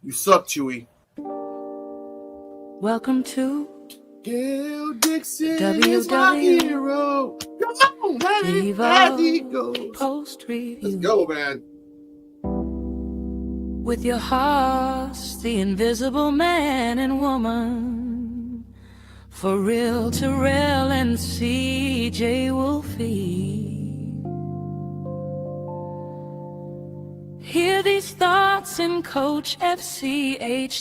You suck, Chewy. Welcome to Gail Dixon WWE is my hero. Come on, man. There he goes. Post Review. Let's go, man. With your hearts, the invisible man and woman. For real, Terrell and CJ Wolfie. Hear these thoughts in Coach FCHW.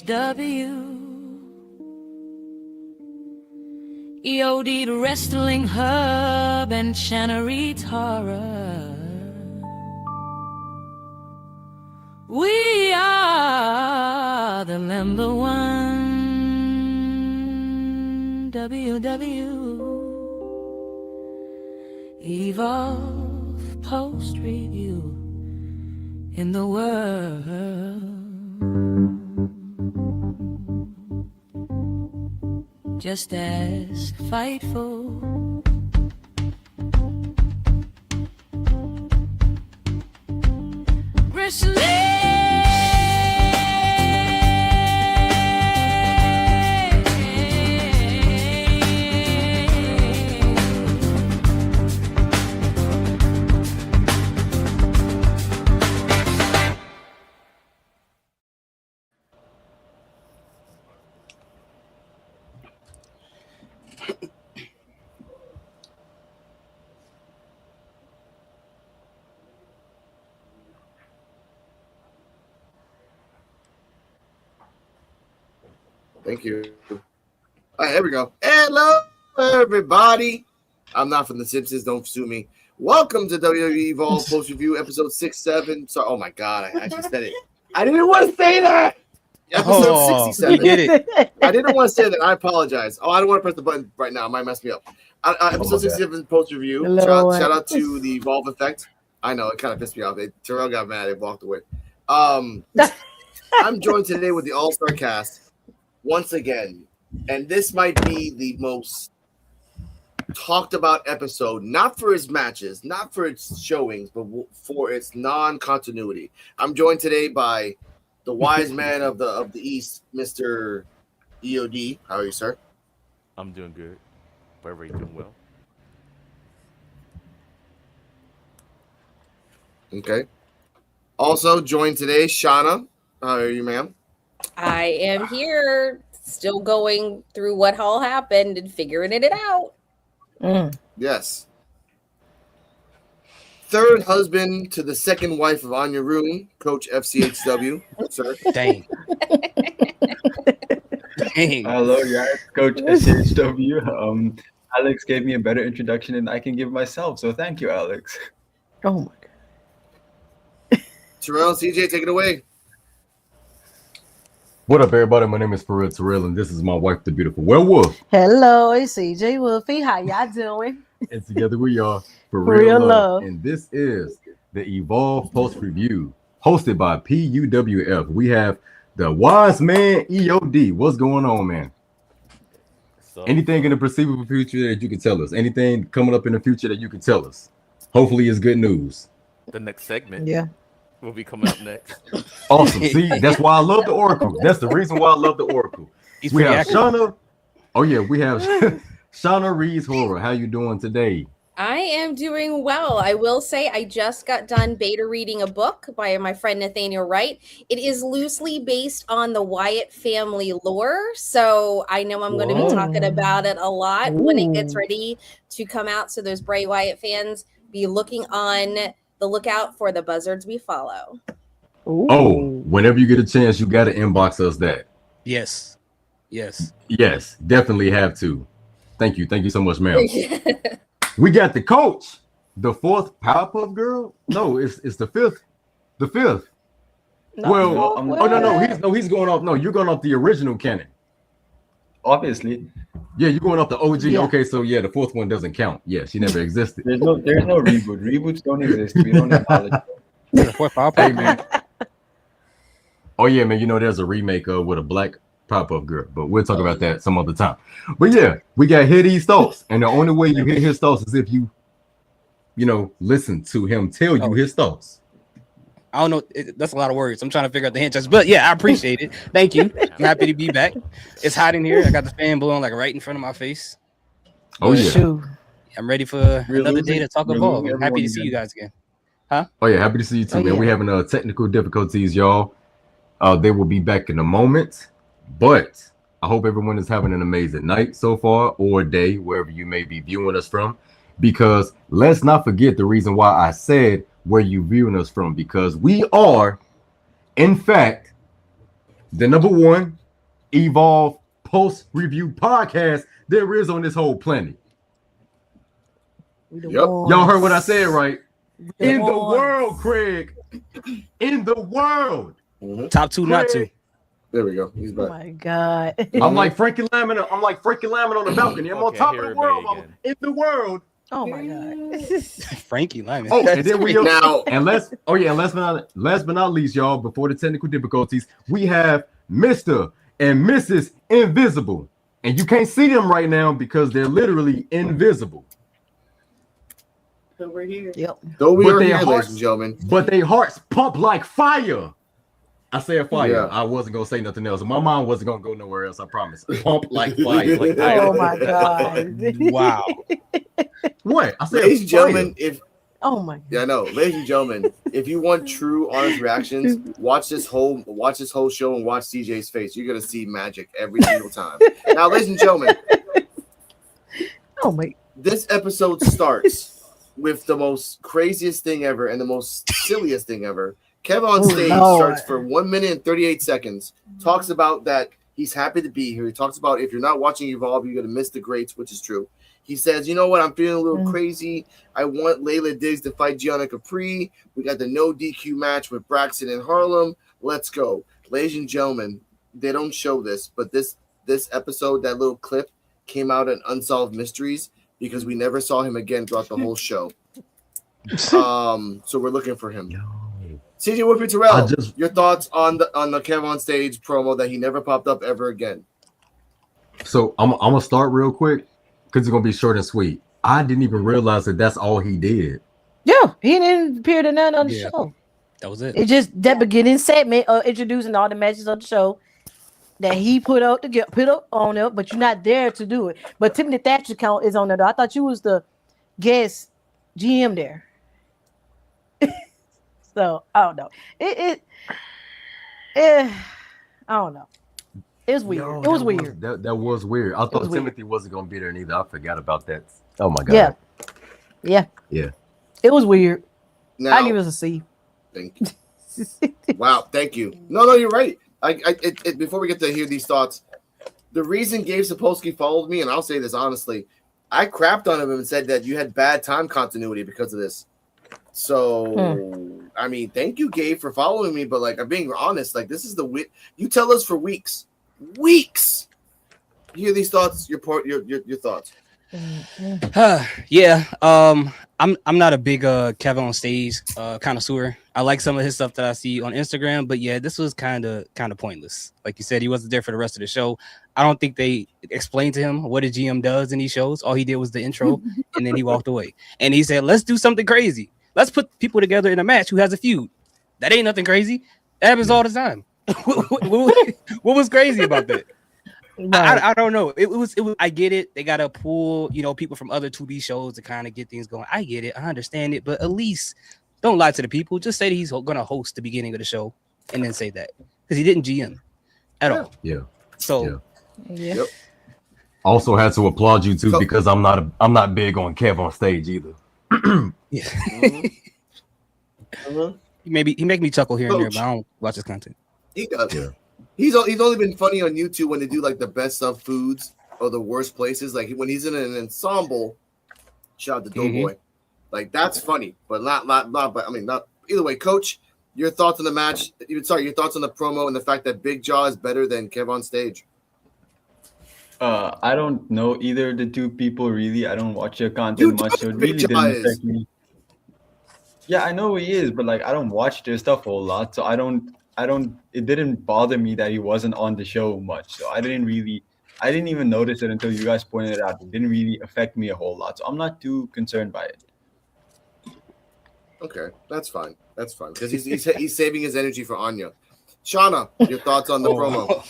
EOD the Wrestling Hub and Channery Horror. We are the number one WW Evolve Post Review in the world. Just ask Fightful. Wrestling. Thank you. All right, here we go. Hello, everybody. I'm not from The Simpsons. Don't sue me. Welcome to WWE Evolve Post Review, episode 6-7. Sorry, oh my God, I actually said it. I didn't want to say that. Episode 67. You did it. I didn't want to say that. I apologize. Oh, I don't want to press the button right now. It might mess me up. Episode 67 post review. Shout out to the Evolve Effect. I know it kind of pissed me off. Terrell got mad. They walked away. I'm joined today with the All-Star cast once again, and this might be the most talked about episode, not for its matches, not for its showings, but for its non-continuity. I'm joined today by the wise man of the East, Mr. EOD. How are you, sir? I'm doing good. Very doing well. Okay. Also joined today, Shauna. How are you, ma'am? I am here, still going through what all happened and figuring it out. Yes. Third husband to the second wife of Anya Roon, Coach FCHW, sir. Dang. Dang. Hello, guys. Coach FCHW. Alex gave me a better introduction than I can give myself, so thank you, Alex. Oh my God. Terrell, CJ, take it away. What up, everybody? My name is Terrell, and this is my wife, the beautiful werewolf. Hello, it's CJ Wolfie. How y'all doing? And together we are for Real real love. And this is the Evolve Post Review, hosted by P.U.W.F. We have the wise man EOD. What's going on, man? So, Anything in the perceivable future that you can tell us? Anything coming up in the future that you can tell us? Hopefully, it's good news. the next segment Yeah. will be coming up next. Awesome. See, that's why I love the Oracle. That's the reason why I love the Oracle. He's We pretty have accurate. Shauna. Oh yeah, we have Shauna Reed's Horror. How you doing today? I am doing well. I will say I just got done beta reading a book by my friend Nathaniel Wright. It is loosely based on the Wyatt family lore, so I know I'm going to be talking about it a lot when it gets ready to come out. So those Bray Wyatt fans, be looking on the lookout for the buzzards we follow. Oh, whenever you get a chance, you got to inbox us that. Yes. Yes. Yes, definitely have to. Thank you. Thank you so much, ma'am. We got the coach, the fourth Powerpuff Girl. No, it's the fifth. The fifth. No, He's going off. No, you're going off the original canon. Obviously, Yeah, you're going off the OG. Yeah. Okay, so yeah, the fourth one doesn't count. Yeah, she never existed. there's no reboot. Reboots don't exist. We don't acknowledge them. Hey man. Oh yeah, man. You know there's a remake with a black Powerpuff Girl, but we'll talk about that some other time. But yeah, we got Hear These Thoughts, and the only way you hear his thoughts is if you listen to him tell you his thoughts. I don't know. That's a lot of words. I'm trying to figure out the hand gestures, but yeah, I appreciate it. Thank you. I'm happy to be back. It's hot in here. I got the fan blowing like right in front of my face. Oh yeah. Shoot. I'm ready for another day to talk Evolve. I'm happy to see you guys again. Huh? Oh yeah, happy to see you too, man. We having technical difficulties, y'all. They will be back in a moment, but I hope everyone is having an amazing night so far or day, wherever you may be viewing us from. Because let's not forget the reason why I said where you viewing us from, because we are, in fact, the #1 Evolve post-review podcast there is on this whole planet. Yep. Y'all heard what I said, right? In the world, Craig. In the world. Top 2, not 2. There we go. He's back. Oh my God. I'm like Frankie Lamon. I'm like Frankie Lamon on the balcony. I'm on top of the world. I'm in the world. Oh my God. Frankie Lamon. Oh, and then we now and last but not least, y'all, before the technical difficulties, we have Mr. and Mrs. Invisible. And you can't see them right now because they're literally invisible. So we're here. Yep. Though we are their here, hearts, ladies and gentlemen. But their hearts pump like fire. I said fire. Yeah. I wasn't gonna say nothing else. My mind wasn't gonna go nowhere else. I promise. Pump like fire. Like fire. Oh my God. Wow. What? I said, Ladies and gentlemen, if Oh my God. yeah, I know, ladies and gentlemen, if you want true, honest reactions, watch this whole show and watch CJ's face. You're gonna see magic every single time. Now, ladies and gentlemen, Oh my. this episode starts with the most craziest thing ever and the most silliest thing ever. Kev on stage starts for 1 minute and 38 seconds, talks about that he's happy to be here. He talks about if you're not watching Evolve, you're going to miss the greats, which is true. He says, you know what, I'm feeling a little crazy. I want Layla Diggs to fight Gianna Capri. We got the no DQ match with Braxton and Harlem. Let's go. Ladies and gentlemen, they don't show this, but this episode, that little clip, came out in Unsolved Mysteries because we never saw him again throughout the whole show. So we're looking for him. CJ Whippy Terrell, your thoughts on the Kev on stage promo that he never popped up ever again. So I'm gonna start real quick because it's gonna be short and sweet. I didn't even realize that that's all he did. Yeah, he didn't appear to none on the show. That was it. It's just that beginning segment of introducing all the matches of the show that he put up on it, but you're not there to do it. But Tiffany Thatcher count is on there. I thought you was the guest GM there. So I don't know. I don't know. It was weird. No, it was weird. That was weird. I thought Timothy wasn't gonna be there neither. I forgot about that. Oh my god. Yeah. It was weird. Now, I give us a C. Thank you. Wow, thank you. No, you're right. Before we get to hear these thoughts, the reason Gabe Sapolsky followed me, and I'll say this honestly, I crapped on him and said that you had bad time continuity because of this. So, I mean, thank you, Gabe, for following me. But I'm being honest. This is you tell us for weeks. You hear these thoughts? Your thoughts. Yeah. I'm not a big Kevin on stage connoisseur. I like some of his stuff that I see on Instagram, but yeah, this was kind of pointless. Like you said, he wasn't there for the rest of the show. I don't think they explained to him what a GM does in these shows. All he did was the intro, and then he walked away. And he said, "Let's do something crazy. Let's put people together in a match who has a feud." That ain't nothing crazy. That happens all the time. What was crazy about that? I don't know. It was. I get it. They gotta pull, people from other 2B shows to kind of get things going. I get it. I understand it. But at least don't lie to the people. Just say that he's gonna host the beginning of the show, and then say that because he didn't GM at all. Yeah. So. Yeah. Yep. Also had to applaud you too because I'm not big on Kev on stage either. Yeah. He make me chuckle here and there, but I don't watch his content. He does. Yeah. He's only been funny on YouTube when they do the best of foods or the worst places. When he's in an ensemble. Shout out to Doughboy. That's funny, but not. But I mean, not either way. Coach, your thoughts on the match? Your thoughts on the promo and the fact that Big Jaw is better than Kev on stage. I don't know either of the two people really. I don't watch their content much, so it really didn't affect me. Yeah, I know he is, but I don't watch their stuff a whole lot, so I don't. It didn't bother me that he wasn't on the show much, so I didn't even notice it until you guys pointed it out. It didn't really affect me a whole lot, so I'm not too concerned by it. Okay, that's fine. That's fine because he's saving his energy for Anya. Shauna, your thoughts on the promo?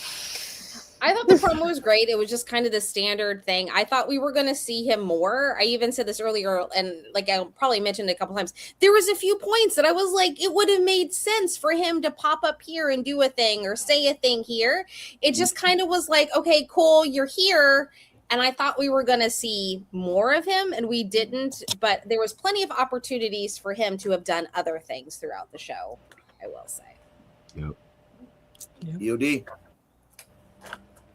I thought the promo was great. It was just kind of the standard thing. I thought we were going to see him more. I even said this earlier, and like I probably mentioned it a couple times. There was a few points that I was like, it would have made sense for him to pop up here and do a thing or say a thing here. It just kind of was like, okay, cool, you're here. And I thought we were going to see more of him, and we didn't. But there was plenty of opportunities for him to have done other things throughout the show, I will say. Yep. P.U.W.F.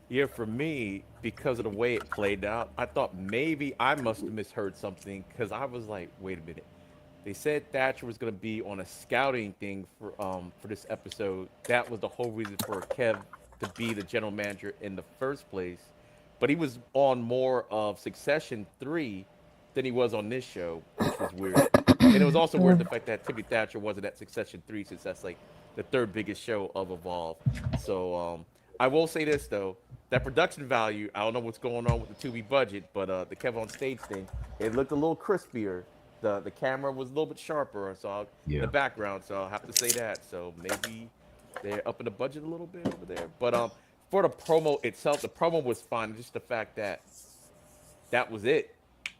Yeah, for me, because of the way it played out, I thought maybe I must have misheard something because I was like, wait a minute. They said Thatcher was going to be on a scouting thing for this episode. That was the whole reason for Kev to be the general manager in the first place. But he was on more of Succession 3 than he was on this show, which was weird. And it was also weird the fact that Timmy Thatcher wasn't at Succession 3 since that's like the third biggest show of Evolve. So I will say this, though. That production value, I don't know what's going on with the Tubi budget, but the Kev on stage thing, it looked a little crispier. The camera was a little bit sharper, so in the background, so I'll have to say that. So maybe they're upping the budget a little bit over there. But for the promo itself, the promo was fine. Just the fact that was it.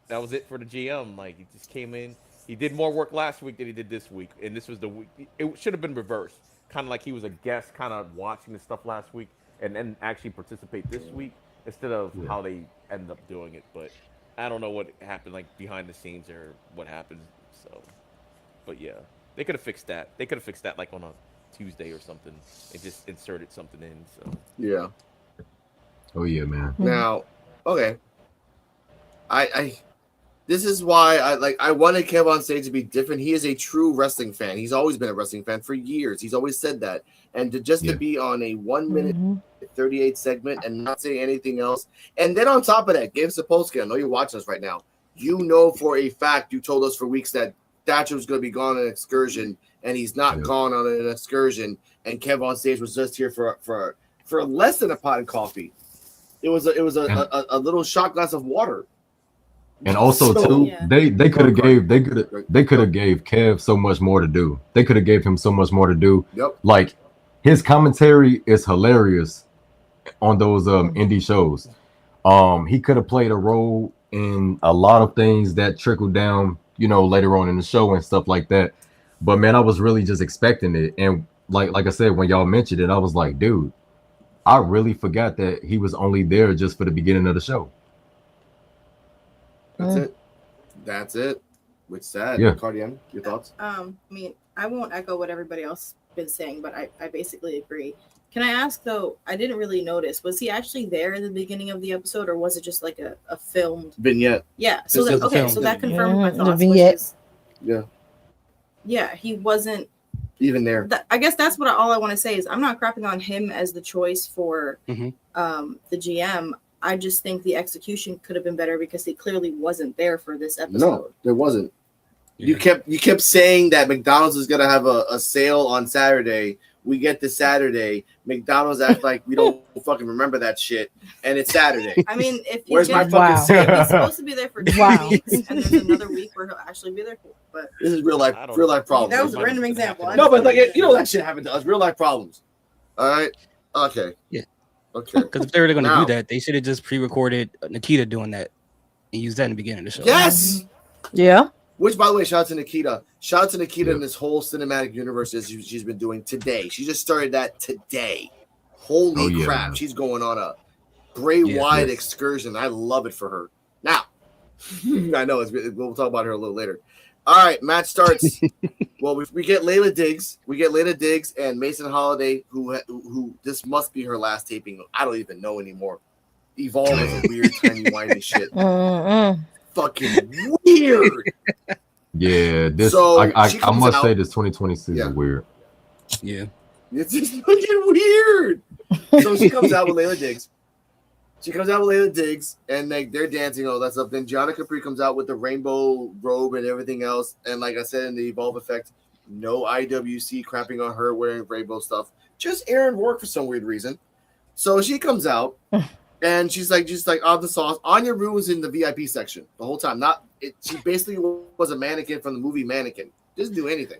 That was it for the GM. Like, he just came in. He did more work last week than he did this week, and this was the week. It should have been reversed. Kind of like he was a guest, kind of watching the stuff last week, and then actually participate this week instead of how they ended up doing it. But I don't know what happened, like behind the scenes or what happened. So, but yeah, they could have fixed that. They could have fixed that like on a Tuesday or something and just inserted something in. So yeah. Oh yeah, man. Now, okay. I this is why I wanted Kev on stage to be different. He is a true wrestling fan. He's always been a wrestling fan for years. He's always said that. And to be on a 1 minute 38 segment and not say anything else. And then on top of that, Gabe Sapolsky, I know you're watching us right now. You know for a fact, you told us for weeks that Thatcher was going to be gone on an excursion, and he's not gone on an excursion. And Kev on stage was just here for less than a pot of coffee. It was a little shot glass of water. And also they could have gave Kev so much more to do. They could have gave him so much more to do. Yep. Like his commentary is hilarious on those indie shows. He could have played a role in a lot of things that trickled down, later on in the show and stuff like that. But man, I was really just expecting it. And like I said, when y'all mentioned it, I was like, dude, I really forgot that he was only there just for the beginning of the show. That's it. Which sad. Yeah. Cardian, your thoughts? I mean, I won't echo what everybody else been saying, but I basically agree. Can I ask though? I didn't really notice. Was he actually there in the beginning of the episode, or was it just like a filmed vignette? Yeah. So that confirmed my thoughts. Vignette. Yeah, he wasn't even there. I guess that's all I want to say is I'm not crapping on him as the choice for the GM. I just think the execution could have been better because he clearly wasn't there for this episode. No, there wasn't. You kept saying that McDonald's is gonna have a sale on Saturday. We get to Saturday. McDonald's act like we don't fucking remember that shit, and it's Saturday. I mean, if where's my fucking sale? He's supposed to be there for 2 weeks, and there's another week where he'll actually be there for. But this is real life problems. That was a random example. No, but that shit happened to us. Real life problems. All right. Okay. Yeah. Okay. Because if they were going to do that, they should have just pre-recorded Nikita doing that and used that in the beginning of the show. Yes. Yeah. Which, by the way, shout out to Nikita. Shout out to Nikita in this whole cinematic universe that she's been doing today. She just started that today. Holy crap. Man. She's going on a Bray-wide excursion. I love it for her. Now, I know we'll talk about her a little later. All right, match starts. Well, we get Layla Diggs. We get Layla Diggs and Mason Holiday, who this must be her last taping. I don't even know anymore. Evolve is a weird, tiny, whiny shit. Fucking weird. Yeah, this. So I must say this 2026 is weird. Yeah, it's just fucking weird. So she comes out with Layla Diggs. And they're dancing, all that stuff. Then Gianna Capri comes out with the rainbow robe and everything else. And like I said in the Evolve Effect, no IWC crapping on her wearing rainbow stuff. Just Aaron Rourke for some weird reason. So she comes out and she's like the sauce. Anya Rue was in the VIP section the whole time. She basically was a mannequin from the movie Mannequin. Just do anything.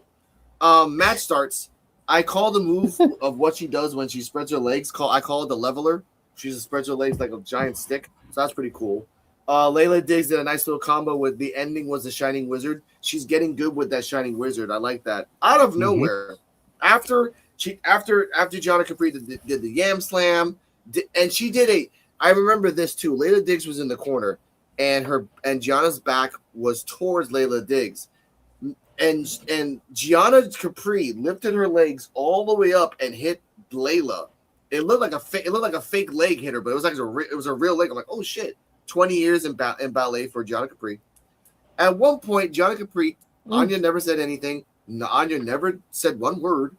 Match starts. I call the move of what she does when she spreads her legs. I call it the leveler. She just spreads her legs like a giant stick. So that's pretty cool. Layla Diggs did a nice little combo with the ending was the Shining Wizard. She's getting good with that Shining Wizard. I like that. Out of nowhere, after Gianna Capri did the Yam Slam, and she did I remember this too. Layla Diggs was in the corner, and Gianna's back was towards Layla Diggs. And Gianna Capri lifted her legs all the way up and hit Layla. It looked like a fake leg hit her, but it was a real leg. I'm like, oh shit! 20 years in ballet for Gianna Capri. At one point, Gianna Capri, Anya never said anything. Anya never said one word.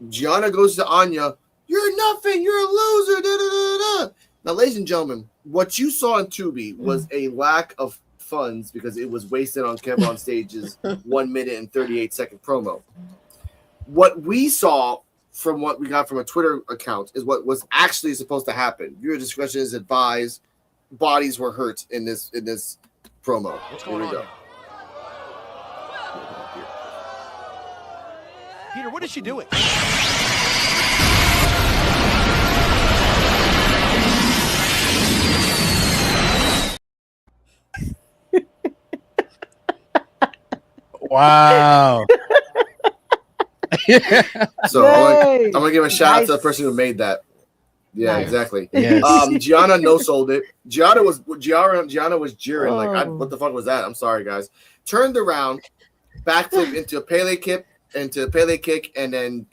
Gianna goes to Anya. You're nothing. You're a loser. Da, da, da, da. Now, ladies and gentlemen, what you saw in Tubi was a lack of funds because it was wasted on Kevin on Stage's 1 minute and 38-second promo. What we saw from what we got from a Twitter account is what was actually supposed to happen. Viewer discretion is advised. Bodies were hurt in this promo. What's going on? Peter, what is she doing? Wow. So I'm gonna give a shout out to the person who made that. Yeah, exactly. Yes. Gianna no sold it. Gianna was jeering like, what the fuck was that? I'm sorry, guys. Turned around, backflip into a Pele kick, and then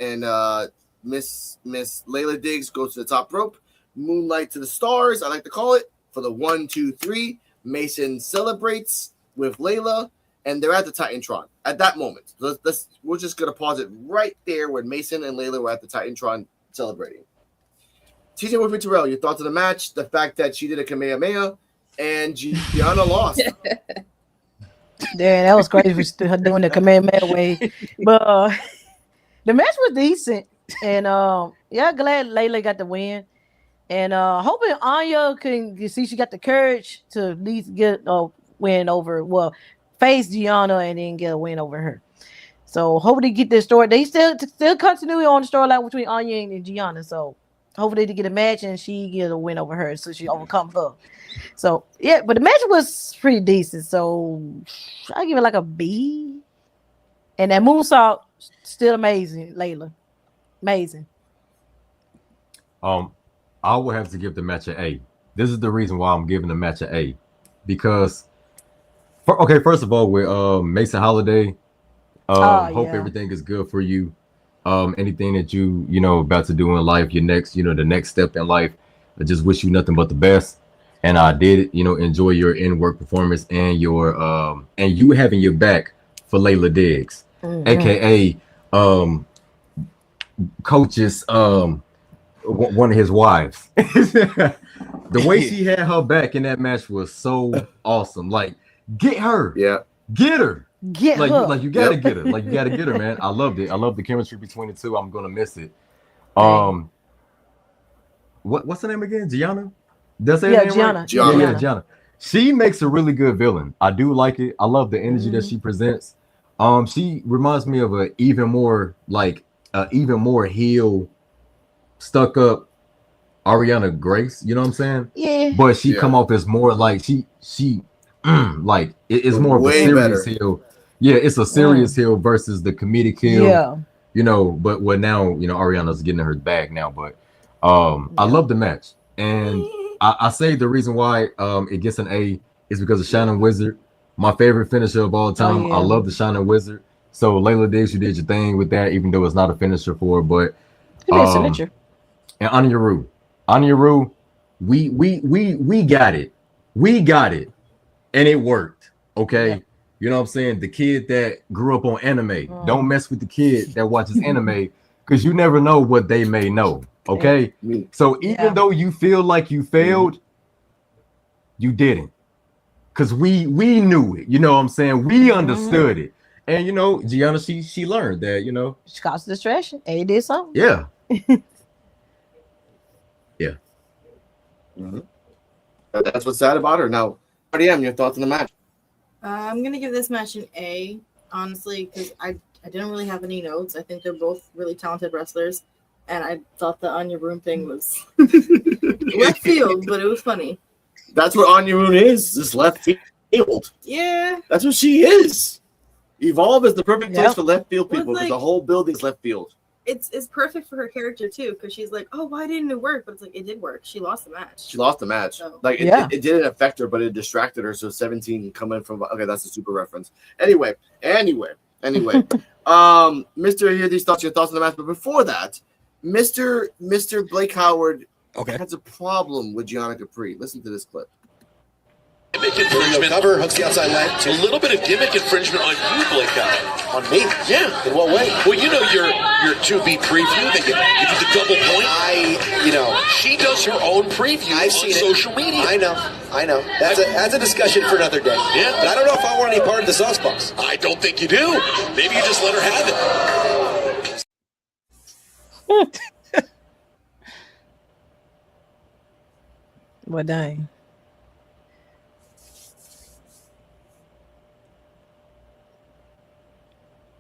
Miss Layla Diggs goes to the top rope, moonlight to the stars. I like to call it for the 1, 2, 3. Mason celebrates with Layla, and they're at the Titantron at that moment. We're just gonna pause it right there when Mason and Layla were at the Titantron celebrating. TJ Wolfie Terrell, your thoughts on the match, the fact that she did a Kamehameha and Gianna lost. Yeah, that was crazy for her doing the Kamehameha way. But the match was decent. And glad Layla got the win. And hoping Anya can see she got the courage to at least get a win over, face Gianna and then get a win over her. So hopefully get this story. They still continue on the storyline between Anya and Gianna. So hopefully they get a match and she get a win over her so she overcome her. So yeah, but the match was pretty decent. So I give it like a B. And that moonsault still amazing, Layla. Amazing. I would have to give the match an A. This is the reason why I'm giving the match an A. Because first of all, with Mason Holiday, hope everything is good for you. Anything that you about to do in life, your next, the next step in life, I just wish you nothing but the best. And I did, enjoy your in-work performance and your and you having your back for Layla Diggs, aka Coach's one of his wives. The way she had her back in that match was so awesome. Like, get her, get her. Get her. Like you gotta get her. Like you gotta get her, man. I loved it. I love the chemistry between the two. I'm gonna miss it. What's her name again? Gianna? Does say Gianna. Right? Gianna. She makes a really good villain. I do like it. I love the energy that she presents. She reminds me of a even more heel, stuck up Ariana Grace. You know what I'm saying? Yeah. But she come off as more like she like it's more of a serious heel. Yeah, it's a serious heel versus the comedic heel. Yeah. But now, Ariana's getting her bag now. But I love the match. And I say the reason why it gets an A is because of Shining Wizard, my favorite finisher of all time. I love the Shining Wizard. So Layla Diggs, you did your thing with that, even though it's not a finisher for her. But and Anya Rue, we got it. We got it. And it worked. Okay. Yeah. You know what I'm saying? The kid that grew up on anime. Don't mess with the kid that watches anime because you never know what they may know. Okay. Yeah. So even though you feel like you failed, you didn't. Because we knew it. You know what I'm saying? We understood it. And Gianna, she learned that, She caused distraction. A did something. Yeah. That's what's sad about her. Now, RDM, your thoughts on the match? I'm gonna give this match an A, honestly, because I didn't really have any notes. I think they're both really talented wrestlers, and I thought the Anya Room thing was left field, but it was funny. That's what Anya Roon is. Just left field. Yeah, that's what she is. Evolve is the perfect place for left field people because the whole building's left field. It's perfect for her character too, because she's like, oh, why didn't it work? But it's like it did work. She lost the match. So. Like it didn't affect her, but it distracted her. So 17 coming from that's a super reference. Anyway. Mr. Hear these thoughts, your thoughts on the match. But before that, Mr. Blake Howard has a problem with Gianna Capri. Listen to this clip. Gimmick infringement. Cover, hooks the outside leg. A little bit of gimmick infringement on you, Blake Howard. On me? Yeah. In what way? Well, you know your 2B preview. You did the double point. She does her own preview on social media. I know. That's a discussion for another day. Yeah. But I don't know if I want any part of the sauce box. I don't think you do. Maybe you just let her have it. Well, dang.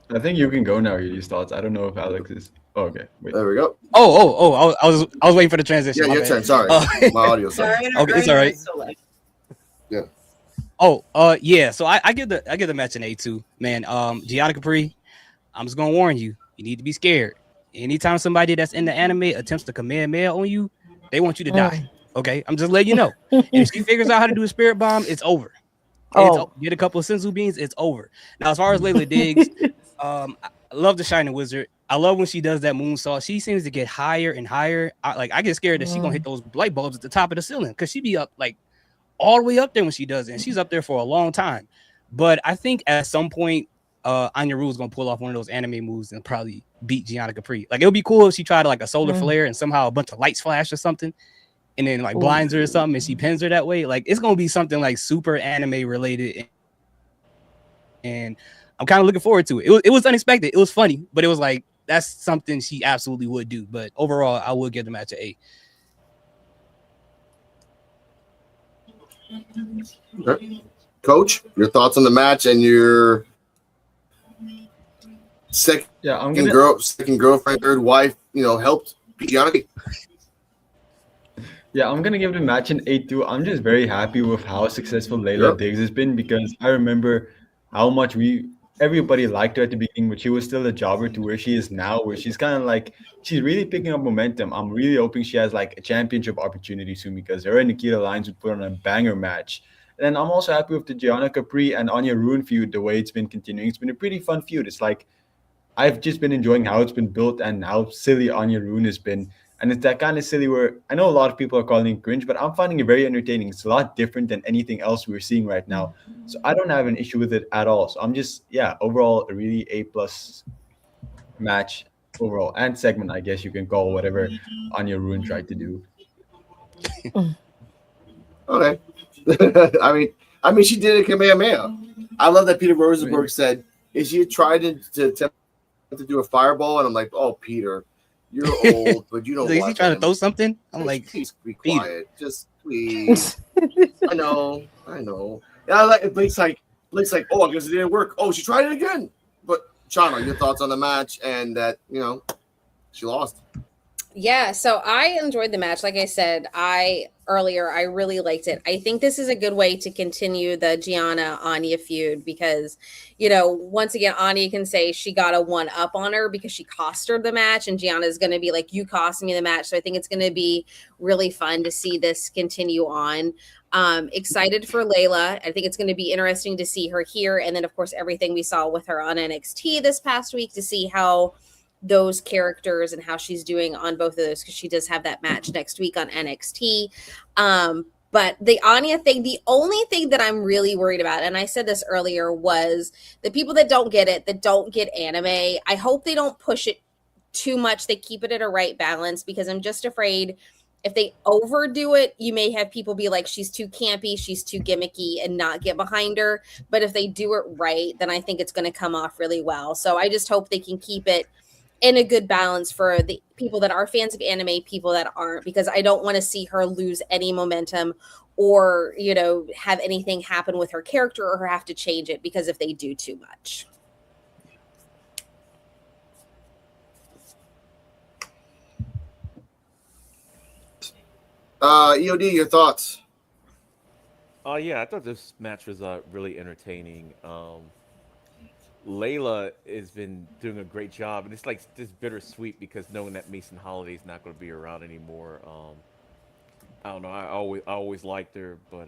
I think you can go now. These thoughts. I don't know if Alex is. Oh, okay. Wait. There we go. Oh! I was waiting for the transition. Yeah, your turn. Sorry, my audio. Sorry. Okay, it's all right. Yeah. Yeah. So I give the match an A2, man. Gianna Capri, I'm just gonna warn you. You need to be scared. Anytime somebody that's in the anime attempts to Kamehameha on you, they want you to die. Okay, I'm just letting you know. And if she figures out how to do a spirit bomb, it's over. Get a couple of senzu beans, it's over. Now, as far as Layla Diggs, I love the Shining Wizard. I love when she does that moonsault. She seems to get higher and higher. I get scared that she's gonna hit those light bulbs at the top of the ceiling because she be up like all the way up there when she does it. And she's up there for a long time. But I think at some point, Anya Rue is gonna pull off one of those anime moves and probably beat Gianna Capri. Like it would be cool if she tried like a solar flare and somehow a bunch of lights flash or something, and then like blinds her or something, and she pins her that way. Like it's gonna be something like super anime related, and I'm kind of looking forward to it. It was unexpected. It was funny, but it was like that's something she absolutely would do. But overall, I would give the match an A. Okay. Coach, your thoughts on the match and your second girlfriend, third wife, helped Gianna. Yeah, I'm gonna give the match an 8-2. I'm just very happy with how successful Layla Diggs has been because I remember how much everybody liked her at the beginning, but she was still a jobber to where she is now, where she's kind of like she's really picking up momentum. I'm really hoping she has like a championship opportunity soon because her and Nikita Lyons would put on a banger match. And I'm also happy with the Gianna Capri and Anya Rune feud, the way it's been continuing. It's been a pretty fun feud. It's like I've just been enjoying how it's been built and how silly Anya Rune has been. And it's that kind of silly where I know a lot of people are calling it cringe, but I'm finding it very entertaining. It's a lot different than anything else we're seeing right now. So I don't have an issue with it at all. So I'm just, overall, a really A+ match overall and segment, I guess you can call whatever Anya Rune tried to do. Okay. I mean, she did a Kamehameha. I love that Peter Rosenberg said, "Is she tried to attempt to do a fireball?" And I'm like, "Oh, Peter, you're old, but you don't." Is he trying to throw something? I'm like, please be quiet, just please. I know. Yeah, I like Blake's like, oh, I guess it didn't work. Oh, she tried it again. But Chana, your thoughts on the match and that she lost. Yeah, so I enjoyed the match. Like I said, I really liked it. I think this is a good way to continue the Gianna Anya feud because, once again, Anya can say she got a one up on her because she cost her the match, and Gianna is going to be like, "You cost me the match." So I think it's going to be really fun to see this continue on. Excited for Layla. I think it's going to be interesting to see her here, and then of course everything we saw with her on NXT this past week to see how those characters and how she's doing on both of those because she does have that match next week on NXT. But the Anya thing, the only thing that I'm really worried about, and I said this earlier, was the people that don't get it, that don't get anime. I hope they don't push it too much. They keep it at a right balance because I'm just afraid if they overdo it, you may have people be like, she's too campy, she's too gimmicky, and not get behind her. But if they do it right, then I think it's going to come off really well. So I just hope they can keep it in a good balance for the people that are fans of anime, people that aren't, because I don't want to see her lose any momentum or, you know, have anything happen with her character or her have to change it because if they do too much. EOD, your thoughts? Yeah, I thought this match was really entertaining. Layla has been doing a great job, and it's like this bittersweet because knowing that Mason Holiday's not going to be around anymore. I don't know. I always liked her, but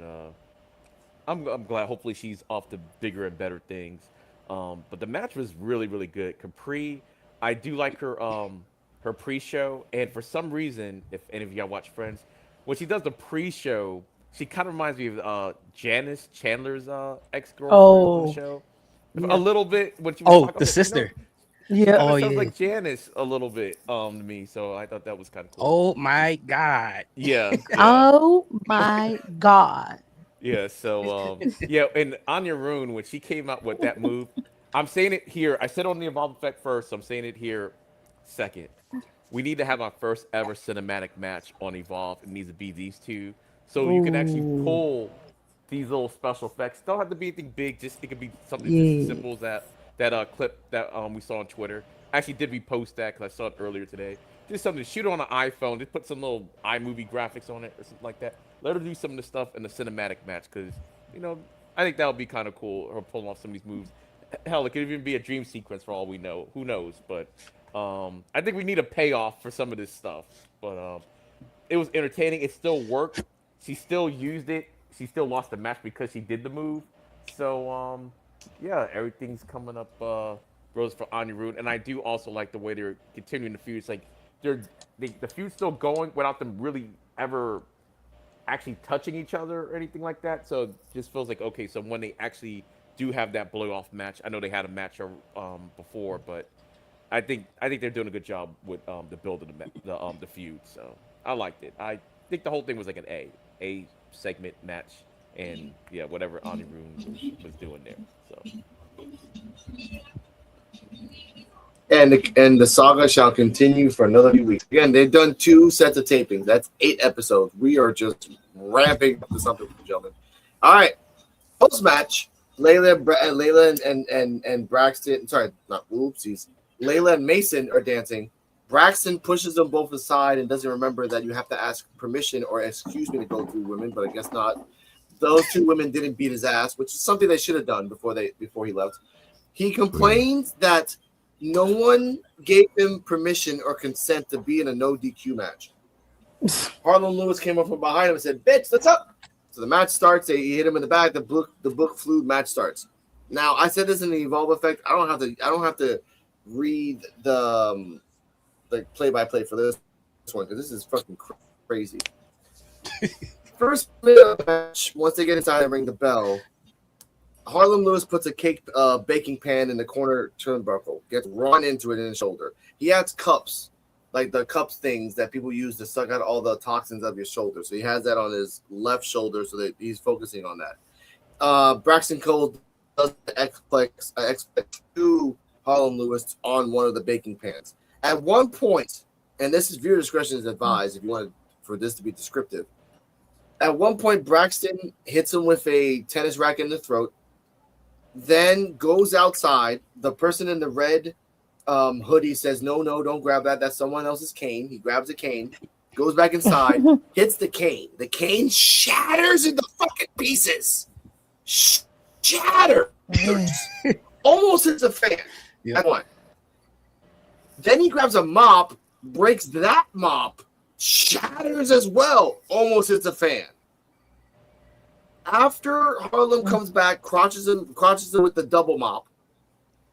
I'm glad. Hopefully, she's off to bigger and better things. But the match was really really good. Capri, I do like her pre-show, and for some reason, if any of y'all watch Friends, when she does the pre-show, she kind of reminds me of Janice Chandler's ex-girlfriend on the show. A little bit when she was talking the about, sister. She Yeah. kind of sounds like Janice a little bit to me, so I thought that was kind of cool. Oh my god. Yeah. Oh my god. Yeah. So yeah, and Anya Rune when she came out with that move, I'm saying it here. I said on the Evolve Effect first. So I'm saying it here second. We need to have our first ever cinematic match on Evolve. It needs to be these two, so you can actually pull these little special effects. Don't have to be anything big. Just it could be something just as simple as that clip that we saw on Twitter. I actually did repost that because I saw it earlier today. Just something to shoot on an iPhone. Just put some little iMovie graphics on it or something like that. Let her do some of the stuff in the cinematic match because I think that would be kind of cool. Her pulling off some of these moves. Hell, it could even be a dream sequence for all we know. Who knows? But I think we need a payoff for some of this stuff. But it was entertaining. It still worked. She still used it. She still lost the match because she did the move. So yeah, everything's coming up rose for Anya Rune, and I do also like the way they're continuing the feud. It's like the feud's still going without them really ever actually touching each other or anything like that. So it just feels like okay. So when they actually do have that blow off match, I know they had a match before, but I think they're doing a good job with the build of the feud. So I liked it. I think the whole thing was like an A segment match, and yeah, whatever Anya Rune was doing there. So. And the saga shall continue for another few weeks. Again, they've done 2 sets of tapings. That's 8 episodes. We are just ramping up to something, gentlemen. All right, post match, Layla and Braxton. Sorry, not oopsies. Layla and Mason are dancing. Braxton pushes them both aside and doesn't remember that you have to ask permission or excuse me to go through women, but I guess not. Those 2 women didn't beat his ass, which is something they should have done before he left. He complains that no one gave him permission or consent to be in a no DQ match. Harlan Lewis came up from behind him and said, "Bitch, that's up." So the match starts. He hit him in the back. The book flew. Match starts. Now I said this in the Evolve Effect. I don't have to read the play-by-play for this one because this is fucking crazy. First minute of the match, once they get inside and ring the bell, Harlan Lewis puts a baking pan in the corner turnbuckle, gets run into it in his shoulder. He has cups, like the cups things that people use to suck out all the toxins of your shoulder. So he has that on his left shoulder so that he's focusing on that. Braxton Cole does the X-Plex to Harlan Lewis on one of the baking pans. At one point, and this is viewer discretion is advised if you want for this to be descriptive. At one point, Braxton hits him with a tennis racket in the throat, then goes outside. The person in the red hoodie says, no, don't grab that. That's someone else's cane. He grabs a cane, goes back inside, hits the cane. The cane shatters into fucking pieces. Shatters. Almost hits a fan. Yep. One. Then he grabs a mop, breaks that mop, shatters as well, almost hits a fan. After Harlem comes back, crotches him with the double mop.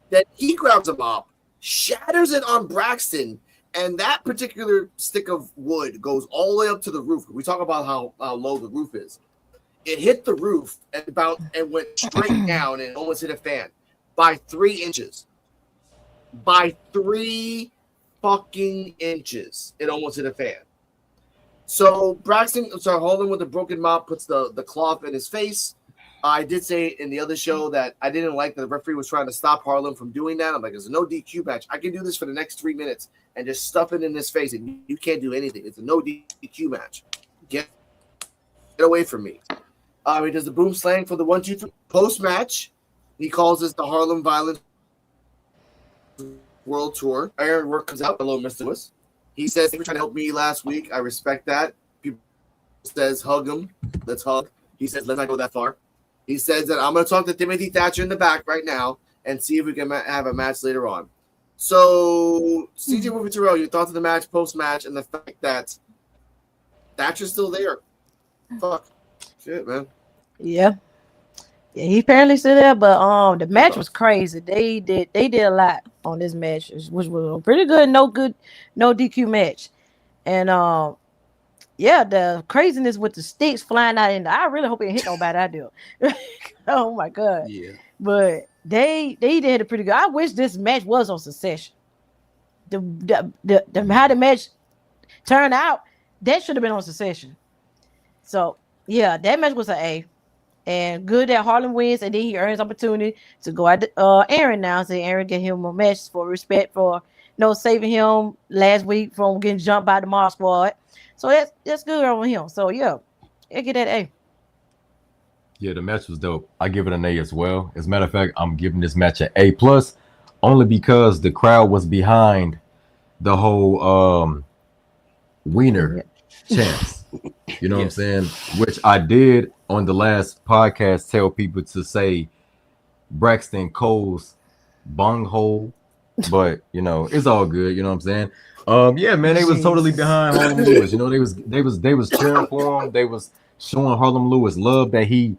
Then he grabs a mop, shatters it on Braxton, and that particular stick of wood goes all the way up to the roof. We talk about how low the roof is. It hit the roof and went straight down and almost hit a fan by 3 inches. By 3 fucking inches, it almost hit a fan. So Harlan with the broken mop puts the cloth in his face. I did say in the other show that I didn't like that the referee was trying to stop Harlem from doing that. I'm like, there's a no DQ match. I can do this for the next 3 minutes and just stuff it in his face, and you can't do anything. It's a no DQ match. Get away from me. He does the boom slang for the 1, 2, 3 post match. He calls this the Harlem Violence World Tour. Aaron Work comes out. Hello, Mr. Lewis. He says he was trying to help me last week. I respect that. People says hug him. Let's hug. He says let's not go that far. He says that I'm going to talk to Timothy Thatcher in the back right now and see if we can have a match later on. So, CJ Wolfie Terrell, your thoughts on the match, post-match, and the fact that Thatcher's still there. Fuck. Shit, man. Yeah. Yeah, he apparently still there, but the match was crazy. They did a lot on this match, which was a pretty good, no DQ match. And yeah, the craziness with the sticks flying out, and I really hope it hit nobody. I do. Oh my god. Yeah. But they did it pretty good. I wish this match was on Succession. The how the match turned out, that should have been on Succession. So yeah, that match was an A. And good that Harlem wins, and then he earns opportunity to go at Aaron now. So Aaron get him a match for respect for saving him last week from getting jumped by the Mob Squad. So that's good on him. So yeah, I get that A. Yeah, the match was dope. I give it an A as well. As a matter of fact, I'm giving this match an A plus, only because the crowd was behind the whole Wiener chants. You know what I'm saying? Which I did on the last podcast tell people to say Braxton Cole's bunghole, but it's all good. You know what I'm saying? Yeah, man, they was totally behind Harlem Lewis. They was cheering for him. They was showing Harlem Lewis love that he,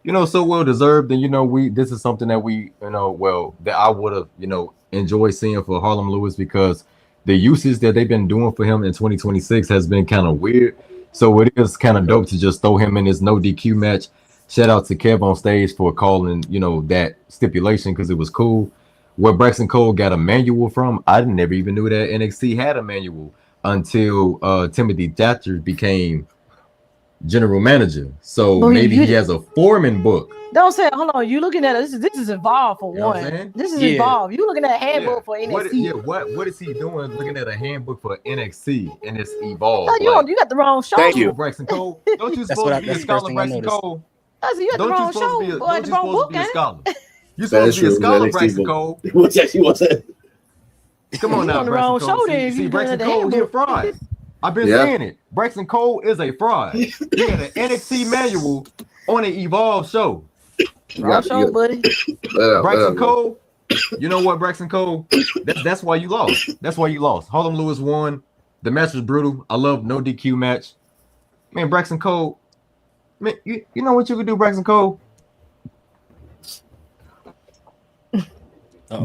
so well deserved. And this is something that we, that I would have, enjoyed seeing for Harlem Lewis, because the uses that they've been doing for him in 2026 has been kind of weird. So it is kind of dope to just throw him in this no DQ match. Shout out to Kev on stage for calling, that stipulation, because it was cool. Where Braxton Cole got a manual from, I never even knew that NXT had a manual until Timothy Thatcher became general manager. So maybe he has a foreman book. Don't say, hold on, you looking at this is involved for one. This is involved. You looking at a handbook for NXT. What is he doing looking at a handbook for NXT and it's evolved? No, you got the wrong show. Thank you, Braxton Cole. Don't you supposed to be a scholar, Braxton Cole? You got the wrong show. Don't you supposed to be a scholar? You're supposed to be a scholar, Braxton Cole. What's that? Come on now, Braxton Cole. See, Braxton Cole, he's a fraud. I've been saying it. Braxton Cole is a fraud. He had an NXT manual on an Evolve show. Wrong show, buddy. Braxton Cole, you know what, Braxton Cole? That's why you lost. That's why you lost. Harlem Lewis won. The match was brutal. I love no DQ match. Man, Braxton Cole, man, you know what you could do, Braxton Cole?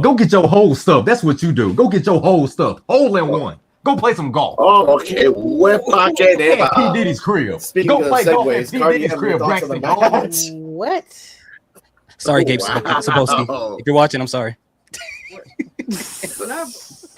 Go get your whole stuff. That's what you do. Go get your whole stuff. Hole in one. Go play some golf. Oh, okay. What pocket? P. Diddy's crib. Go play golf at P. Diddy's crib, Braxton Cole. What? Sorry, Gabe. Supposed to be. If you're watching, I'm sorry.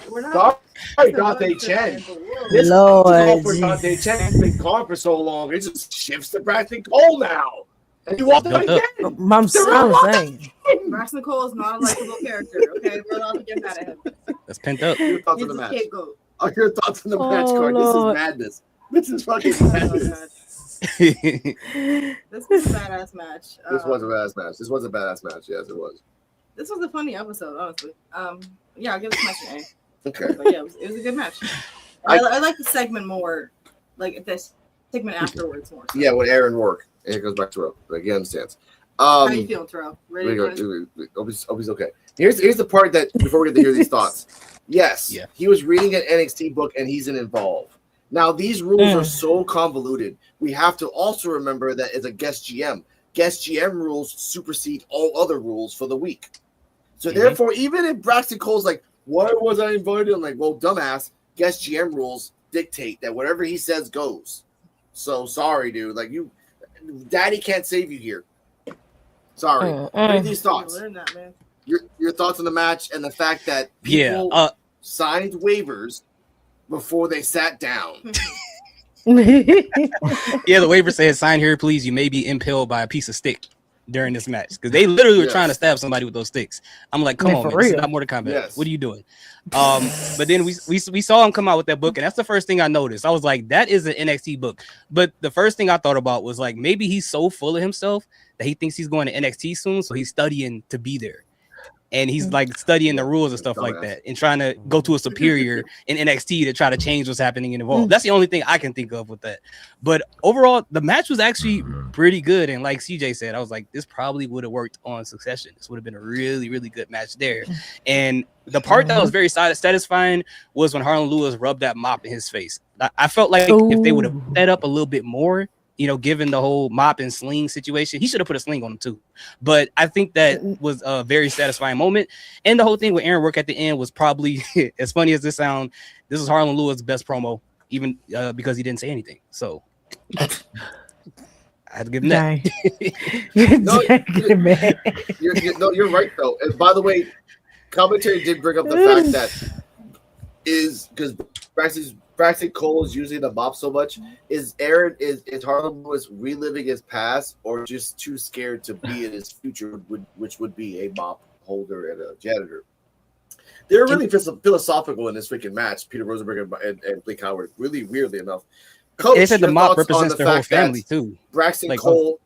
We're not. Sorry, Dante Chen. This Lord, for Dante Chen has been gone for so long. It just shifts to Braxton Cole now. And you walk again. I'm saying. Braxton Cole is not a likable character. Okay, we're allowed to get mad at him. That's pent up. Your thoughts on the match? Your thoughts on the match, Card? This is madness. This is fucking madness. This was a badass match. This was a badass match. This was a badass match. Yes, it was. This was a funny episode, honestly. Yeah, I'll give this match an A. Okay. But yeah, it was a good match. I like the segment more, like this segment afterwards more. So. Yeah, when Aaron worked. And it goes back to Terrell. Like, he understands. How you feeling, Terrell? Ready? Hope he's okay. Here's the part that, before we get to hear these thoughts. Yes, he was reading an NXT book and he's involved. Now, these rules are so convoluted. We have to also remember that as a guest GM rules supersede all other rules for the week. So therefore, even if Braxton Cole's like, why was I invited? I'm like, well, dumbass, guest GM rules dictate that whatever he says goes. So sorry, dude. Like, Daddy can't save you here. Sorry. What are these thoughts? Your thoughts on the match and the fact that people signed waivers before they sat down. The waiver says, sign here, please. You may be impaled by a piece of stick. during this match because they literally were trying to stab somebody with those sticks. I'm like, come on, man, this is not Mortal Kombat. Yes. What are you doing? But then we saw him come out with that book, and that's the first thing I noticed. I was like, that is an NXT book. But the first thing I thought about was like, maybe he's so full of himself that he thinks he's going to NXT soon, so he's studying to be there. And he's like studying the rules and stuff like that and trying to go to a superior in NXT to try to change what's happening in Evolve. That's the only thing I can think of with that. But overall, the match was actually pretty good. And like CJ said, I was like, this probably would have worked on Succession. This would have been a really, really good match there. And the part that was very satisfying was when Harlan Lewis rubbed that mop in his face. I felt like if they would have set up a little bit more, you know, given the whole mop and sling situation, he should have put a sling on him too. But I think that was a very satisfying moment. And the whole thing with Aaron Work at the end was probably, as funny as this sound, this is Harlan Lewis' best promo, even because he didn't say anything. So I had to give him that. You're right though. And by the way, commentary did bring up the fact that is because Braxton Cole is using the mop so much. Is Harlan Lewis reliving his past or just too scared to be in his future, which would be a mop holder and a janitor? They're really philosophical in this freaking match, Peter Rosenberg and Blake Howard. Really, weirdly enough. Coach, they said the mop represents their whole family too. Braxton Cole.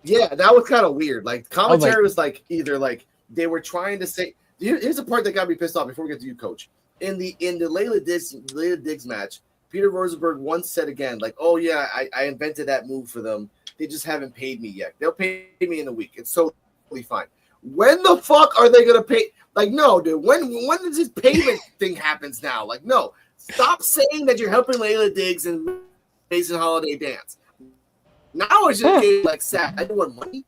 Yeah, that was kind of weird. Like commentary was like either like they were trying to say. Here's the part that got me pissed off before we get to you, Coach. In the Layla Diggs match, Peter Rosenberg once said again, like, "Oh yeah, I invented that move for them. They just haven't paid me yet. They'll pay me in a week. It's totally fine." When the fuck are they gonna pay? Like, no, dude. When does this payment thing happens now? Like, no. Stop saying that you're helping Layla Diggs and Mason Holiday dance. Now it's just getting like sad. I don't want money.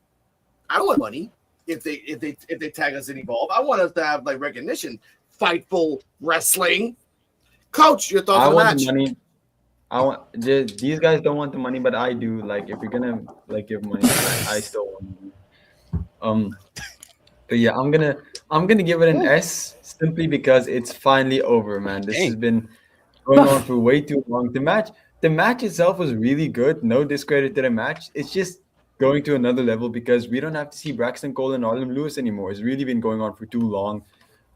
I don't want money if they tag us in Evolve. I want us to have like recognition. Fightful wrestling. Coach, your thoughts on the match? Money. These guys don't want the money, but I do. Like, if you're gonna like give money, I still want money. But yeah, I'm gonna give it an S simply because it's finally over, man. This has been going on for way too long. The match itself was really good. No discredit to the match. It's just going to another level because we don't have to see Braxton Cole and Harlan Lewis anymore. It's really been going on for too long.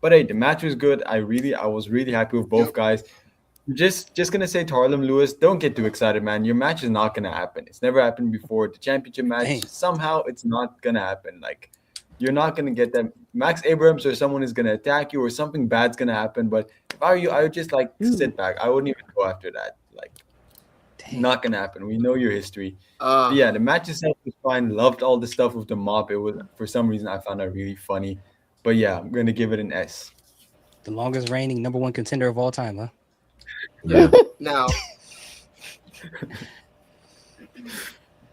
But hey, the match was good. I was really happy with both guys. Just gonna say to Harlan Lewis, don't get too excited, man. Your match is not gonna happen. It's never happened before. The championship match, somehow it's not gonna happen. Like, you're not gonna get that. Max Abrams or someone is gonna attack you, or something bad's gonna happen. But if I were you, I would just like sit back. I wouldn't even go after that. Like, not gonna happen. We know your history. But yeah, the match itself was fine. Loved all the stuff with the mop. It was, for some reason, I found that really funny. But yeah, I'm going to give it an S. The longest reigning #1 contender of all time, huh? Yeah. Now,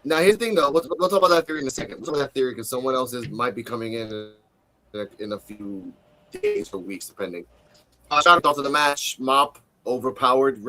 here's the thing, though. We'll talk about that theory in a second. We'll talk about that theory because someone else might be coming in a few days or weeks, depending. Shout out to the match. Mop, overpowered.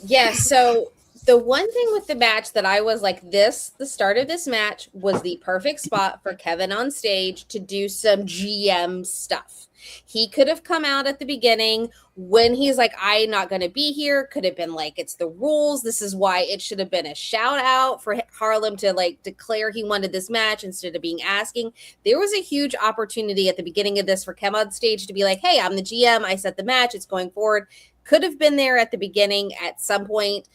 Yeah, so the one thing with the match that I was like, the start of this match was the perfect spot for Kevin on stage to do some GM stuff. He could have come out at the beginning when he's like, I'm not going to be here. Could have been like, it's the rules. This is why it should have been a shout out for Harlem to like declare he wanted this match instead of being asking. There was a huge opportunity at the beginning of this for Kevin on stage to be like, hey, I'm the GM. I set the match. It's going forward. Could have been there at the beginning at some point.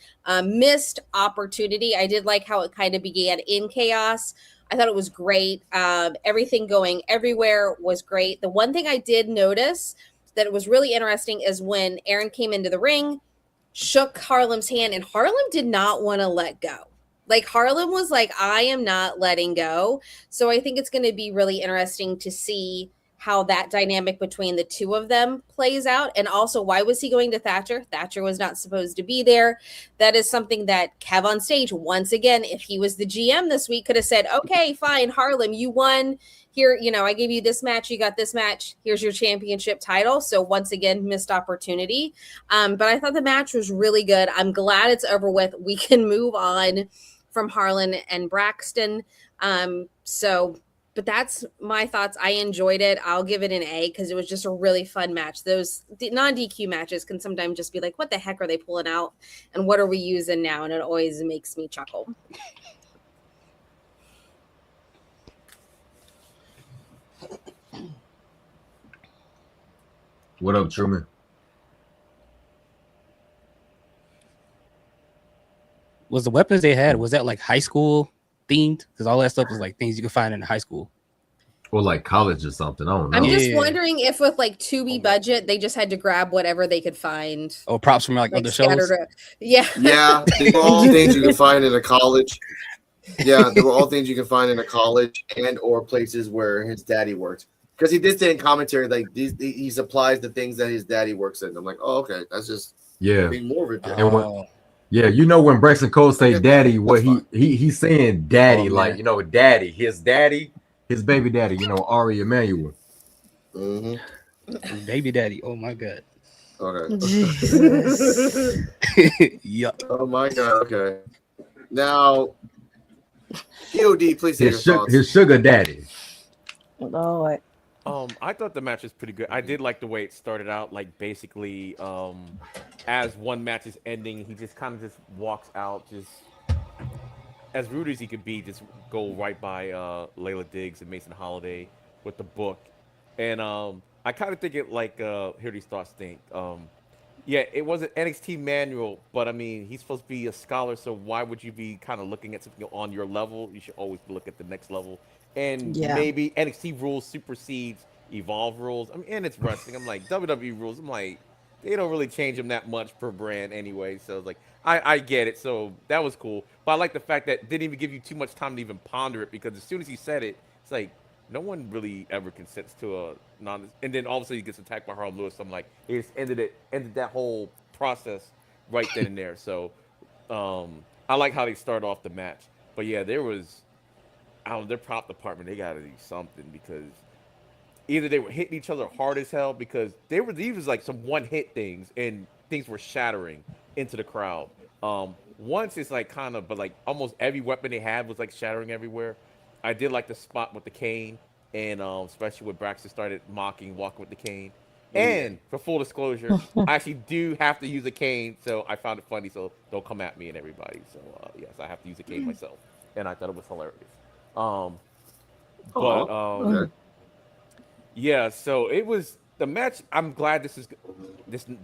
Missed opportunity. I did like how it kind of began in chaos. I thought it was great. Everything going everywhere was great. The one thing I did notice that it was really interesting is when Aaron came into the ring, shook Harlem's hand, and Harlem did not want to let go. Like, Harlem was like, I am not letting go. So I think it's going to be really interesting to see how that dynamic between the two of them plays out. And also, why was he going to Thatcher? Thatcher was not supposed to be there. That is something that Kev on stage, once again, if he was the GM this week, could have said, okay, fine, Harlem, you won. Here, you know, I gave you this match. You got this match. Here's your championship title. So once again, missed opportunity. But I thought the match was really good. I'm glad it's over with. We can move on from Harlan and Braxton. But that's my thoughts. I enjoyed it. I'll give it an A because it was just a really fun match. Those non-DQ matches can sometimes just be like, what the heck are they pulling out? And what are we using now? And it always makes me chuckle. What up, Truman? Was the weapons they had, was that like high school themed? Because all that stuff was like things you could find in high school. Or like college or something. I don't know. I'm just wondering if with like Tubi budget, they just had to grab whatever they could find. Oh, props from like other shows? Yeah. Yeah, they were all things you can find in a college. Yeah, they were all things you can find in a college and or places where his daddy worked. Because he did say in commentary, like he supplies the things that his daddy works in. I'm like, oh, okay, that's just being more of it. Yeah, you know when Braxton Cole say daddy, what he's saying daddy, like, you know, daddy, his baby daddy, you know, Ari Emanuel. Baby daddy. Oh my god. Okay. Yup. Oh my god. Okay. Now, P.O.D., please say your thoughts. His sugar daddy. Lord. I thought the match was pretty good. I did like the way it started out, like basically, as one match is ending, he just kind of just walks out, just as rude as he could be, just go right by Layla Diggs and Mason Holiday with the book. And I kind of think it like hear these thoughts think. Yeah, it was an NXT manual, but I mean, he's supposed to be a scholar, so why would you be kind of looking at something on your level? You should always look at the next level. And maybe NXT rules supersedes Evolve rules. I mean, and it's wrestling. I'm like, WWE rules, I'm like, they don't really change them that much per brand anyway. So it's like, I get it. So that was cool. But I like the fact that it didn't even give you too much time to even ponder it, because as soon as he said it, it's like, no one really ever consents to a non. And then all of a sudden he gets attacked by Harlem Lewis. So I'm like, it just ended that whole process right then and there. So I like how they started off the match. But yeah, there was, I don't know, their prop department, they got to do something, because either they were hitting each other hard as hell, because these was like some one hit things, and things were shattering into the crowd. Once it's like kind of, but like almost every weapon they had was like shattering everywhere. I did like the spot with the cane, and especially when Braxton started walking with the cane. And for full disclosure, I actually do have to use a cane, so I found it funny. So don't come at me and everybody. So yes, I have to use a cane myself, and I thought it was hilarious. Yeah. So it was the match. I'm glad this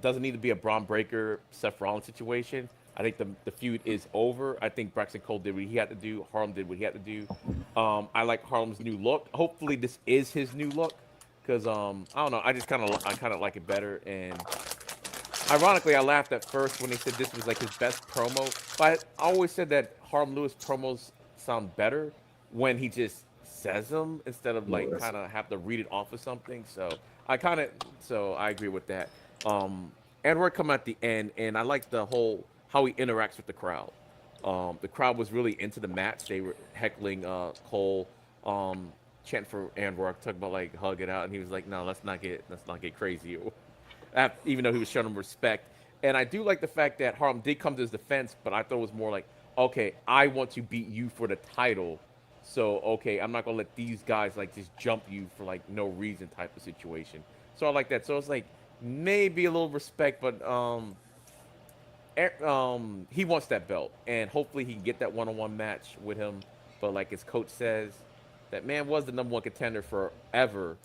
doesn't need to be a Braun Breaker Seth Rollins situation. I think the feud is over. I think Braxton Cole did what he had to do. Harlem did what he had to do. I like Harlem's new look. Hopefully this is his new look, because I don't know. I kind of like it better. And ironically, I laughed at first when they said this was like his best promo. But I always said that Harlem Lewis promos sound better when he just says them instead of like kind of have to read it off of something. So I agree with that. Edward come at the end, and I like the whole how he interacts with the crowd. The crowd was really into the match. They were heckling Cole, chanting for Edward, talking about like hug it out, and he was like, "No, let's not get crazy." Even though he was showing them respect, and I do like the fact that Harlem did come to his defense, but I thought it was more like, "Okay, I want to beat you for the title, so okay, I'm not gonna let these guys like just jump you for like no reason" type of situation. So I like that. So it's like maybe a little respect, but he wants that belt, and hopefully he can get that one-on-one match with him. But like his coach says, that man was the #1 contender forever,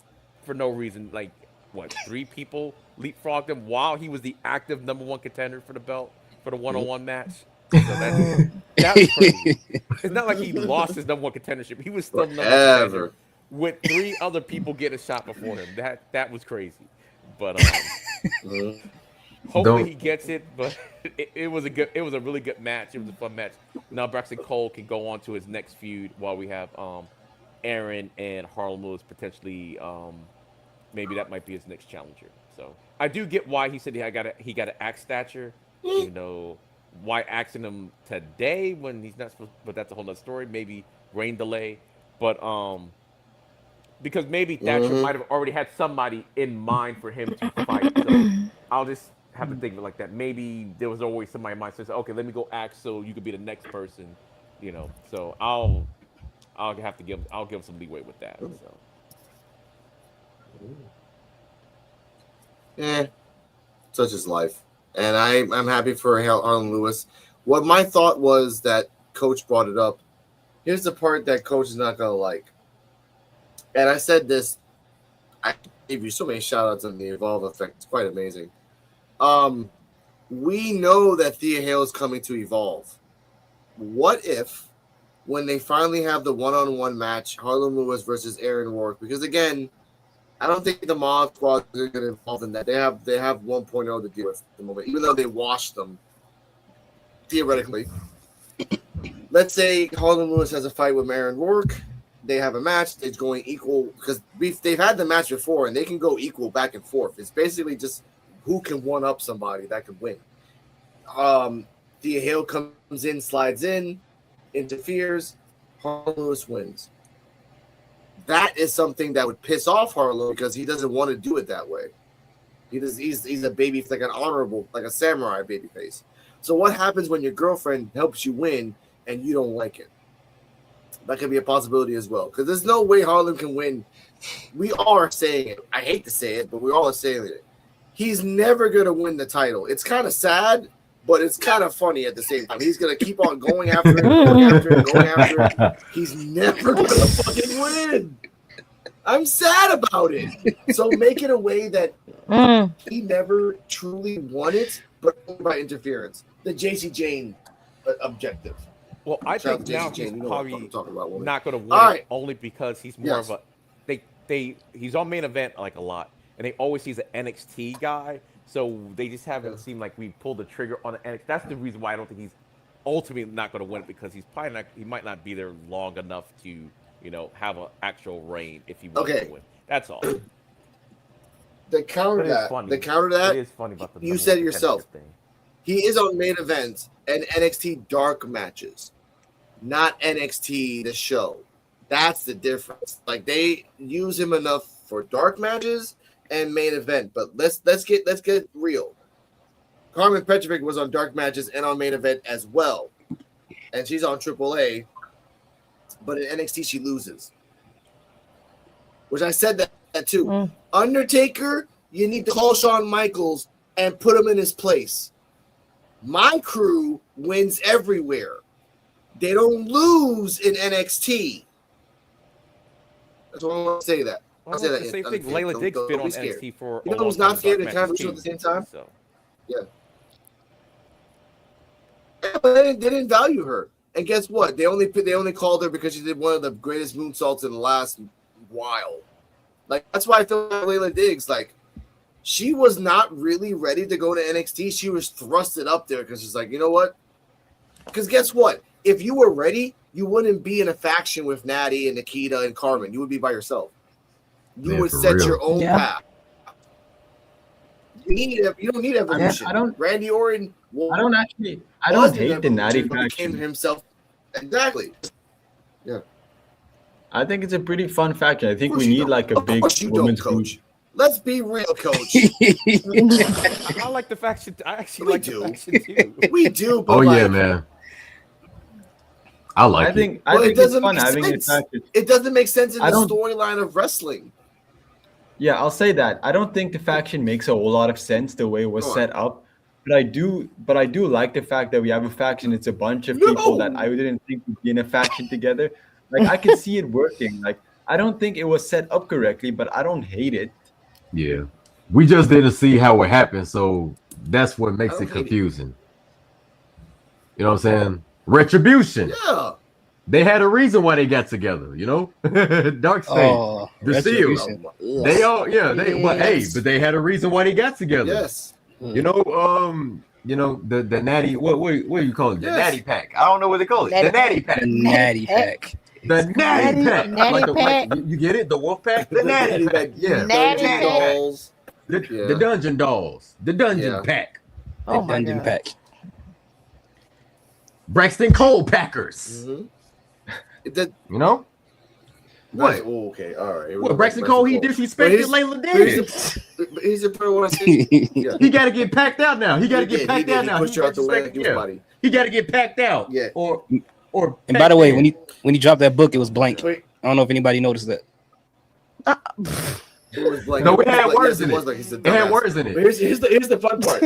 for no reason. Like, what, 3 people leapfrogged him while he was the active #1 contender for the belt for the one-on-one match. So that's crazy. It's not like he lost his #1 contendership. He was still #1 contender with 3 other people getting a shot before him. That was crazy. But hopefully he gets it. But it was a really good match. It was a fun match. Now Braxton Cole can go on to his next feud while we have Aaron and Harlem Lewis potentially. Maybe that might be his next challenger. So I do get why he said he got to axe stature. You know, why axing him today when he's not supposed? But that's a whole nother story. Maybe rain delay. But because maybe Thatcher might have already had somebody in mind for him to fight. So I'll just have to think of it like that. Maybe there was always somebody in mind that says, "Okay, let me go axe so you could be the next person." You know. So I'll give him some leeway with that. So. Such is life, and I'm happy for Harlem Lewis. What my thought was that Coach brought it up. Here's the part that Coach is not gonna like. and I said this. I gave you so many shout outs on the Evolve effect. It's quite amazing. We know that Thea Hale is coming to Evolve. What if, when they finally have the one-on-one match, Harlem Lewis versus Aaron Rourke? Because again, I don't think the Mob Squad is going to get involved in that. They have 1.0 to deal with at the moment, even though they washed them. Theoretically, let's say Harlem Lewis has a fight with Aaron Rourke. They have a match. It's going equal because they've had the match before, and they can go equal back and forth. It's basically just who can one up somebody that could win. Thea Hale comes in, slides in, interferes. Harlem Lewis wins. That is something that would piss off Harlem because he doesn't want to do it that way. He's a baby, like an honorable, like a samurai baby face. So what happens when your girlfriend helps you win and you don't like it? That could be a possibility as well. Because there's no way Harlem can win. We all are saying it. I hate to say it, but we all are saying it. He's never going to win the title. It's kind of sad, but it's kind of funny at the same time. He's going to keep on going after it, going after it, going after it. He's never going to fucking win. I'm sad about it. So make it a way that he never truly won it, but only by interference. The JC Jane objective. Well, I think now he's probably not going to win only because he's more of a he's on main event like a lot, and they always he's an NXT guy, so they just haven't seemed like we pulled the trigger on the NXT. That's the reason why I don't think he's ultimately not going to win it, because he's probably not. He might not be there long enough to have an actual reign if he wants to win. That's all. The counter that it is funny about the you said it yourself. He is on main events and NXT dark matches, not NXT the show. That's the difference. Like, they use him enough for dark matches and main event, but let's get real. Carmen Petrovic was on dark matches and on main event as well, and she's on AAA. But in NXT she loses, which I said that too. Undertaker, you need to call Shawn Michaels and put him in his place. My crew wins everywhere. They don't lose in NXT. That's what I want to say. That I'll say that. The same thing. Layla Diggs been on NXT for. You know who's not scared to kind of at the same time? So. Yeah, but they didn't value her. And guess what? They only called her because she did one of the greatest moonsaults in the last while. Like, that's why I feel like Layla Diggs, like, she was not really ready to go to NXT. She was thrusted up there because she's like, you know what? Because guess what? If you were ready, you wouldn't be in a faction with Natty and Nikita and Carmen. You would be by yourself. You would set your own path. You don't need evolution. Randy Orton. I don't hate the Natty faction himself. Exactly. Yeah. I think it's a pretty fun faction. I think we need like a big women's coach. Let's be real, coach. I like the faction. I actually like the faction too. We do. But yeah, man. I think it doesn't make sense. It doesn't make sense in the storyline of wrestling. Yeah, I'll say that. I don't think the faction makes a whole lot of sense the way it was set up. But I do like the fact that we have a faction. It's a bunch of people that I didn't think would be in a faction together. Like, I can see it working. Like, I don't think it was set up correctly, but I don't hate it. Yeah. We just didn't see how it happened, so that's what makes it confusing. You know what I'm saying? Retribution. Yeah. They had a reason why they got together, you know? Dark State. The Seals. But they had a reason why they got together. Yes. You know, the natty, what do you call it? The natty pack. I don't know what they call it. The natty pack. The natty pack. The natty pack. Natty pack. You get it? The wolf pack? The natty pack. Yeah. Natty dolls. The dungeon dolls. The dungeon pack. The dungeon pack. Braxton Cole Packers. Mm-hmm. You know? What? Oh, okay, all right. What, Braxton Cole, he disrespected Layla Diggs. He's a pro one. Yeah. He got to get packed out now. He got to get packed out now. Pushed her out the way. He got to get packed out. Yeah. Or. And by the way, when he dropped that book, it was blank. I don't know if anybody noticed that. It was blank. No, it had words in it. It had words in it. But here's the fun part.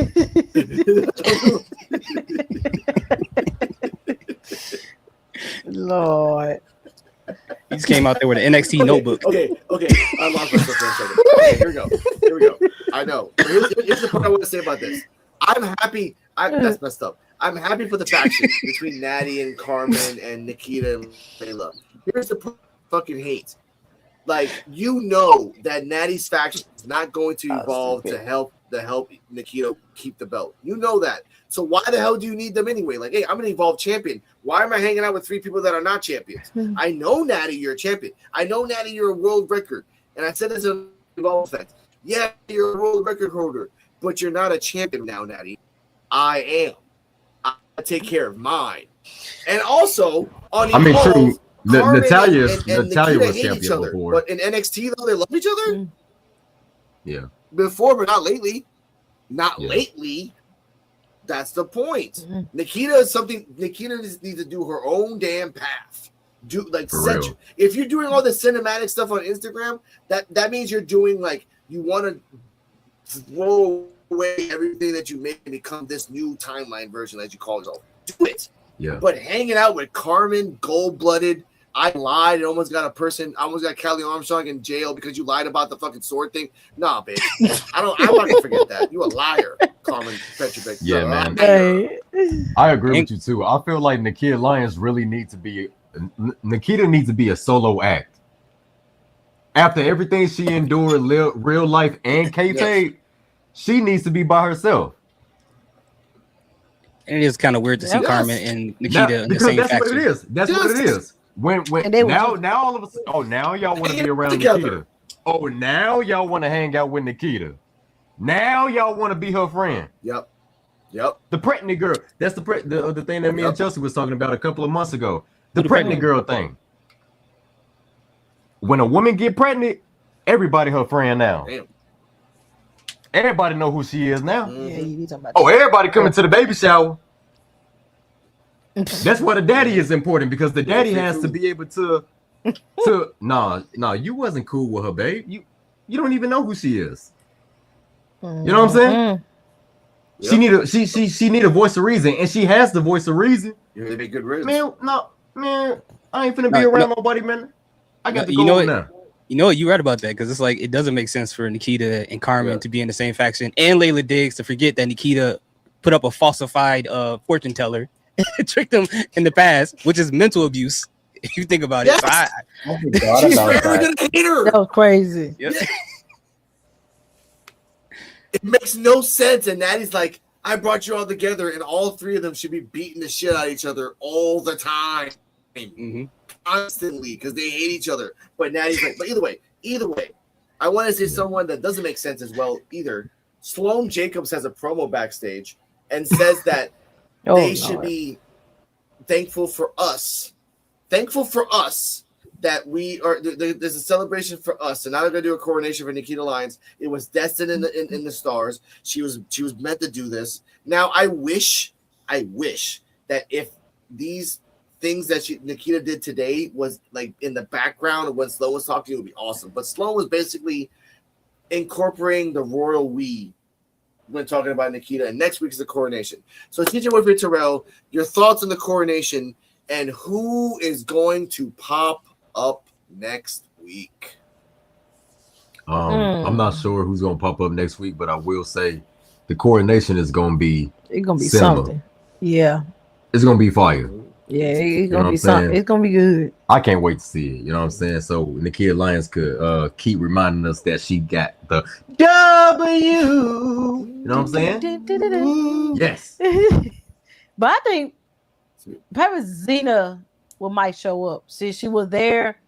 Lord. He just came out there with an NXT notebook. Okay, Okay, I lost myself for a second. Okay, here we go. I know. Here's the part I want to say about this. I'm happy. That's messed up. I'm happy for the faction between Natty and Carmen and Nikita and Layla. Here's the fucking hate. Like, you know that Natty's faction is not going to evolve to help Nikita keep the belt. You know that. So why the hell do you need them anyway? Like, hey, I'm an evolved champion. Why am I hanging out with 3 people that are not champions? I know, Natty, you're a champion. I know, Natty, you're a world record. And I said this in Evolve Effect. Yeah, you're a world record holder, but you're not a champion now, Natty. I am. I take care of mine. And also, on Evolve, true. Natalia was hate champion each other. before. But in NXT, though, they love each other? Yeah. Before, but not lately. Not lately. That's the point. Nikita needs to do her own damn path. If you're doing all the cinematic stuff on Instagram, that means you're doing like you want to throw away everything that you made and become this new timeline version, as you call yourself. Do it. Yeah. But hanging out with Carmen, gold-blooded, I lied and almost got Kelly Armstrong in jail because you lied about the fucking sword thing. Nah, bitch. I'm not gonna forget that. You a liar, Carmen Petrovic. Yeah, man. I agree with you too. I feel like Nikita Lyons really needs to be a solo act. After everything she endured, real life and kayfabe, she needs to be by herself. And it is kind of weird to see Carmen and Nikita in the same faction. What it is. That's what it is. When now all of a sudden, now y'all want to be around Nikita. Oh, now y'all want to hang out with Nikita. Now y'all want to be her friend. Yep. The pregnant girl. That's the thing that me and Chelsea was talking about a couple of months ago. The pregnant girl thing. When a woman get pregnant, everybody her friend now. Damn. Everybody know who she is now. Yeah, you talking about everybody coming to the baby shower. That's why the daddy is important, because the daddy has to be able to you wasn't cool with her, babe. You don't even know who she is. You know what I'm saying? Yep. She need a voice of reason, and she has the voice of reason. You're gonna be good reason. Man, I ain't finna be around nobody, man. I got to go now. You know what? You're right about that, because it's like it doesn't make sense for Nikita and Carmen to be in the same faction, and Layla Diggs to forget that Nikita put up a falsified fortune teller, tricked them in the past, which is mental abuse if you think about it. So She's very gonna hate her. That was crazy. Yep. It makes no sense, and Natty's like, I brought you all together, and all 3 of them should be beating the shit out of each other all the time. Constantly, because they hate each other. But Natty's like, but either way, I want to say someone that doesn't make sense as well either. Sloane Jacobs has a promo backstage and says that they should be thankful for us that we are. There's a celebration for us, and now they're gonna do a coronation for Nikita Lyons. It was destined in the stars. She was meant to do this. Now I wish that if these things that Nikita did today was like in the background of when Sloan was talking, it would be awesome. But Sloan was basically incorporating the royal we when talking about Nikita. And next week is the coronation. So TJ Whitfield, Terrell, your thoughts on the coronation and who is going to pop up next week? I'm not sure who's gonna pop up next week, but I will say the coronation is gonna be something. Yeah. It's gonna be fire. Yeah, it's gonna be something. It's gonna be good. I can't wait to see it. You know what I'm saying? So Nikita Lyons could keep reminding us that she got the W. You know what I'm saying? Yes. But I think perhaps Xena might show up. See, she was there.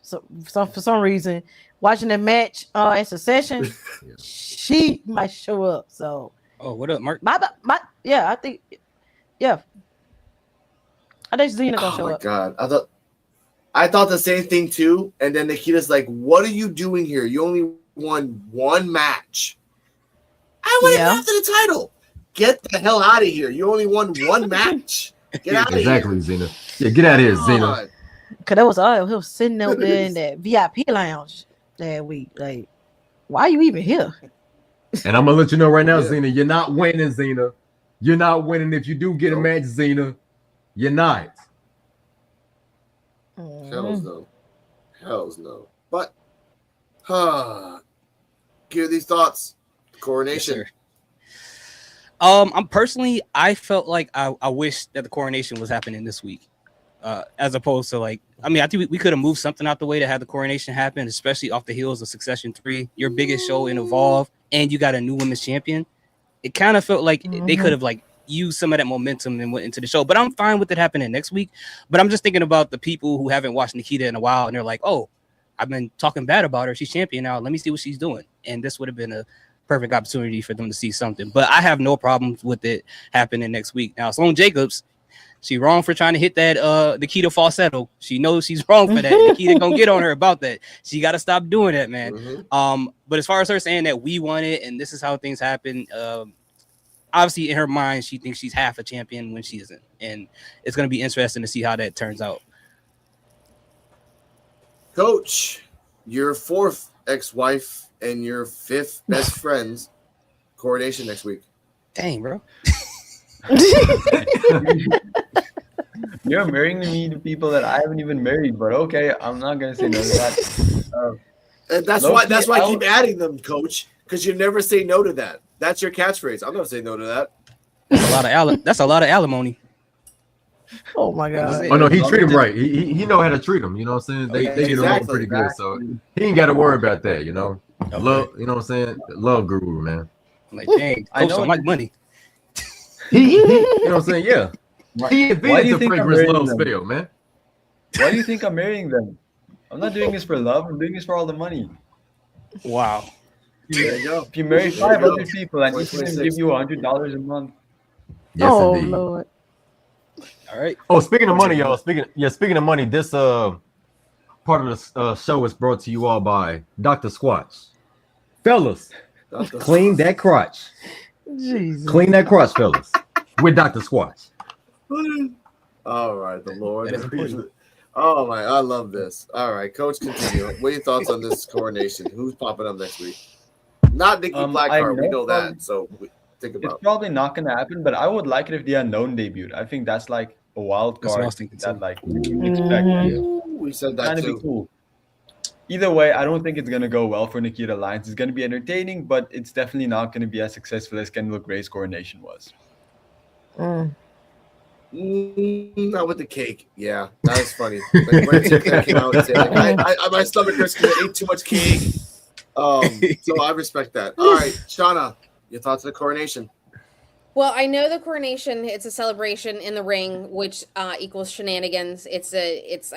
So for some reason, watching the match in Succession, she might show up. So. Oh, what up, Mark? I think Xena gonna show up. Oh my god, I thought the same thing too. And then Nikita's like, "What are you doing here? You only won one match. I went after the title. Get the hell out of here! You only won one match. Get out of here." Exactly, Xena. Yeah, get out of here, Xena. Cause that was all he was sitting out there in that VIP lounge that week. Like, why are you even here? And I'm gonna let you know right now, Xena, you're not winning, Xena. You're not winning. If you do get a match, Xena, you're not. Hells no. But Give these thoughts. Coronation. Yes, I'm personally, I felt like I wish that the coronation was happening this week, as opposed to like, I mean, I think we could have moved something out the way to have the coronation happen, especially off the heels of Succession 3, your biggest show in Evolve, and you got a new women's champion. It kind of felt like they could have like used some of that momentum and went into the show, but I'm fine with it happening next week. But I'm just thinking about the people who haven't watched Nikita in a while, and they're like, oh, I've been talking bad about her. She's champion now. Let me see what she's doing. And this would have been a perfect opportunity for them to see something. But I have no problems with it happening next week. Now, Sloane Jacobs, she wrong for trying to hit that Nikita falsetto. She knows she's wrong for that. Nikita gonna get on her about that. She got to stop doing that, man. But as far as her saying that we won it and this is how things happen, obviously in her mind, she thinks she's half a champion when she isn't. And it's going to be interesting to see how that turns out. Coach, your 4th ex-wife and your 5th best friend's coronation next week. Dang, bro. You're marrying me to people that I haven't even married, but okay, I'm not gonna say no to that. And that's why I keep adding them, Coach, because you never say no to that. That's your catchphrase. I'm not saying no to that. That's a lot of alimony. Oh my God! Oh no, he treat him right. He know how to treat him. You know what I'm saying? They get along pretty good, so he ain't got to worry about that. You know, love. You know what I'm saying? Love guru, man. Like, dang, I know, like money. You know what I'm saying? Yeah. He invented the fragrance love them? spell, man. Why do you think I'm marrying them? I'm not doing this for love. I'm doing this for all the money. Wow. There you go. If you marry 5 other people and each of them give you $100 a month. Yes, indeed. Lord. All right. Oh, speaking of money, y'all. Speaking of money, this part of the show is brought to you all by Dr. Squatch. Fellas, clean that crotch. Jesus. Clean that crotch, fellas. With Dr. Squatch. All right, the Lord. Oh my, I love this. All right, Coach, continue. What are your thoughts on this coronation? Who's popping up next week? Not Nikki Blackheart. We know that. So think about. It's probably not going to happen, but I would like it if the unknown debuted. I think that's like a wild card that like you expect. We said that too. Be cool. Either way, I don't think it's going to go well for Nikita Lyons. It's going to be entertaining, but it's definitely not going to be as successful as Kendall Gray's coronation was. Not with the cake. Yeah, that was funny. Like when it came out and said, like, my stomach hurts because I ate too much cake. So I respect that. All right, Shauna, your thoughts on the coronation? Well, I know the coronation, it's a celebration in the ring, which equals shenanigans. I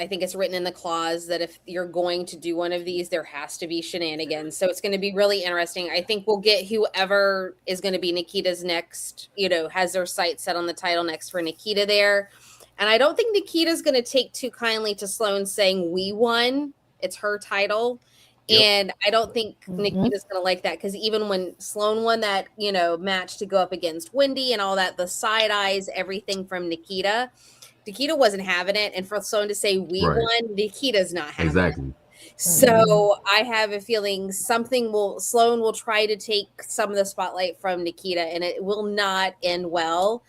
think it's written in the clause that if you're going to do one of these, there has to be shenanigans. So it's going to be really interesting. I think we'll get whoever is going to be Nikita's next, has their sights set on the title next for Nikita there. And I don't think Nikita's going to take too kindly to Sloane saying we won. It's her title. Yep. And I don't think Nikita's going to like that, because even when Sloane won that, match to go up against Wendy and all that, the side eyes, everything from Nikita wasn't having it. And for Sloane to say we won, Nikita's not having it. So I have a feeling Sloane will try to take some of the spotlight from Nikita, and it will not end well.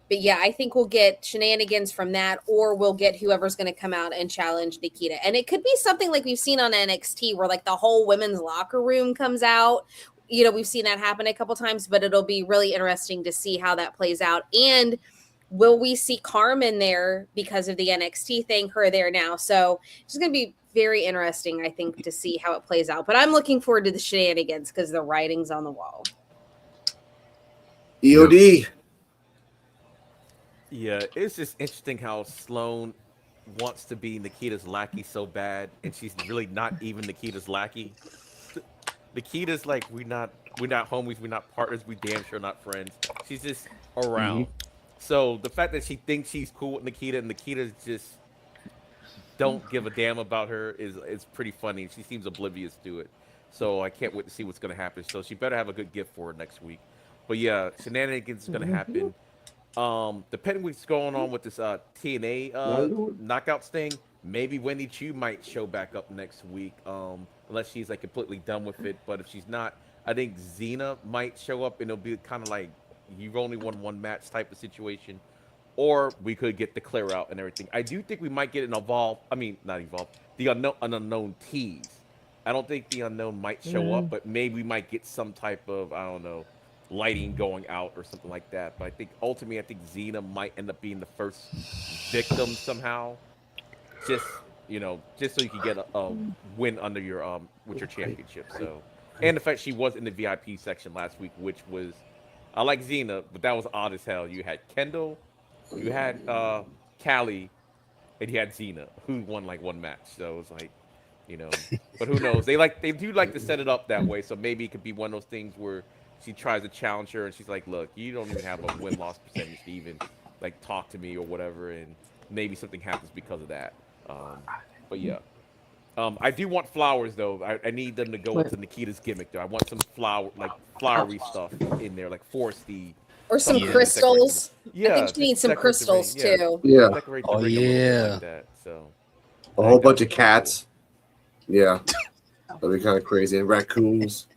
But yeah, I think we'll get shenanigans from that, or we'll get whoever's going to come out and challenge Nikita. And it could be something like we've seen on NXT, where like the whole women's locker room comes out. We've seen that happen a couple times, but it'll be really interesting to see how that plays out. And will we see Carmen there because of the NXT thing, her there now? So it's going to be very interesting, I think, to see how it plays out. But I'm looking forward to the shenanigans because the writing's on the wall. EOD. Yeah, it's just interesting how Sloane wants to be Nikita's lackey so bad, and she's really not even Nikita's lackey. Nikita's like, we're not homies, we're not partners, we damn sure not friends. She's just around. So the fact that she thinks she's cool with Nikita, and Nikita just don't give a damn about her is pretty funny. She seems oblivious to it. So I can't wait to see what's going to happen. So she better have a good gift for her next week. But yeah, shenanigans is going to happen. Depending what's going on with this TNA knockouts thing, maybe Wendy Chu might show back up next week, unless she's like completely done with it. But if she's not, I think Xena might show up, and it'll be kind of like you've only won one match type of situation. Or we could get the clear out and everything. I do think we might get an an unknown tease I don't think the Unknown might show up, but maybe we might get some type of, I don't know, lighting going out or something like that. But I think ultimately, I think Xena might end up being the first victim somehow. Just just so you can get a win under your with your championship. So, and the fact she was in the VIP section last week, which was, I like Xena, but that was odd as hell. You had Kendall, you had Callie, and you had Xena, who won like one match. So it was like, but who knows? They do like to set it up that way. So maybe it could be one of those things where she tries to challenge her, and she's like, "Look, you don't even have a win-loss percentage to even like talk to me or whatever," and maybe something happens because of that. But yeah, I do want flowers though. I need them to go into Nikita's gimmick though. I want some flowery stuff in there, like foresty. Or some crystals. Yeah, I think she needs some crystals too. Yeah. Decorate the ring a little bit like that. So a whole bunch of cats. Yeah, that'd be kind of crazy. And raccoons.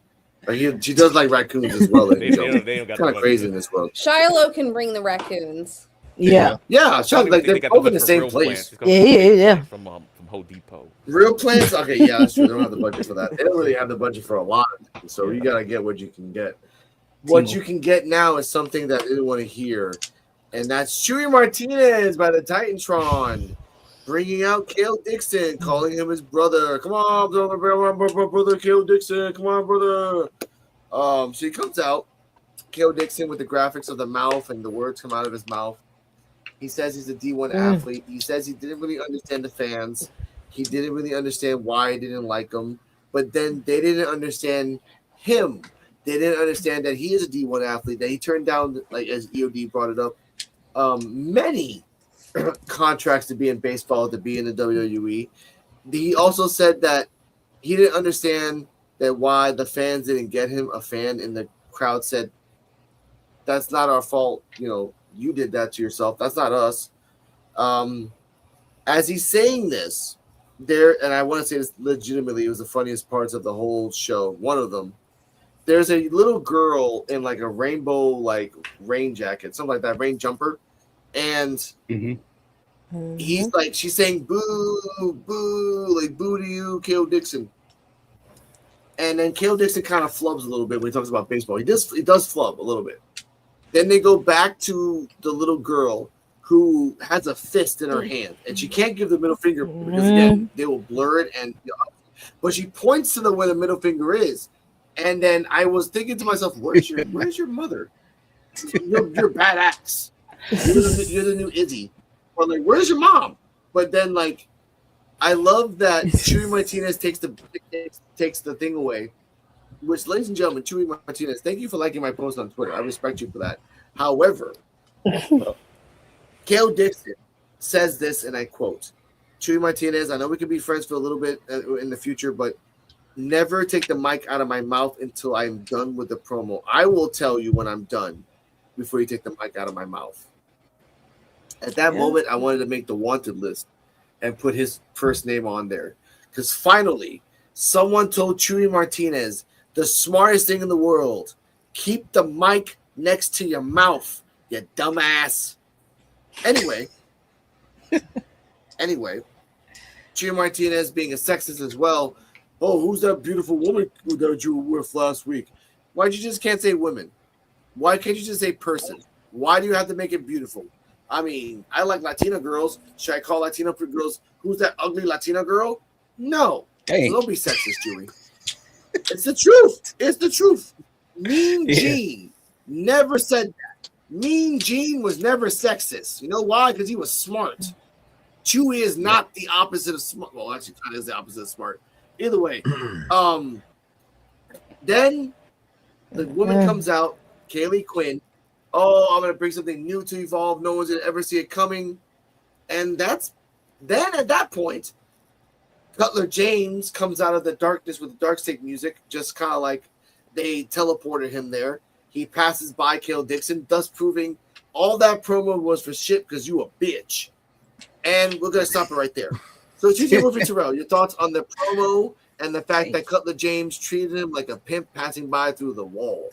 She does like raccoons as well. They don't got kind of crazy in this world. Shiloh can bring the raccoons. Yeah. Shiloh, like they're both in the same place. Yeah. From Home Depot. Real plants? Okay, yeah, that's true. They don't have the budget for that. They don't really have the budget for a lot, so you gotta get what you can get. What you can get now is something that I didn't want to hear, and that's Chewy Martinez by the Titantron, bringing out Kale Dixon, calling him his brother. Come on, brother, Kale Dixon. Come on, brother. So he comes out, Kale Dixon, with the graphics of the mouth and the words come out of his mouth. He says he's a D1 athlete. He says he didn't really understand the fans. He didn't really understand why he didn't like them. But then they didn't understand him. They didn't understand that he is a D1 athlete, that he turned down, like as EOD brought it up, many contracts to be in baseball, to be in the WWE. He also said that he didn't understand that why the fans didn't get him a fan, and the crowd said, that's not our fault. You did that to yourself. That's not us. As he's saying this, and I want to say this legitimately, it was the funniest parts of the whole show. One of them, there's a little girl in like a rainbow, like rain jacket, something like that, rain jumper. And he's like, she's saying, boo, boo, like boo to you, Kale Dixon. And then Kale Dixon kind of flubs a little bit when he talks about baseball. He does flub a little bit. Then they go back to the little girl who has a fist in her hand, and she can't give the middle finger because again they will blur it. And but she points to where the middle finger is, and then I was thinking to myself, "Where's your mother? You're badass. You're the new Izzy. But like, where's your mom?" But then like, I love that Chewy Martinez takes the thing away. Which, ladies and gentlemen, Chewy Martinez, thank you for liking my post on Twitter. I respect you for that. However, Kale Dixon says this, and I quote, Chewy Martinez, I know we can be friends for a little bit in the future, but never take the mic out of my mouth until I'm done with the promo. I will tell you when I'm done before you take the mic out of my mouth. At that moment, I wanted to make the wanted list and put his first name on there. Because finally, someone told Chewy Martinez, the smartest thing in the world, keep the mic next to your mouth, you dumbass. Anyway, Chewy Martinez being a sexist as well. Oh, who's that beautiful woman that you were with last week? Why'd you just can't say women? Why can't you just say person? Why do you have to make it beautiful? I mean, I like Latina girls. Should I call Latina girls, who's that ugly Latina girl? No. Dang. Don't be sexist, Chewy. It's the truth. It's the truth. Mean Gene never said that. Mean Gene was never sexist. You know why? Because he was smart. Chewy is not the opposite of smart. Well, actually, kind of is the opposite of smart. Either way. Then the woman comes out, Kaylee Quinn. Oh, I'm going to bring something new to Evolve. No one's going to ever see it coming. And then at that point, Cutler James comes out of the darkness with the Darkstake music, just kind of like they teleported him there. He passes by Kale Dixon, thus proving all that promo was for shit because you a bitch. And we're going to stop it right there. So, TJ Wolfie Terrell, your thoughts on the promo and the fact that Cutler James treated him like a pimp passing by through the wall?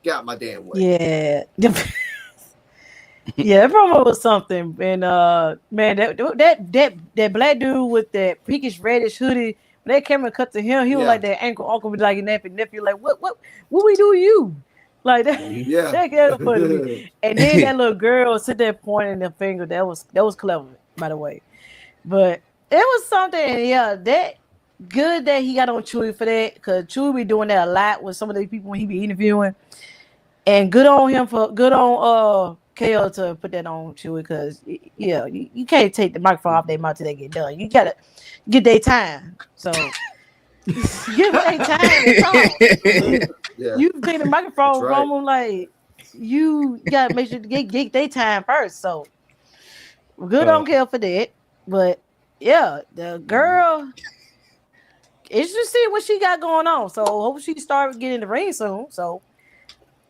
Get out my damn way. Yeah. Yeah, that promo was something. And man, that black dude with that pinkish reddish hoodie that camera cut to him, he was Yeah. like that uncle like nephew, like what we do to you? Like that, Yeah. that was funny to me. And then that little girl sit there pointing their finger. That was clever, by the way. But it was something, yeah, that good that he got on Chewy for that, because Chewy be doing that a lot with some of the people when he be interviewing. And good on him KO to put that on Chewy, because yeah, you can't take the microphone off their mouth till they get done. You gotta get their time. So give their time to talk. Yeah. You take the microphone That's from them, like you gotta make sure to get their time first. So good on KO for that. But yeah, the girl, it's just see what she got going on. So hope she start getting in the ring soon. So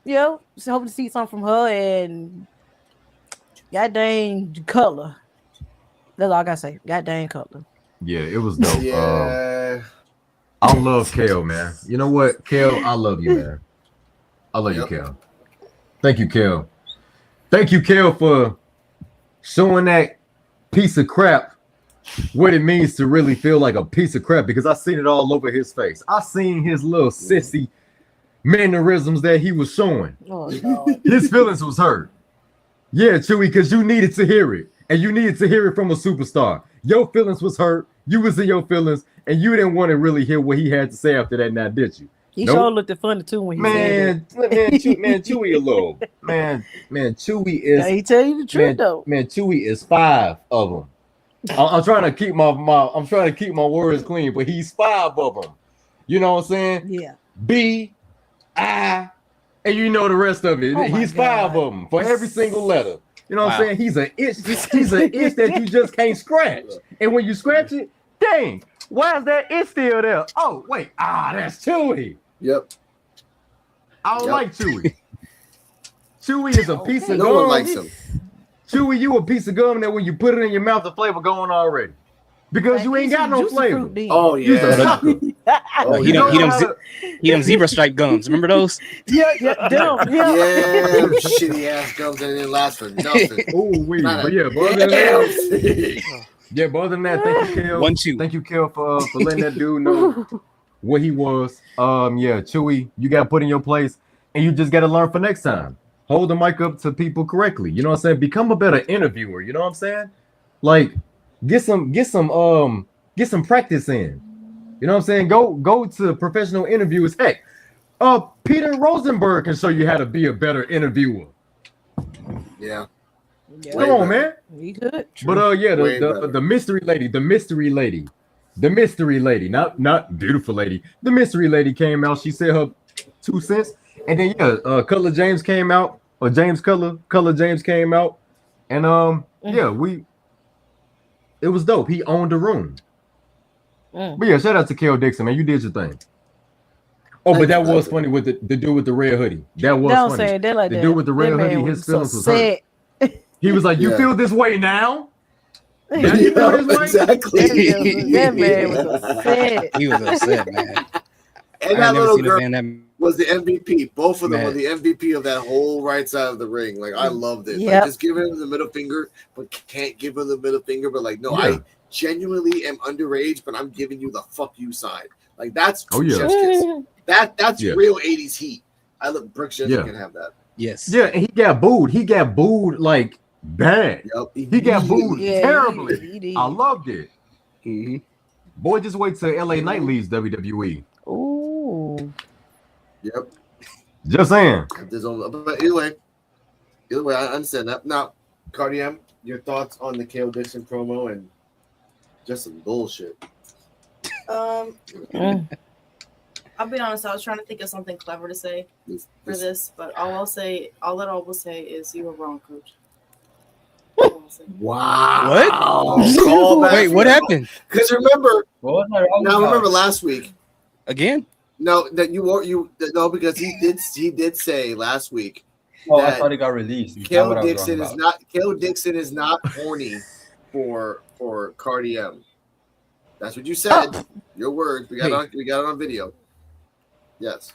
yeah, so hoping to see something from her, and god dang color. That's all I gotta say. God dang color. Yeah, it was dope. Yeah. I love KO, man. You know what, KO? I love you, man. I love you, KO. Thank you, KO. Thank you, KO, for showing that piece of crap what it means to really feel like a piece of crap, because I seen it all over his face. I seen his little sissy mannerisms that he was showing. Oh, Lord. His feelings was hurt. Yeah, Chewy, because you needed to hear it, and you needed to hear it from a superstar. Your feelings was hurt. You was in your feelings, and you didn't want to really hear what he had to say after that. Now, did you? He sure looked funny too when he said Chewy a little man. Chewy is. Yeah, he tell you the truth though. Man, Chewy is 5 of them. I'm trying to keep my words clean, but he's 5 of them. You know what I'm saying? Yeah. B, I, and you know the rest of it. He's 5 of them for every single letter. You know what I'm saying? He's an itch. He's an itch that you just can't scratch. And when you scratch it, dang, why is that itch still there? Oh, wait. That's Chewy. Yep. I don't like Chewy. Chewy is a piece of gum. No one likes him. Chewy, you a piece of gum that when you put it in your mouth, the flavor going already. Because you ain't got no flavor. Oh, You's a yeah. sucker. He them zebra stripe gums. Remember those? Yeah, Yeah, shitty ass gums that didn't last for nothing. But yeah, but other than that, but other than that, thank you, Kel. One chew. Thank you, Kel, for letting that dude know what he was. Yeah, Chewy, you got to put in your place, and you just got to learn for next time. Hold the mic up to people correctly. You know what I'm saying? Become a better interviewer. You know what I'm saying? Like, get some practice in. You know what I'm saying? Go to professional interviewers. Heck, Peter Rosenberg can show you how to be a better interviewer. Yeah. Come on, man. We good. But yeah, the mystery lady, not beautiful lady. The mystery lady came out. She said her 2 cents, and then Color James came out, or Color James came out, and it was dope. He owned the room. But yeah, shout out to Kel Dixon, man. You did your thing. Oh, but that was funny with the dude with the red hoodie. That was funny. The dude with the red hoodie, his feelings was hurt. He was like, "You feel this way now? Now you feel this way?" Exactly. That man was upset. He was upset, man. And that little girl was the MVP. Both of them were the MVP of that whole right side of the ring. Like, I loved it. Yep. Like, just giving him the middle finger, but can't give him the middle finger. But like, no, I genuinely am underage, but I'm giving you the fuck you side. Like, that's chef's kiss. That's real 80s heat. I look Brooke Shields can have that. Yes. Yeah, and he got booed like bad. Yep. He got booed terribly. He did. I loved it. Mm-hmm. Boy, just wait till LA Knight leaves WWE. Ooh. Yep. Just saying. But either way, I understand that. Now, Cardi, your thoughts on the Kel Dixon promo and just some bullshit. I'll be honest, I was trying to think of something clever to say for this, but all that I will say is you were wrong, coach. Wow. What? Wait, what happened? Because remember last week. Again? No, because he did say last week. I thought it got released. Kel Dixon is not horny for Cardi M. That's what you said. Your words. We got it on video. Yes.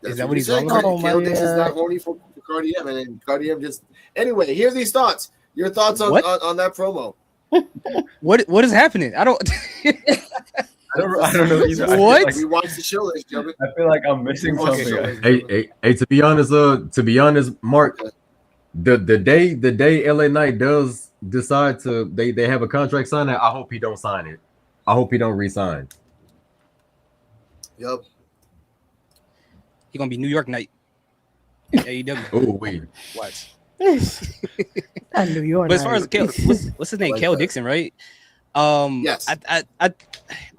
Is that what he's saying? Kel Dixon's not horny for Cardi M, and then Cardi M just anyway. Here's these thoughts. Your thoughts on that promo. What is happening? I don't. I don't know either. What? We watched the show. Ladies and gentlemen. I feel like I'm missing something. Hey, to be honest, Mark, the day LA Knight does decide to they have a contract sign, I hope he don't sign it. I hope he don't resign. Yep. He gonna be New York Knight. AEW. Oh wait. What? I knew you were. But as far as what's his name? Kel Dixon, right? Yes.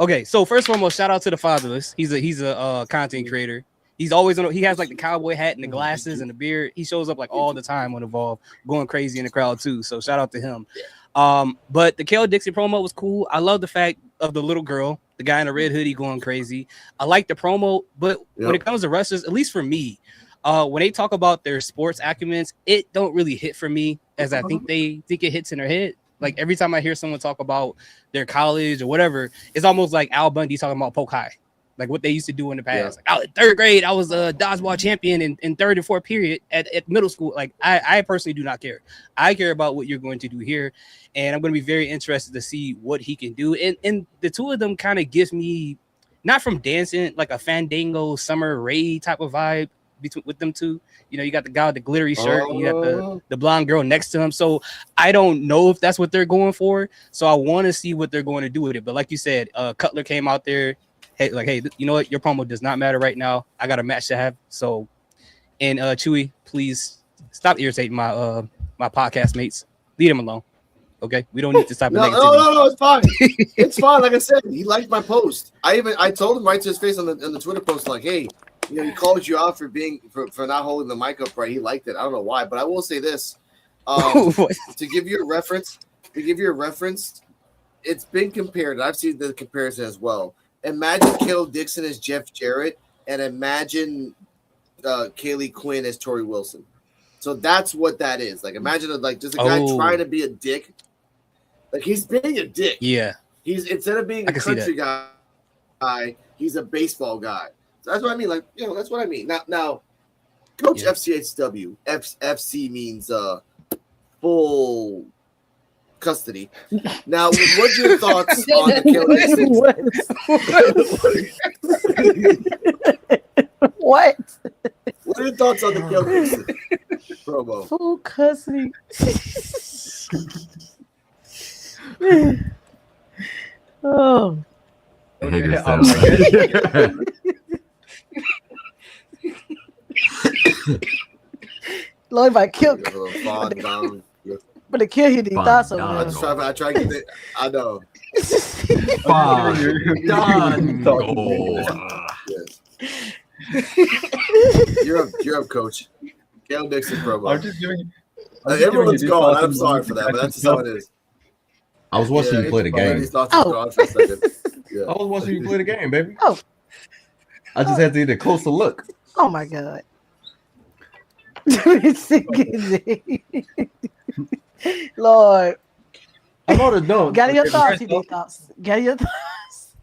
Okay. So first and foremost, shout out to the fatherless. He's a content creator. He's always on. He has like the cowboy hat and the glasses and the beard. He shows up like all the time on Evolve, going crazy in the crowd too. So shout out to him. But the Kel Dixon promo was cool. I love the fact of the little girl, the guy in the red hoodie going crazy. I like the promo, but when it comes to wrestlers, at least for me, when they talk about their sports acumens, it don't really hit for me as I think they think it hits in their head. Like every time I hear someone talk about their college or whatever, it's almost like Al Bundy talking about Polk High, like what they used to do in the past. Like, in third grade, I was a dodgeball champion in third and fourth period at middle school. Like I personally do not care. I care about what you're going to do here, and I'm going to be very interested to see what he can do. And the two of them kind of gives me, not from dancing, like a Fandango Summer Rae type of vibe with them two. You know, you got the guy with the glittery shirt, and you got the blonde girl next to him. So I don't know if that's what they're going for. So I want to see what they're going to do with it. But like you said, Cutler came out there, hey, you know what? Your promo does not matter right now. I got a match to have. So, and Chewy, please stop irritating my my podcast mates. Leave them alone. Okay, we don't need this type of negativity. No, it's fine. It's fine. Like I said, he liked my post. I told him right to his face on the Twitter post, like, hey, you know, he called you out for not holding the mic up right. He liked it. I don't know why, but I will say this. To give you a reference, it's been compared. I've seen the comparison as well. Imagine Kel Dixon as Jeff Jarrett, and imagine Kaylee Quinn as Tori Wilson. So that's what that is. Like, imagine just a guy trying to be a dick. Like, he's being a dick. Yeah. He's, instead of being a country guy, he's a baseball guy. So that's what I mean. Like, you know, that's what I mean. Now, Coach FCHW, FC means full custody. Now, what's your thoughts on the Kel What? What are your thoughts on the Kel Dixon promo? Full custody. Oh. Lord, if I kill, but the kill he thought so. I try to get it. I know. You're up, Coach. Kel Dixon promo. I'm just giving. Everyone's gone. I'm sorry for that, but that's just how it is. I was watching you play the game. I was watching you play the game, baby. Oh. I just had to get a closer look. Oh my God. Lord. I know the don't. Gather your thoughts. Gather your thoughts.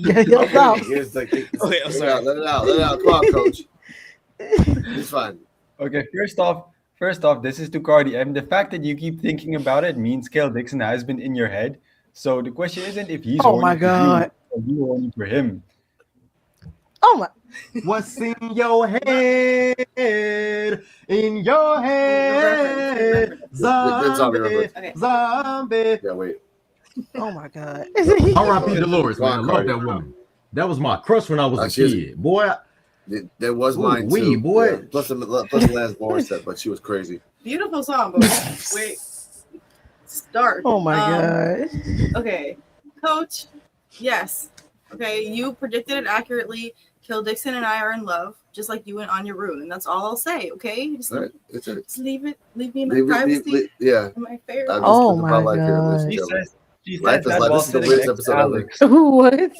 Gather your thoughts. Okay, I'm sorry. Let it out. Come on, Coach. It's fine. Okay, first off, this is to Cardi. And the fact that you keep thinking about it means Kel Dixon has been in your head. So the question isn't if he's horny for you or you horny for him. Oh my. What's in your head? In your head. Zombie. Yeah, wait. Oh my God. R.I.P. Dolores, man. I love that woman. That was my crush when I was a kid. Boy. That was mine too. Boy. Yeah. Plus the last Morris set, but she was crazy. Beautiful song, but wait. Start. Oh my God. Okay, Coach. Yes. Okay, you predicted it accurately. Kel Dixon and I are in love, just like you and Anya Rune, and that's all I'll say. Okay, just leave me in my privacy. Yeah. In my fair. Oh my God. She says that this is the weirdest episode ever. What?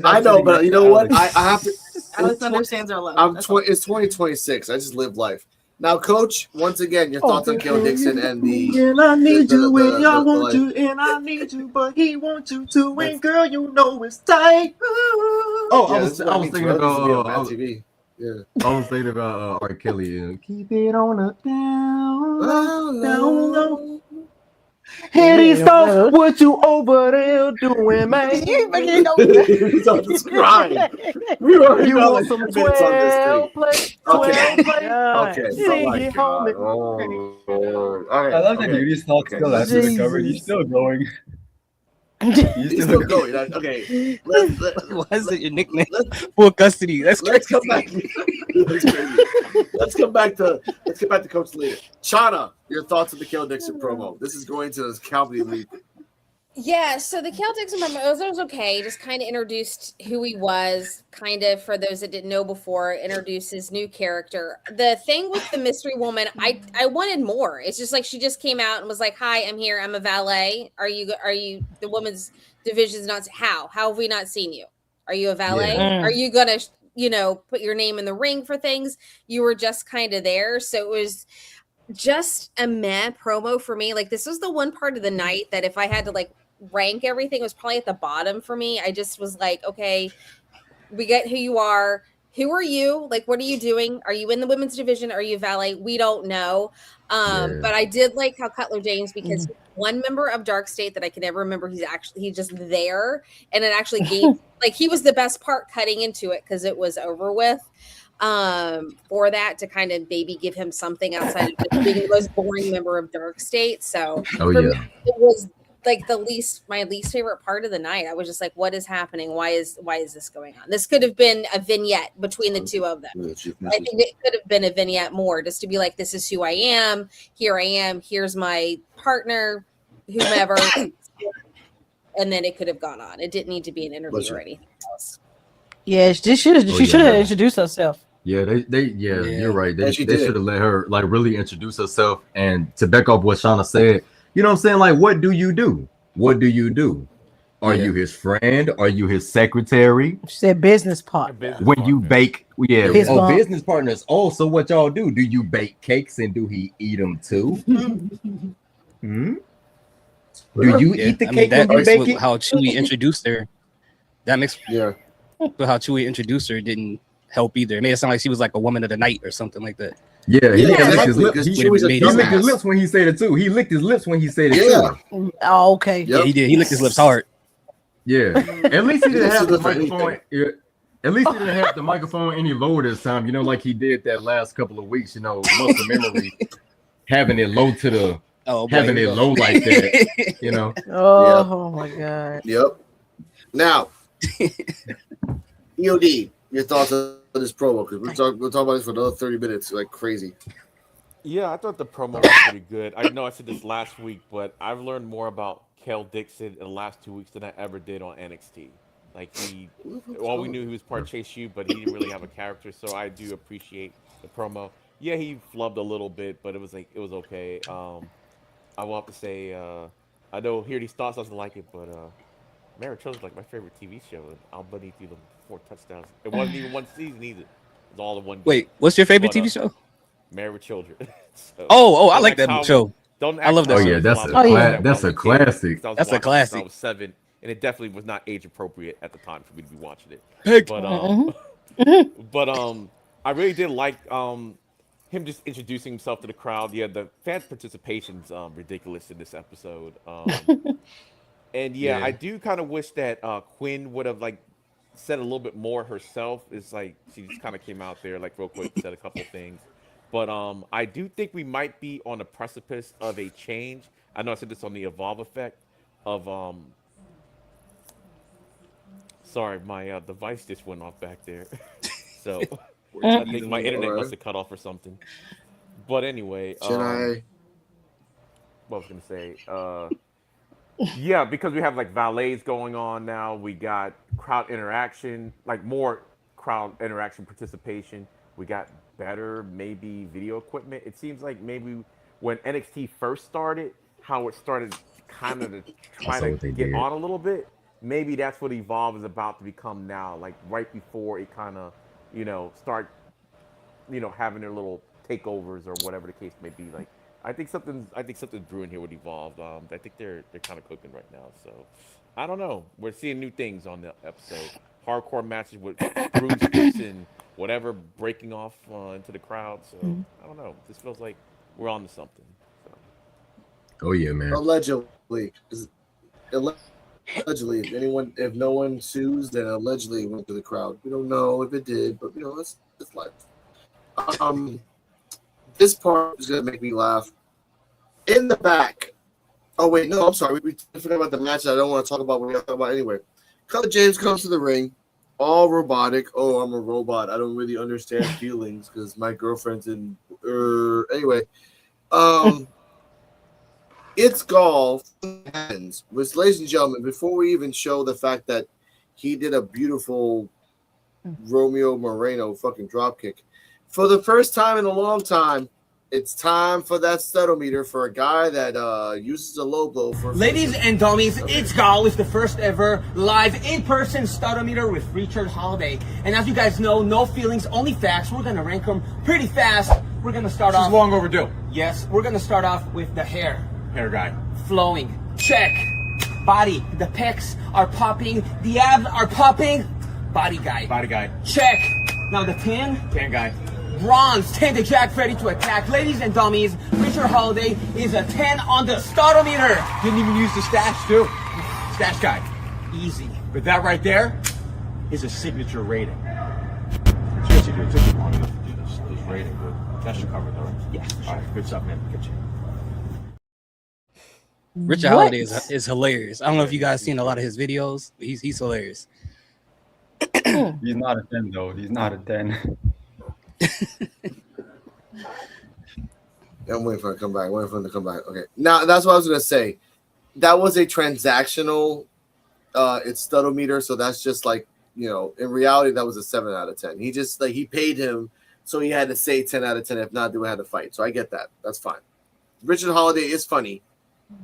I know, but you know what? I have to. Alex understands our love. It's 2026. I just live life. Now, Coach, once again, your thoughts on Kel Dixon and the. And I need you when y'all want to, and I need you, but he wants you to. And girl, you know it's tight. Oh, I was thinking about TV. Yeah. I was thinking about R. Kelly. Keep it on a down low. Xristo, what you over there doing, man? He's on the scribe. We already You got want like some 10 minutes on this thing. 12 play? Okay. 12 play? Okay. Oh Sing my it, God. homie. Oh, Lord. Okay. I love that Okay. Yuri's thought Okay. still after the cover. He's Jesus. still going. He's still going. Okay. Why is it your nickname? Full custody. That's Let's crazy. come back. That's crazy. Let's get back to Coach later. Shauna, your thoughts on the Kel Dixon promo. This is going to this Calvary League. Yeah, so the Kel Dixon promo was okay. Just kind of introduced who he was, kind of for those that didn't know before, introduced his new character. The thing with the mystery woman, I wanted more. It's just like she just came out and was like, "Hi, I'm here. I'm a valet. Are you the women's division's not how have we not seen you? Are you a valet? Yeah. Are you gonna put your name in the ring for things? You were just kind of there." So it was just a meh promo for me. Like, this was the one part of the night that if I had to like rank everything, it was probably at the bottom for me. I just was like, okay, we get who you are. Who are you? Like, what are you doing? Are you in the women's division? Are you valet? We don't know. But I did like how Cutler James, because one member of Dark State that I can never remember, he's just there, and it actually gave like he was the best part cutting into it because it was over with. For that to kind of maybe give him something outside of just being the most boring member of Dark State. So for me, it was like my least favorite part of the night. I was just like, what is happening? Why is this going on? This could have been a vignette between the two of them. I think it could have been a vignette more, just to be like, this is who I am. Here I am. Here's my partner, whomever. And then it could have gone on. It didn't need to be an interview or anything else. Yeah, she should have introduced herself. Yeah, you're right. They should have let her like really introduce herself. And to back up what Shauna said, you know what I'm saying? Like, what do you do? What do you do? Are you his friend? Are you his secretary? She said business partner. When you bake, business partners. Also, what y'all do? Do you bake cakes and do he eat them too? Do you eat the cake when you bake it? How Chewie introduced her. That makes but how Chewie introduced her didn't help either. It made it sound like she was like a woman of the night or something like that. Yeah, he licked his lips. He licked his lips when he said it too. He licked his lips when he said it too. Oh, okay. Yeah, he did. He licked his lips hard. Yeah. At least he didn't have the microphone. At least he didn't have the microphone any lower this time. You know, like he did that last couple of weeks. You know, muscle memory, having it low to the, having it low like that. You know. Oh my God. Yep. Now, EOD, your thoughts on this promo? Because we'll talk about this for another 30 minutes, like crazy. Yeah, I thought the promo was pretty good. I know I said this last week, but I've learned more about Kel Dixon in the last 2 weeks than I ever did on NXT. Like we knew he was part Chase U, but he didn't really have a character. So I do appreciate the promo. Yeah, he flubbed a little bit, but it was okay. I will have to say, I know Here These Thoughts doesn't like it, but Maricho's is like my favorite TV show, and I'll bunny through them 4 touchdowns. It wasn't even one season either. It was all in one game. Wait, what's your favorite TV show? Married with Children. So, I like that show. I love that. Oh yeah, that's a classic. That's a classic. I was 7, and it definitely was not age appropriate at the time for me to be watching it. But I really did like him just introducing himself to the crowd. Yeah, the fan participation's ridiculous in this episode. And I do kind of wish that Quinn would have like said a little bit more herself. It's like she just kind of came out there like real quick, said a couple things. But I do think we might be on the precipice of a change. I know I said this on the Evolve effect of sorry, my device just went off back there. So I think my internet must have cut off or something. But anyway, what was I gonna say? Yeah, because we have like valets going on now. We got crowd interaction, like more crowd interaction participation. We got better maybe video equipment. It seems like maybe when NXT first started, how it started kind of to try to get on a little bit. Maybe that's what Evolve is about to become now. Like right before it kind of, start, having their little takeovers or whatever the case may be. Like I think something's brewing here with Evolve. I think they're kind of cooking right now. So I don't know. We're seeing new things on the episode. Hardcore matches with broomsticks and whatever breaking off into the crowd. So I don't know. This feels like we're on to something. So. Oh yeah, man. Allegedly. Allegedly, if no one sues, then allegedly it went to the crowd. We don't know if it did, but that's life. This part is gonna make me laugh. In the back. Oh wait, no, I'm sorry. We forgot about the match that I don't want to talk about. We're gonna talk about anyway. Cutler James comes to the ring, all robotic. Oh, I'm a robot. I don't really understand feelings because my girlfriend's in. Anyway, it's golf hands. Which, ladies and gentlemen, before we even show the fact that he did a beautiful Romeo Moreno fucking dropkick, for the first time in a long time, it's time for that studometer for a guy that uses a low blow for. Ladies and dummies, it's Gal with the first ever live in-person studometer with Richard Holiday. And as you guys know, no feelings, only facts. We're gonna rank them pretty fast. We're gonna start off. This is long overdue. Yes, we're gonna start off with the hair. Hair guy. Flowing. Check. Body. The pecs are popping. The abs are popping. Body guy. Body guy. Check. Now the tan. Tan guy. Bronze, 10 to jack, ready to attack. Ladies and dummies, Richard Holiday is a 10 on the studometer. Didn't even use the stash, too. Stash guy. Easy. But that right there is a signature rating. Seriously, dude, it took you long enough to do this rating, but that should cover it, though, right? Yeah. All right, good stuff, man. Good shit. Richard Holiday is hilarious. I don't know if you guys seen a lot of his videos. He's hilarious. He's not a 10 though. He's not a 10. I'm waiting for him to come back. Okay. Now that's what I was gonna say. That was a transactional it's studometer, so that's just like, in reality that was a 7 out of 10. He just he paid him, so he had to say 10 out of 10. If not, they would have to fight. So I get that. That's fine. Richard Holiday is funny,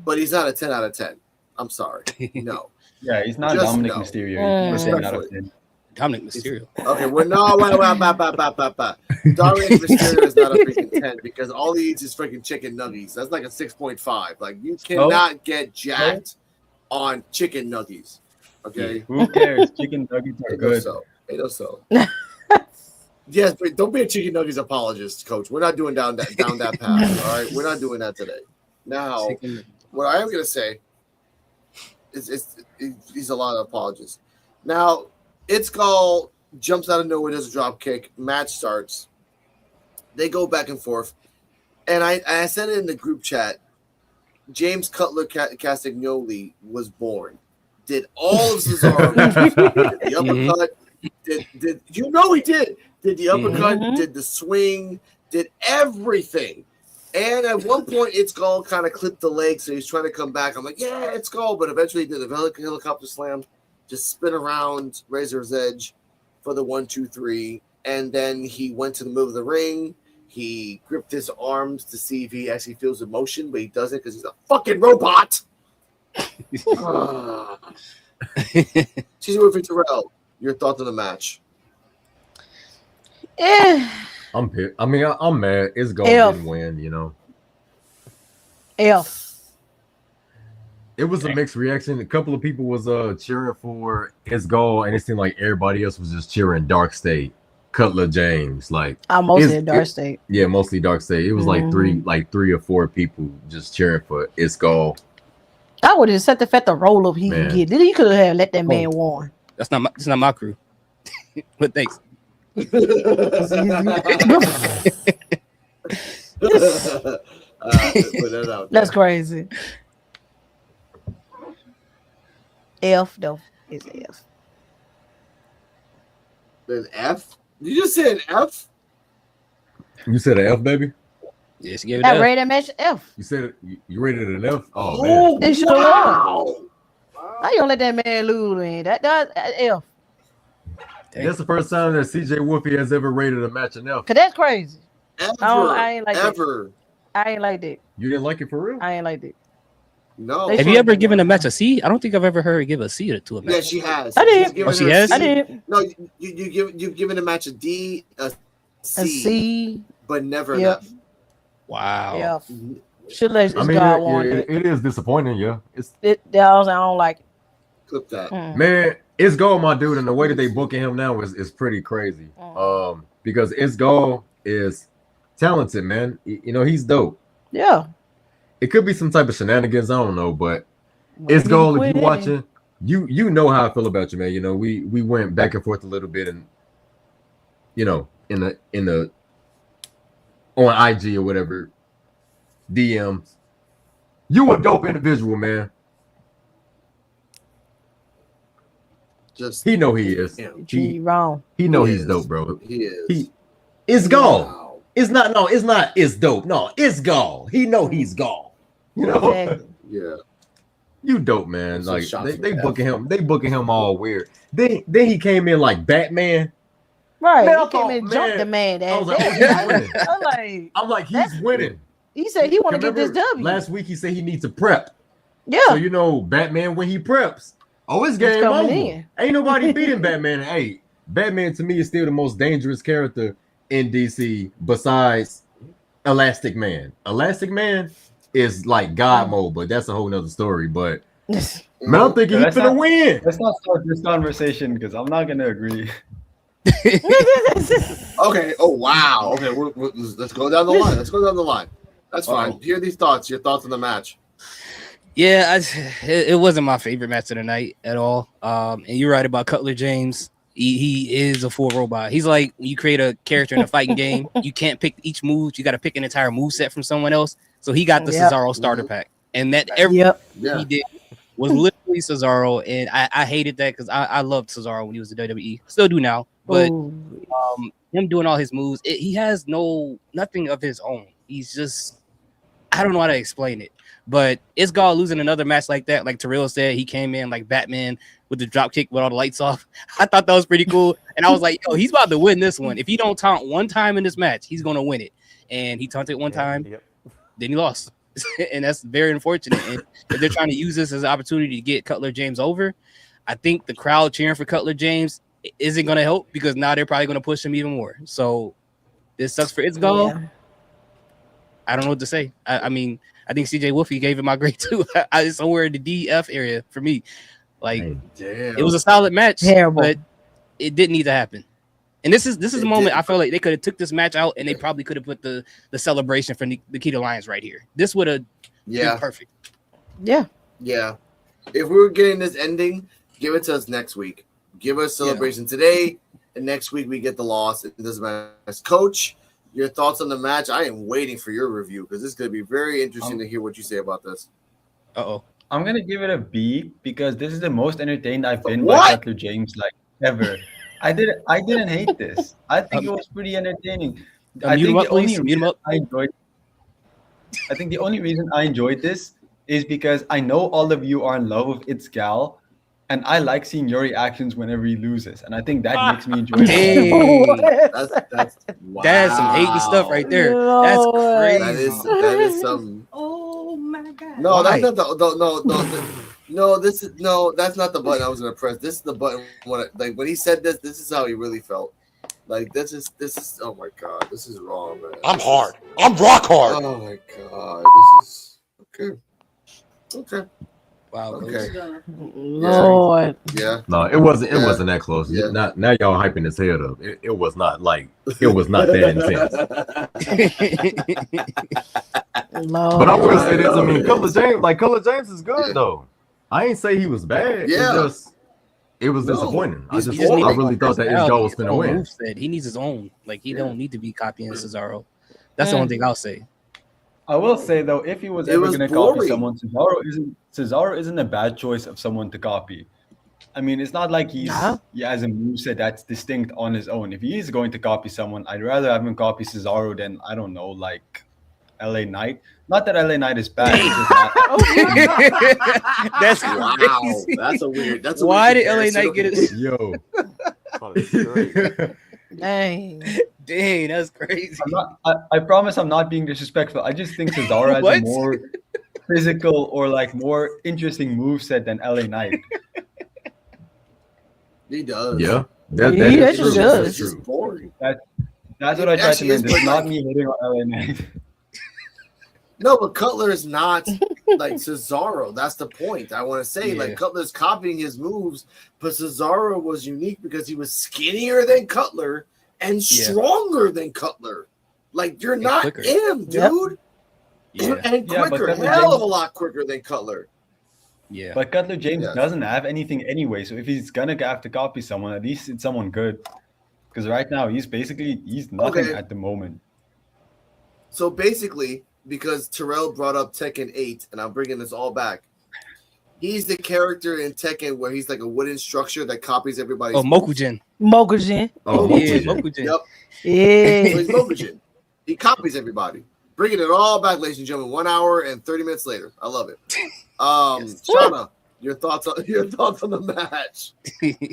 but he's not a 10 out of 10. I'm sorry. No. Yeah, he's not Dominic Mysterio. He's a 10 out of 10. Dominic Mysterio. Okay, wait. Dominic Mysterio is not a freaking 10 because all he eats is freaking chicken nuggets. That's like a 6.5. Like, you cannot get jacked on chicken nuggets. Okay? Who cares? Chicken nuggets are good. So. Yes, but don't be a chicken nuggets apologist, Coach. We're not doing down that path. All right, we're not doing that today. Now, what I am gonna say is he's a lot of apologists. Now, It's Gall jumps out of nowhere, does a drop kick. Match starts. They go back and forth, and I said it in the group chat. James Cutler Castagnoli was born. Did all of Cesaro. Did the uppercut. Did he did? Did the uppercut? Did the swing? Did everything. And at one point, It's Gall kind of clipped the leg, so he's trying to come back. I'm like, yeah, It's Gall, but eventually he did a helicopter slam, just spin around Razor's Edge for the 1, 2, 3, and then he went to the middle of the ring. He gripped his arms to see if he actually feels emotion, but he doesn't because he's a fucking robot. She's with Terrell. Your thoughts on the match? I'm pissed. I mean, I'm mad. It's Gall didn't win, F. It was a mixed reaction. A couple of people was cheering for It's Gall, and it seemed like everybody else was just cheering Dark State, Cutler James. Like I'm mostly in Dark State. Yeah, mostly Dark State. It was like three or four people just cheering for It's Gall. I would have set the roll up he could get. He could have let that man win. That's not my crew. But thanks. That's crazy. F though. It's F. There's F? Did you just say an F? You said an F, baby? Yes, you gave it I F. rated that match F. You said you rated it an F? Oh, man. They should have won. How you gonna let that man lose, man? That's F. That's the first time that CJ Wolfie has ever rated a match an F. Cause that's crazy. I ain't like that. I ain't like that. You didn't like it for real? I ain't like that. No. Have you ever given a match a C? I don't think I've ever heard her give a C to a match. Yeah, she has. I did. Oh, she has? I did. No, you've given a match a D, a C, A C, but never an Yep. F. Wow. F. Should let I mean, God want it. it is disappointing, yeah. I don't like it. Clip that. Man, It's Gall, my dude, and the way that they booking him now is pretty crazy. Because It's Gall is talented, man. He's dope. Yeah. It could be some type of shenanigans. I don't know, but Well, it's goal. If quit you it. watching, you know how I feel about you, man. You know, we went back and forth a little bit, and you know, in the on IG or whatever DMs. You a dope individual, man. Just he know he is. He wrong. He know he's dope, bro. He is. It's gall. Wow. It's not. No, it's not. It's dope. No, it's gall. He know he's gall. You know. Exactly. Yeah. You dope, man. Some Like shots they from booking him. They booking him all weird. Then he came in like Batman. Right. Man, I He came thought, and jumped man, the man. I was That like, day. oh, he's winning. I'm like, he's winning. he said he want to get this Remember W. last week he said he needs to prep. Yeah. So you know, Batman when he preps, oh, it's game coming over. in. Ain't nobody beating Batman. Hey, Batman to me is still the most dangerous character in DC besides Elastic Man. Elastic Man is like God mode, but that's a whole nother story. But man, I'm thinking he's gonna win. Let's not start this conversation because I'm not gonna agree. Okay. Oh wow. Okay. Let's go down the line. Let's go down the line. That's fine. Hear these thoughts. Your thoughts on the match. Yeah, it wasn't my favorite match of the night at all. And you're right about Cutler James. He is a full robot. He's like when you create a character in a fighting game, you can't pick each move. You got to pick an entire move set from someone else. So he got the Cesaro starter pack, and that he did was literally Cesaro. And I hated that because I loved Cesaro when he was at WWE. Still do now, but him doing all his moves, he has nothing of his own. He's just, I don't know how to explain it. But it's God losing another match like that. Like Terrell said, he came in like Batman with the drop kick with all the lights off. I thought that was pretty cool. And I was like, yo, he's about to win this one. If he don't taunt one time in this match, he's going to win it. And he taunted one time, then he lost. And that's very unfortunate. And if they're trying to use this as an opportunity to get Cutler James over, I think the crowd cheering for Cutler James isn't going to help because now they're probably going to push him even more. So this sucks for its goal. Yeah. I don't know what to say. I mean, I think CJ Wolfie gave it my grade too. It's somewhere in the DF area for me. Like, it was a solid match, but it didn't need to happen. And this is a moment I feel like they could have took this match out and they probably could have put the celebration for the Coquito Lions right here. This would have been perfect. Yeah. Yeah. If we were getting this ending, give it to us next week. Give us celebration today, and next week we get the loss. It doesn't matter. As coach, your thoughts on the match? I am waiting for your review because this is going to be very interesting to hear what you say about this. I'm going to give it a B because this is the most entertained I've been by Cutler James like ever. I didn't hate this. I think it was pretty entertaining. I think the only reason I enjoyed this is because I know all of you are in love with It's Gal, and I like seeing your reactions whenever he loses, and I think that makes me enjoy it. That's some hating stuff right there. That's crazy. That is some. Oh my god! No, that's not that's not the button I was gonna press. This is the button when he said this. This is how he really felt. Like this is. Oh my god, this is wrong, man. I'm hard. I'm rock hard. Oh my god, this is okay. Okay. Wow. Okay. Lord. Yeah. No, it wasn't. It wasn't that close. Yeah. Now y'all hyping his head up. It was not like it was not that intense. Lord. But I will say this. I mean, Cutler James is good though. I ain't say he was bad. Yeah. It was disappointing. I He really thought that his goal was going to win. He needs his own. Like he don't need to be copying Cesaro. That's the only thing I'll say. I will say though, if he was ever going to copy someone, Cesaro isn't a bad choice of someone to copy. I mean, it's not like he has a moveset that's distinct on his own. If he is going to copy someone, I'd rather have him copy Cesaro than, I don't know, like LA Knight. Not that LA Knight is bad. That's wow. That's a weird. Why did LA Knight get it? Yo. Dang, that's crazy. I promise I'm not being disrespectful. I just think Cesaro has a more physical or like more interesting moveset than LA Knight. He does. Yeah. That's true. That's just boring. That's what I tried to mean. It's not me hitting on LA Knight. No, but Cutler is not like Cesaro. That's the point I want to say. Yeah. Like Cutler's copying his moves, but Cesaro was unique because he was skinnier than Cutler and stronger than Cutler. Like you're not quicker. him, dude. And quicker, hell of a lot quicker than Cutler. Yeah. But Cutler James doesn't have anything anyway, so if he's gonna have to copy someone, at least it's someone good. Because right now he's nothing at the moment. So basically, because Terrell brought up Tekken 8, and I'm bringing this all back, he's the character in Tekken where he's like a wooden structure that copies everybody's. Oh, Mokujin. Mokujin. Oh, yeah, Mokujin. Yep. Yeah. So he's Mokujin. He copies everybody. Bringing it all back, ladies and gentlemen. 1 hour and 30 minutes later. I love it. Shauna, your thoughts on the match?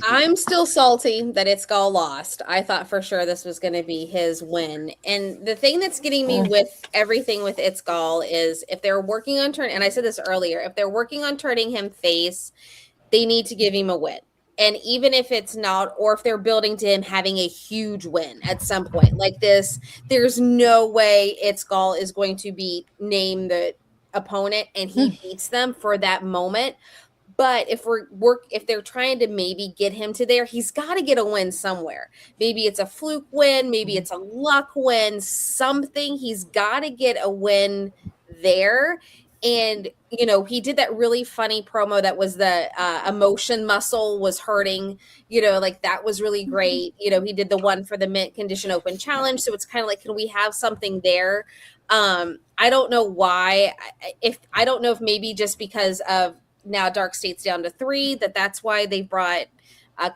I'm still salty that Itzgal lost. I thought for sure this was going to be his win. And the thing that's getting me with everything with Itzgal is if they're working on turning, and I said this earlier, if they're working on turning him face, they need to give him a win. And even if it's not, or if they're building to him having a huge win at some point like this, there's no way Itzgal is going to name the opponent and he beats them for that moment. But if they're trying to maybe get him to there, he's got to get a win somewhere. Maybe it's a fluke win, maybe it's a luck win, something. He's got to get a win there. And, he did that really funny promo that was the emotion muscle was hurting, like that was really great. He did the one for the mint condition open challenge. So it's kind of like, can we have something there? I don't know why. I don't know if maybe just because of now Dark State's down to 3, that's why they brought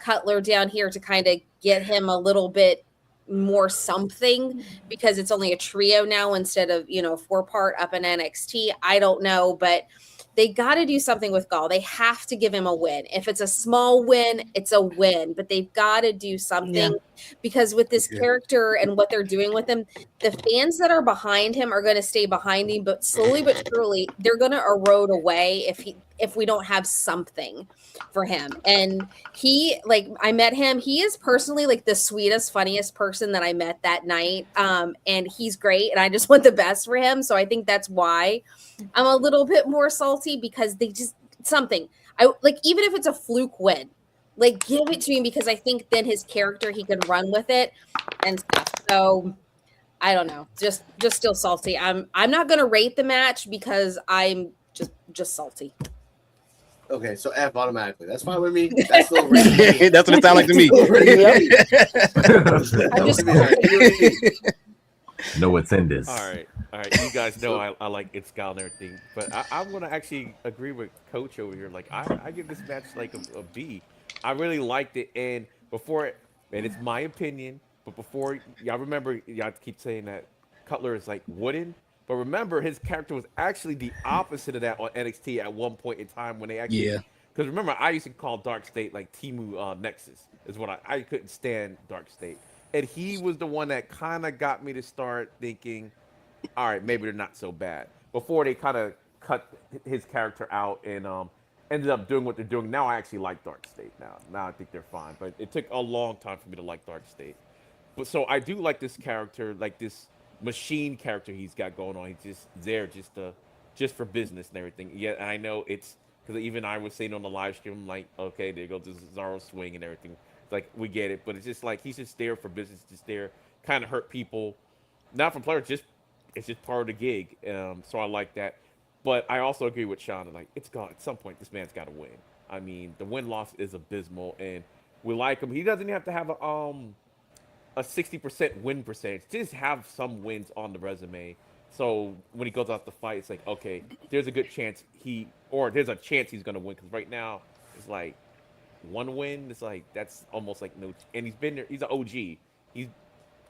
Cutler down here to kind of get him a little bit more something because it's only a trio now instead of 4-part up in NXT. I don't know, but they got to do something with Gall. They have to give him a win. If it's a small win, it's a win, but they've got to do something because with this character and what they're doing with him, the fans that are behind him are going to stay behind him, but slowly but surely they're going to erode away if we don't have something for him. And I met him. He is personally like the sweetest, funniest person that I met that night. And he's great. And I just want the best for him. So I think that's why I'm a little bit more salty because they just something. Even if it's a fluke win, give it to him because I think then his character, he can run with it and stuff. So I don't know, just still salty. I'm not going to rate the match because I'm just salty. Okay, so F automatically. That's fine with me. That's still rating. That's what it sounds like to me. No attendance. All right. You guys know I like Itzgal and everything, but I'm gonna actually agree with Coach over here. Like I give this match like a B. I really liked it, and it's my opinion, but before y'all remember, y'all keep saying that Cutler is like wooden. But remember, his character was actually the opposite of that on NXT at one point in time when they actually. Yeah. Because remember, I used to call Dark State like Timu Nexus is what I couldn't stand Dark State, and he was the one that kind of got me to start thinking, all right, maybe they're not so bad. Before they kind of cut his character out and ended up doing what they're doing. Now I actually like Dark State. Now I think they're fine, but it took a long time for me to like Dark State. But so I do like this character, like this machine character he's got going on. He's just there just for business and everything. Yeah, and I know it's because even I was saying on the live stream, like, okay, there goes this Cesaro swing and everything. It's like we get it, but it's just like he's just there for business, just there, kind of hurt people, not from players, it's just part of the gig. So I like that. But I also agree with Sean. Like it's gone at some point. This man's got to win. I mean, the win loss is abysmal, and we like him. He doesn't have to have a 60% win percentage. Just have some wins on the resume. So when he goes out to fight, it's like, okay, there's a good chance there's a chance he's gonna win. Because right now, it's like one win. It's like that's almost like no. And he's been there. He's an OG.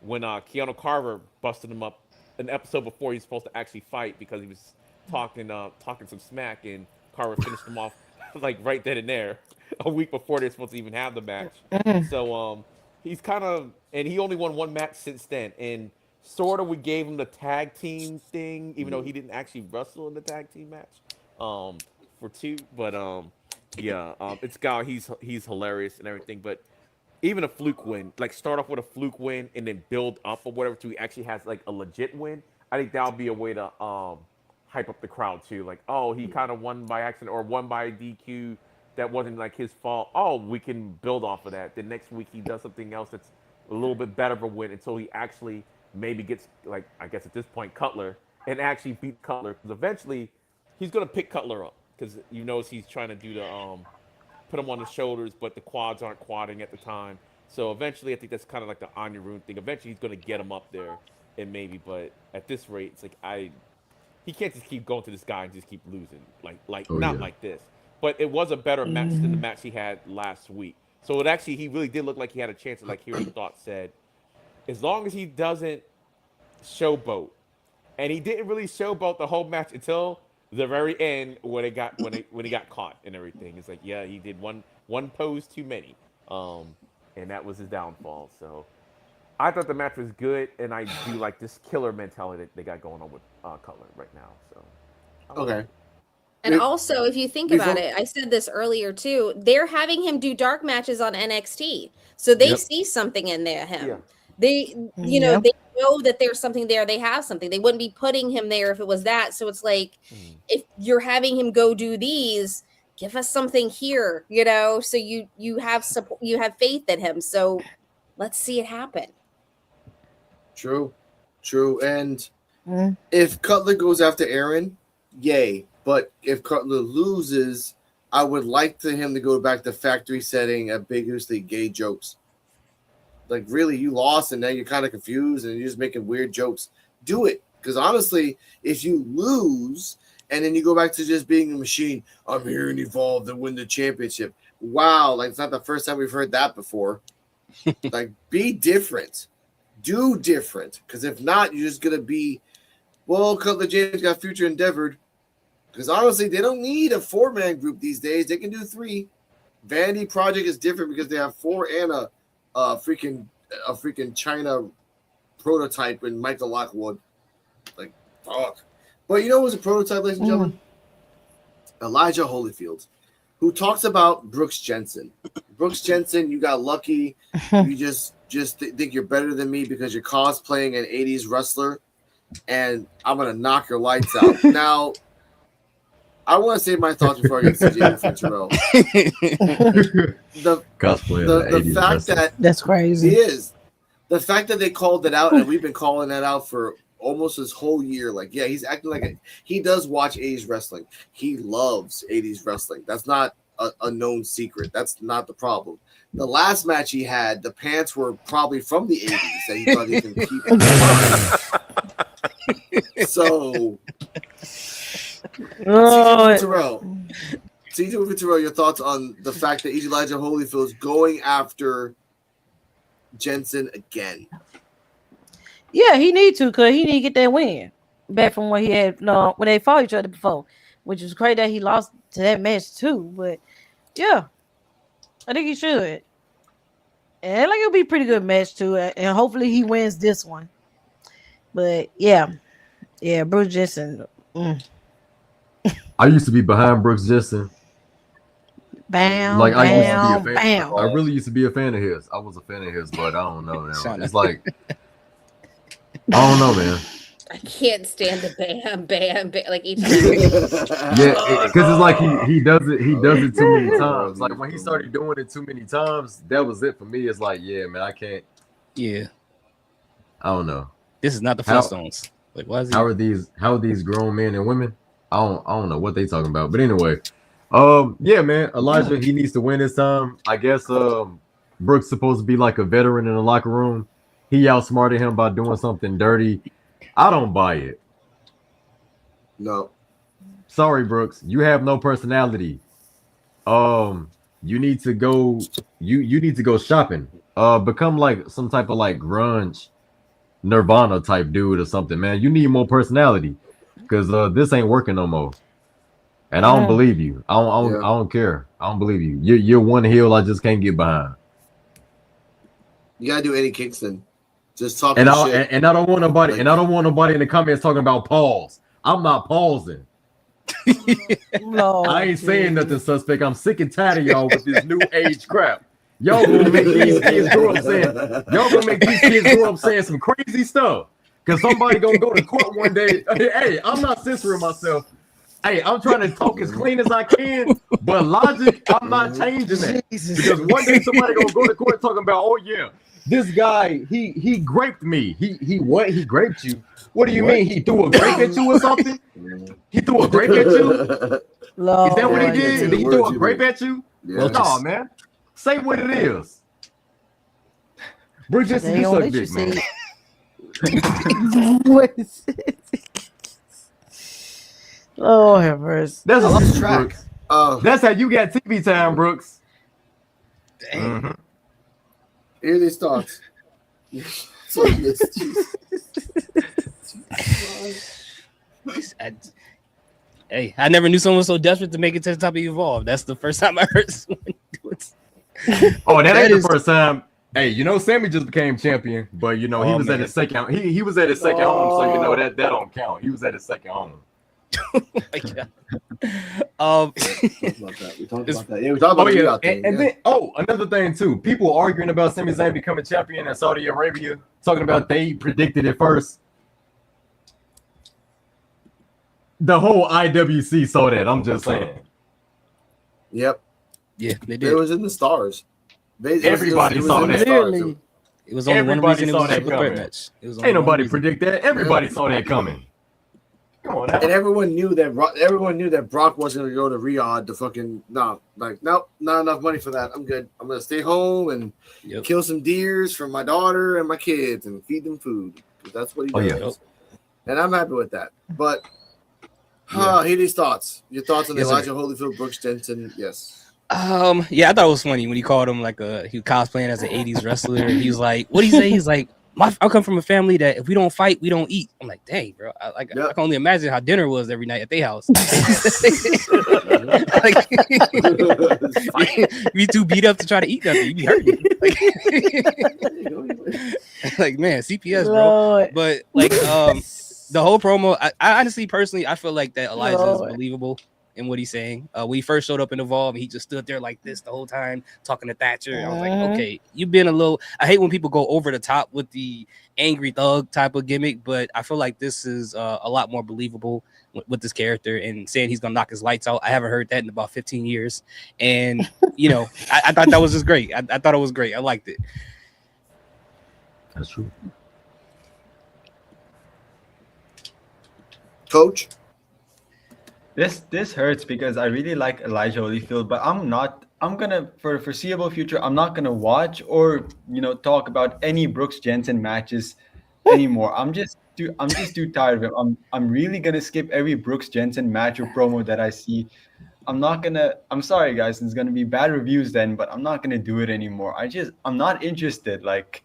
When Keanu Carver busted him up an episode before he's supposed to actually fight because he was talking some smack, and Carver finished him off like right then and there a week before they're supposed to even have the match. So he's kind of, and he only won one match since then, and sort of we gave him the tag team thing, even though he didn't actually wrestle in the tag team match for 2. But it's Gal. He's hilarious and everything, but even a fluke win, like start off with a fluke win and then build up or whatever till he actually has like a legit win. I think that would be a way to hype up the crowd too. Like, oh, he kind of won by accident or won by DQ. That wasn't like his fault. Oh, we can build off of that. The next week he does something else that's a little bit better of a win until he actually maybe gets, like, I guess at this point, Cutler and actually beat Cutler, because eventually he's gonna pick Cutler up, because you know he's trying to do the put him on the shoulders, but the quads aren't quadding at the time. So eventually, I think that's kind of like the Anya Rune thing. Eventually, he's gonna get him up there, and maybe. But at this rate, it's like he can't just keep going to this guy and just keep losing. Not like this. But it was a better match than the match he had last week. So it actually, he really did look like he had a chance. Like Hero Thought said, as long as he doesn't showboat, and he didn't really showboat the whole match until the very end when he got caught and everything. It's like, yeah, he did one pose too many, and that was his downfall. So I thought the match was good, and I do like this killer mentality that they got going on with Cutler right now. So okay. And also, if you think about it, I said this earlier too, they're having him do dark matches on NXT. So they see something in there, him. Yeah. They, you know, they know that there's something there. They have something. They wouldn't be putting him there if it was that. So it's like, if you're having him go do these, give us something here, you know, so you have support, you have faith in him. So let's see it happen. True. And if Cutler goes after Aaron, yay. But if Cutler loses, I would like him to go back to factory setting ambiguously gay jokes. Like, really, you lost, and now you're kind of confused, and you're just making weird jokes. Do it. Because honestly, if you lose, and then you go back to just being a machine, I'm here and Evolve to win the championship. Wow, like, it's not the first time we've heard that before. Like, be different. Do different. Because if not, you're just going to be, well, Cutler James got future endeavored. Because honestly, they don't need a 4-man group these days. They can do 3. Vanity Project is different because they have 4 and a freaking China prototype in Michael Lockwood. Like, fuck. But you know who's a prototype, ladies and gentlemen? Elijah Holyfield, who talks about Brooks Jensen. Brooks Jensen, you got lucky. You just think you're better than me because you're cosplaying an 80s wrestler, and I'm going to knock your lights out. Now, I want to say my thoughts before I get to CJ and Terrell. The fact that that's crazy. It is. The fact that they called it out, and we've been calling that out for almost this whole year. Like, yeah, he's acting like he does watch 80s wrestling. He loves 80s wrestling. That's not a known secret. That's not the problem. The last match he had, the pants were probably from the 80s that he thought he can keep. So, CJ Terrell, your thoughts on the fact that Elijah Holyfield is going after Jensen again? Yeah, he need to, because he need to get that win back from what he had when they fought each other before, which is crazy that he lost to that match too. But yeah, I think he should. And like it'll be a pretty good match too, and hopefully he wins this one. But yeah, Bruce Jensen. I used to be behind Brooks Jensen. Bam, like I used bam, to be a fan. bam. I really used to be a fan of his. I was a fan of his, but I don't know now. It's like I don't know, man. I can't stand the bam, like each time. Yeah, because it's like he does it too many times. Like when he started doing it too many times, that was it for me. It's like, yeah, man, I can't. Yeah, I don't know. This is not the Flintstones. Like, why is he? How are these grown men and women? I don't know what they talking about. But anyway, yeah, man, Elijah, he needs to win this time. I guess Brooks supposed to be like a veteran in the locker room. He outsmarted him by doing something dirty. I don't buy it. No. Sorry, Brooks. You have no personality. You need to go. You need to go shopping. Become like some type of like grunge, Nirvana type dude or something, man. You need more personality, because this ain't working no more. And I don't believe you. I don't care. I don't believe you. You're one heel I just can't get behind. You gotta do Eddie Kingston. Just talking shit. And I don't want nobody. Like, and I don't want nobody in the comments talking about pause. I'm not pausing. No, I ain't saying nothing suspect. I'm sick and tired of y'all with this new age crap. Y'all gonna make these kids grow up saying. Y'all gonna make these kids grow up saying some crazy stuff. Cause somebody gonna go to court one day. Hey, I'm not censoring myself. Hey, I'm trying to talk as clean as I can, but logic, I'm not changing that. Because one day somebody gonna go to court talking about, oh yeah, This guy, he graped me. He what? He graped you. What do you mean? He threw a grape at you or something? He threw a grape at you? Lord. Is that what he did? Did he throw a grape at you? Yeah. No, man. Say what it is. Brooks Jensen, you suck dick, man. What is it? Oh, have mercy. That's I a lost track. Brooks. That's how you got TV time, Brooks. Dang. Here these thoughts. So this, Hey, I never knew someone was so desperate to make it to the top of Evolve. That's the first time I heard someone do it. Oh, that ain't the first time. Hey, you know, Sammy just became champion, but you know, he was at his second. He was at his second home, so you know that don't count. He was at his second home. Oh my God. we talked about that. Yeah, we talked about yeah. thing. And then another thing too. People arguing about Sami Zayn becoming champion in Saudi Arabia, talking about they predicted it first. The whole IWC saw that. I'm just saying. Yep. Yeah, they did. It was in the stars. Everybody saw that. Clearly. It was only one Everybody reason saw it was that a coming. match. It was Ain't nobody predict that. Everybody saw that coming. Come on now. And everyone knew that Brock wasn't going to go to Riyadh to fucking nope, not enough money for that. I'm good. I'm going to stay home and kill some deers for my daughter and my kids and feed them food. That's what he does. And I'm happy with that. But hear these thoughts. Your thoughts on the Elijah Holyfield, Brooks Jensen? Yes. Yeah, I thought it was funny when he called him like he was cosplaying as an 80s wrestler. He was like, what did he say? He's like, I come from a family that if we don't fight, we don't eat. I'm like, dang, bro. I can only imagine how dinner was every night at their house. Like, you too beat up to try to eat nothing. You be hurting. Like man, CPS, bro. Lord. But like the whole promo, I honestly, personally, I feel like that Elijah is believable in what he's saying. When he first showed up in Evolve, he just stood there like this the whole time talking to Thatcher. I was like, okay, you've been a little. I hate when people go over the top with the angry thug type of gimmick, but I feel like this is a lot more believable with this character and saying he's gonna knock his lights out. I haven't heard that in about 15 years, and you know, I thought that was just great. I thought it was great. I liked it. That's true. Coach. This hurts because I really like Elijah Holyfield, but I'm gonna for the foreseeable future, I'm not gonna watch or talk about any Brooks Jensen matches anymore. I'm just too tired of him. I'm really gonna skip every Brooks Jensen match or promo that I see. I'm sorry guys, it's gonna be bad reviews then, but I'm not gonna do it anymore. I'm not interested. Like,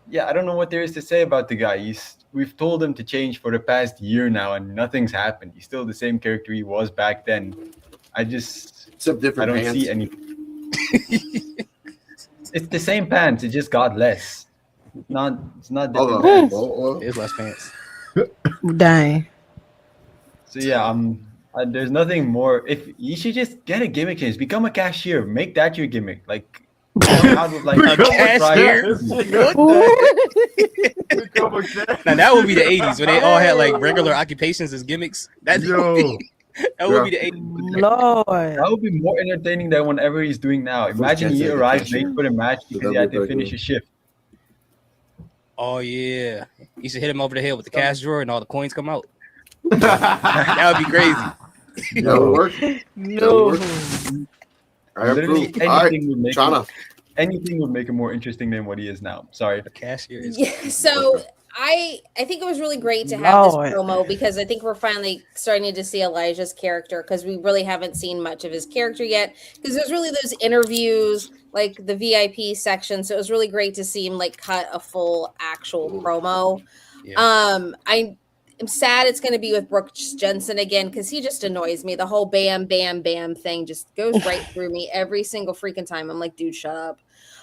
yeah, I don't know what there is to say about the guy. We've told him to change for the past year now, and nothing's happened. He's still the same character he was back then. Except different I don't pants. see any. It's the same pants. It just got less. It's not different pants. It's less pants. Dang. So yeah, there's nothing more. If you should just get a gimmick change, become a cashier, make that your gimmick. Like. Out with like A cashier. Now that would be the 80s when they all had like regular occupations as gimmicks. That would be the 80s. Lord. That would be more entertaining than whatever he's doing now. Imagine he arrived late for the match because he had to finish his shift. Oh yeah, you should hit him over the head with the cash drawer and all the coins come out. That would be crazy. That would work. No. Literally All right, anything would make him more interesting than what he is now. Sorry. The cashier is So I think it was really great to have this promo because I think we're finally starting to see Elijah's character because we really haven't seen much of his character yet because there's really those interviews like the VIP section. So it was really great to see him like cut a full actual promo. Yeah. I'm sad it's going to be with Brooks Jensen again because he just annoys me. The whole bam, bam, bam thing just goes right through me every single freaking time. I'm like, dude, shut up.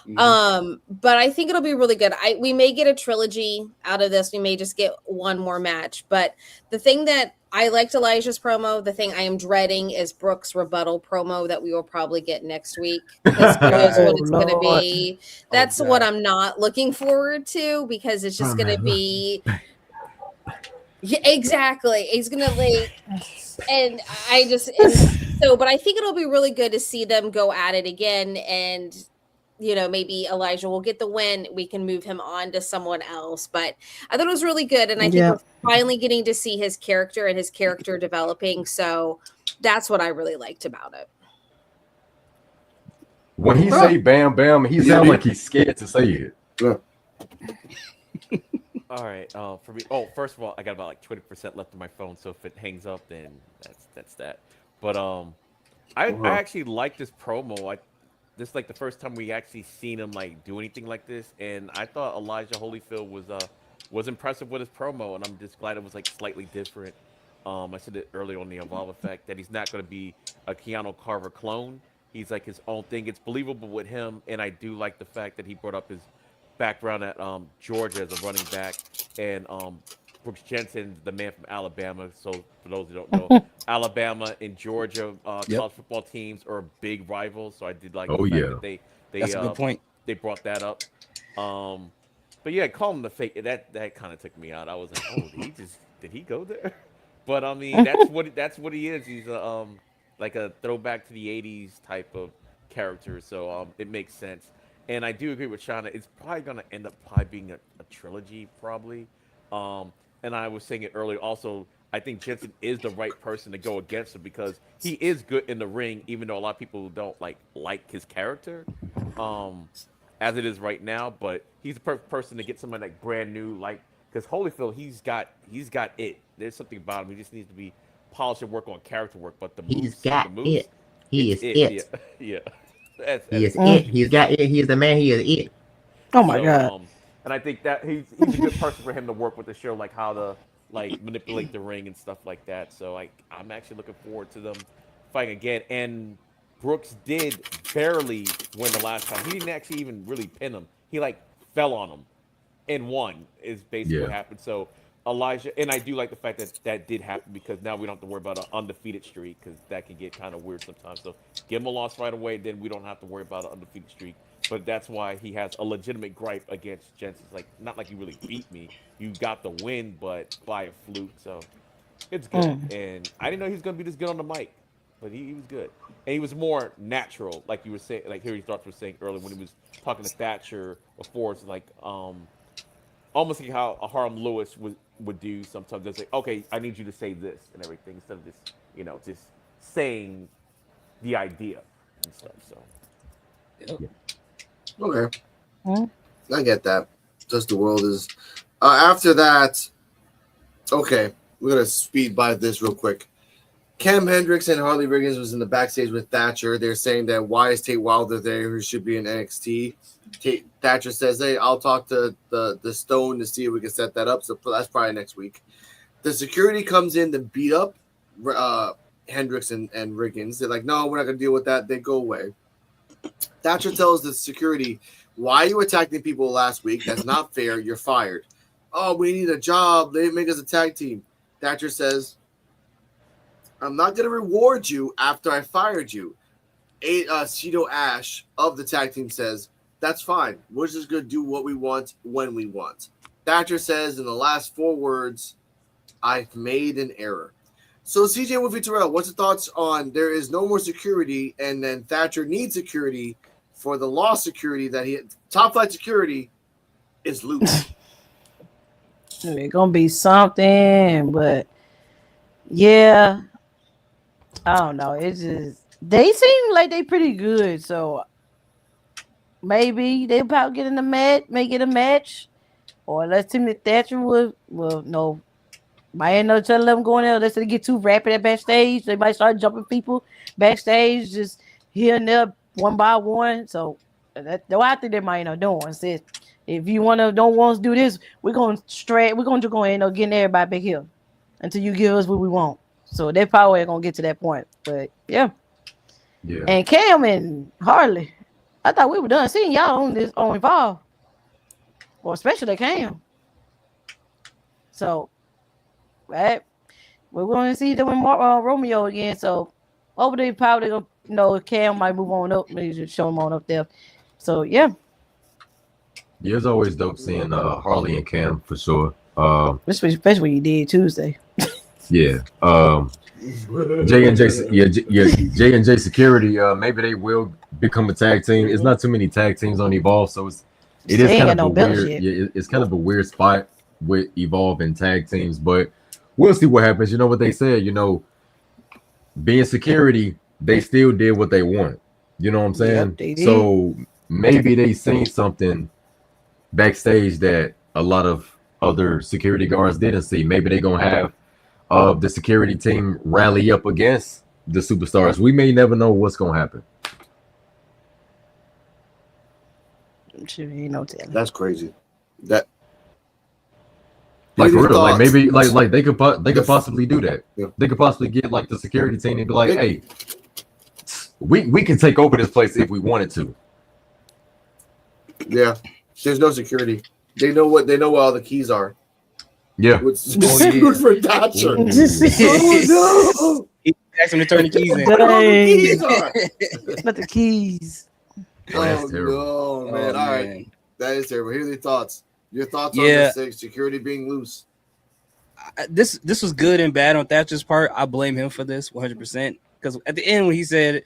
Mm-hmm. But I think it'll be really good. We may get a trilogy out of this. We may just get one more match. But the thing that I liked Elijah's promo, the thing I am dreading is Brooks' rebuttal promo that we will probably get next week. Because who knows what it's going to be. That's what I'm not looking forward to because it's just going to be... Yeah, exactly. He's gonna but I think it'll be really good to see them go at it again. And maybe Elijah will get the win. We can move him on to someone else. But I thought it was really good. And I think we're finally getting to see his character and his character developing. So that's what I really liked about it. When he say bam, bam, he sound like he's scared to say it. Yeah. All right. For me, first of all, I got about like 20% left on my phone, so if it hangs up, then that's that. But I actually like this promo. This is like the first time we actually seen him like do anything like this, and I thought Elijah Holyfield was impressive with his promo, and I'm just glad it was like slightly different. I said it earlier on the Evolve Effect that he's not going to be a Keanu Carver clone. He's like his own thing. It's believable with him, and I do like the fact that he brought up his background at Georgia as a running back, and Brooks Jensen, the man from Alabama. So for those who don't know, Alabama and Georgia college football teams are big rivals. So I did like the fact that they that's a good point. They brought that up. But yeah, call him the fake. That kind of took me out. I was like, oh, did he go there? But I mean, that's what he is. He's like a throwback to the '80s type of character. So it makes sense. And I do agree with Shauna. It's probably going to end up being a trilogy, probably. And I was saying it earlier. Also, I think Jensen is the right person to go against him because he is good in the ring, even though a lot of people don't like his character, as it is right now. But he's the perfect person to get someone like brand new, because Holyfield, he's got it. There's something about him. He just needs to be polished and work on character work. But the moves, He's got the moves, it. He is it. Yeah. He is it. He's got it. He is the man. He is it. Oh my God. And I think that he's a good person for him to work with the show, like how to manipulate the ring and stuff like that. So I'm actually looking forward to them fighting again. And Brooks did barely win the last time. He didn't actually even really pin him. He fell on him and won is basically what happened. So Elijah, and I do like the fact that did happen because now we don't have to worry about an undefeated streak because that can get kind of weird sometimes. So give him a loss right away, then we don't have to worry about an undefeated streak. But that's why he has a legitimate gripe against Jensen. It's not like you really beat me. You got the win, but by a fluke. So it's good. And I didn't know he was going to be this good on the mic, but he was good. And he was more natural, like you were saying, like Harry Thoughts was saying earlier when he was talking to Thatcher before. It's almost like how a Harlem Lewis would do sometimes. It's like, okay, I need you to say this and everything instead of just saying the idea and stuff. So. Okay. I get that. Just the world is. After that, okay, we're going to speed by this real quick. Cam Hendricks and Harley Riggins was in the backstage with Thatcher. They're saying that why is Tate Wilder there who should be in NXT? Thatcher says, hey, I'll talk to the Stone to see if we can set that up. So that's probably next week. The security comes in to beat up Hendricks and Riggins. They're like, no, we're not going to deal with that. They go away. Thatcher tells the security, why you attacking people last week? That's not fair. You're fired. Oh, we need a job. They make us a tag team. Thatcher says, I'm not going to reward you after I fired you. Cito Ash of the tag team says, that's fine. We're just going to do what we want when we want. Thatcher says in the last 4 words, I've made an error. So CJ Wolfie Terrell, what's your thoughts on there is no more security and then Thatcher needs security for the lost security that top flight security is loose. It's going to be something, but yeah, I don't know. It's just, they seem like they pretty good. So maybe they'll probably get in the match, make it a match, or unless Timothy Thatcher will no. Might end up telling them going there unless they get too rapid at backstage. They might start jumping people backstage, just here and there, one by one. So that's what I think they might end up doing. Says if you don't want to do this, we're gonna just go end up getting everybody back here until you give us what we want. So they probably ain't gonna get to that point. But yeah. And Cam and Harley, I thought we were done seeing y'all on Evolve, or especially Cam. So. Right, we're going to see them with Romeo again. So hopefully, probably Cam might move on up. Maybe just show him on up there. So yeah, it's always dope seeing Harley and Cam for sure. Especially what you did Tuesday. Yeah. J&J security. Maybe they will become a tag team. It's not too many tag teams on Evolve, so it is They ain't kind got of no a belts weird. yet. Yeah, it's kind of a weird spot with Evolve and tag teams, but we'll see what happens. You know what they said. You know, being security, they still did what they wanted. You know what I'm saying? Yep, they did. So maybe they seen something backstage that a lot of other security guards didn't see. Maybe they gonna have the security team rally up against the superstars. We may never know what's gonna happen. Shit, ain't no telling. That's crazy. That like for real, like thoughts? maybe like they could possibly do that. Yeah. They could possibly get like the security team and be like, hey, we can take over this place if we wanted to. Yeah, there's no security. They know where all the keys are. Yeah. It's good for Thatcher. Oh no! He asked him to turn the keys in. But the keys. Oh no, man! All right, that is terrible. Here's your thoughts. Your thoughts on the security being loose. This was good and bad on Thatcher's part. I blame him for this 100%. Because at the end when he said,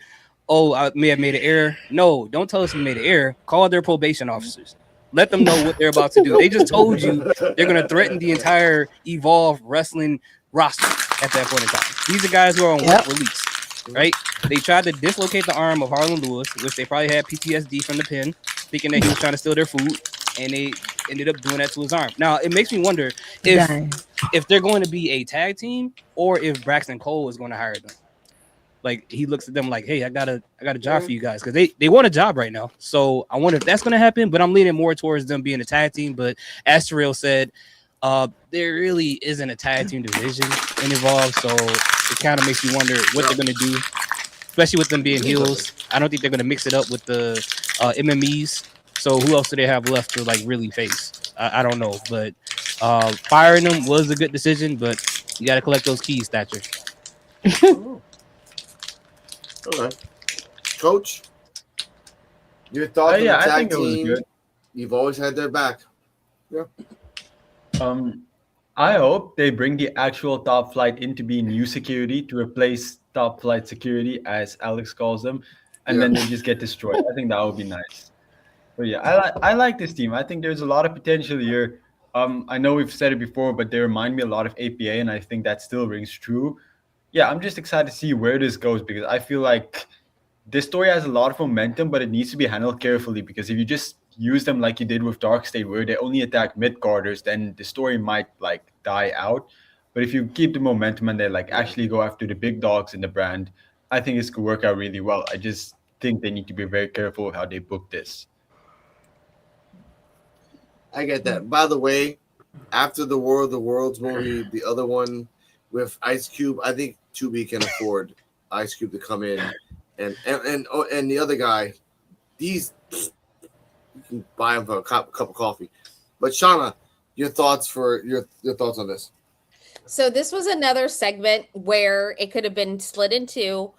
"Oh, I may have made an error," no, don't tell us we made an error. Call their probation officers. Let them know what they're about to do. They just told you they're going to threaten the entire Evolve wrestling roster at that point in time. These are guys who are on work release, right? They tried to dislocate the arm of Harlan Lewis, which they probably had PTSD from the pin, thinking that he was trying to steal their food, and they ended up doing that to his arm. Now, it makes me wonder if they're going to be a tag team or if Braxton Cole is going to hire them. Like he looks at them like, hey, I got a job for you guys because they want a job right now. So I wonder if that's going to happen. But I'm leaning more towards them being a tag team. But as Terrell said, there really isn't a tag team division in Evolve, so it kind of makes you wonder what they're going to do, especially with them being heels. I don't think they're going to mix it up with the MMEs. So who else do they have left to like really face? I don't know. But firing them was a good decision. But you got to collect those keys, Thatcher. Okay, Coach, your thoughts on the tag I think team? It was good. You've always had their back. Yeah. I hope they bring the actual top flight in to be new security to replace top flight security, as Alex calls them, and then they just get destroyed. I think that would be nice. But yeah, I like this team. I think there's a lot of potential here. I know we've said it before, but they remind me a lot of APA, and I think that still rings true. Yeah, I'm just excited to see where this goes because I feel like this story has a lot of momentum, but it needs to be handled carefully because if you just use them like you did with Dark State, where they only attack mid-carders, then the story might like die out. But if you keep the momentum and they like actually go after the big dogs in the brand, I think this could work out really well. I just think they need to be very careful how they book this. I get that. By the way, after the War of the Worlds movie, the other one with Ice Cube, I think 2B can afford Ice Cube to come in, and the other guy, these you can buy him for a cup of coffee. But Shauna, your thoughts on this? So this was another segment where it could have been split in two,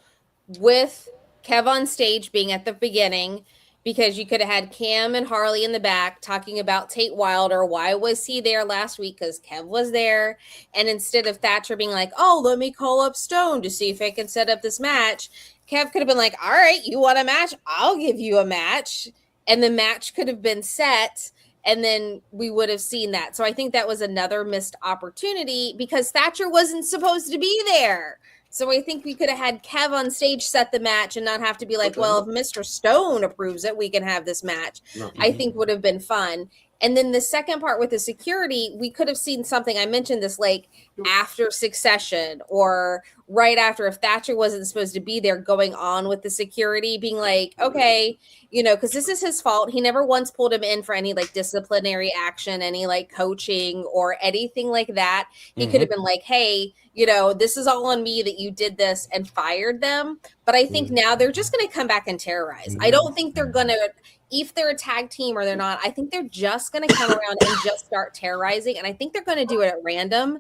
with Kev on stage being at the beginning, because you could have had Cam and Harley in the back talking about Tate Wilder. Why was he there last week? Because Kev was there. And instead of Thatcher being like, oh, let me call up Stone to see if I can set up this match, Kev could have been like, all right, you want a match? I'll give you a match. And the match could have been set, and then we would have seen that. So I think that was another missed opportunity because Thatcher wasn't supposed to be there. So I think we could have had Kev on stage set the match and not have to be like, well, if Mr. Stone approves it, we can have this match. I think would have been fun. And then the second part with the security, we could have seen something. I mentioned this like after Succession or right after, if Thatcher wasn't supposed to be there, going on with the security, being like, okay, because this is his fault. He never once pulled him in for any like disciplinary action, any like coaching or anything like that. He could have been like, hey, this is all on me that you did this, and fired them. But I think now they're just going to come back and terrorize. I don't think they're going to, if they're a tag team or they're not, I think they're just going to come around and just start terrorizing. And I think they're going to do it at random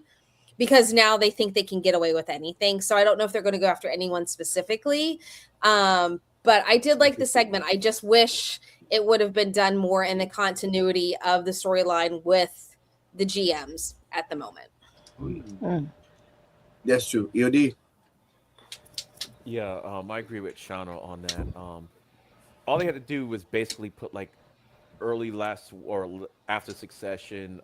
because now they think they can get away with anything. So I don't know if they're going to go after anyone specifically. But I did like the segment. I just wish it would have been done more in the continuity of the storyline with the GMs at the moment. That's true. EOD. Yeah, I agree with Shauna on that. all they had to do was basically put like early last or after Succession,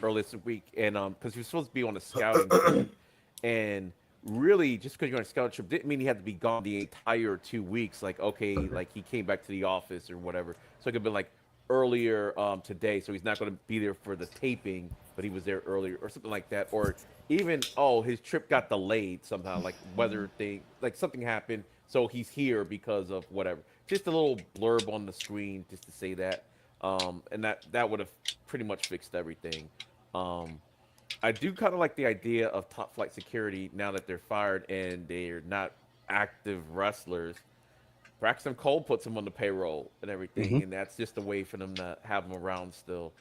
early this week, and because he was supposed to be on a scouting trip, and really just because you're on a scouting trip didn't mean he had to be gone the entire 2 weeks. Like okay, like he came back to the office or whatever, so it could have been like earlier today, so he's not going to be there for the taping, but he was there earlier or something like that, or even his trip got delayed somehow, like weather thing, like something happened, so he's here because of whatever. Just a little blurb on the screen just to say that, and that would have pretty much fixed everything. Um, I do kind of like the idea of top flight security now that they're fired and they're not active wrestlers. Braxton Cole puts him on the payroll and everything, and that's just a way for them to have him around still.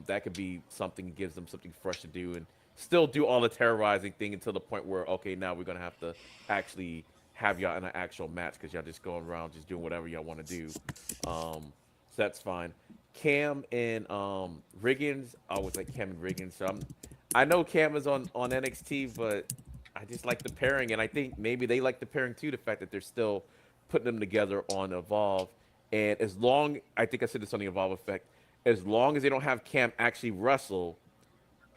That could be something that gives them something fresh to do and still do all the terrorizing thing until the point where okay, now we're gonna have to actually have y'all in an actual match because y'all just going around just doing whatever y'all want to do. So that's fine. Cam and Riggins, I always like Cam and Riggins. So I know Cam is on NXT, but I just like the pairing, and I think maybe they like the pairing too. The fact that they're still putting them together on Evolve, and as long I think I said this on the Evolve effect, as long as they don't have Cam actually wrestle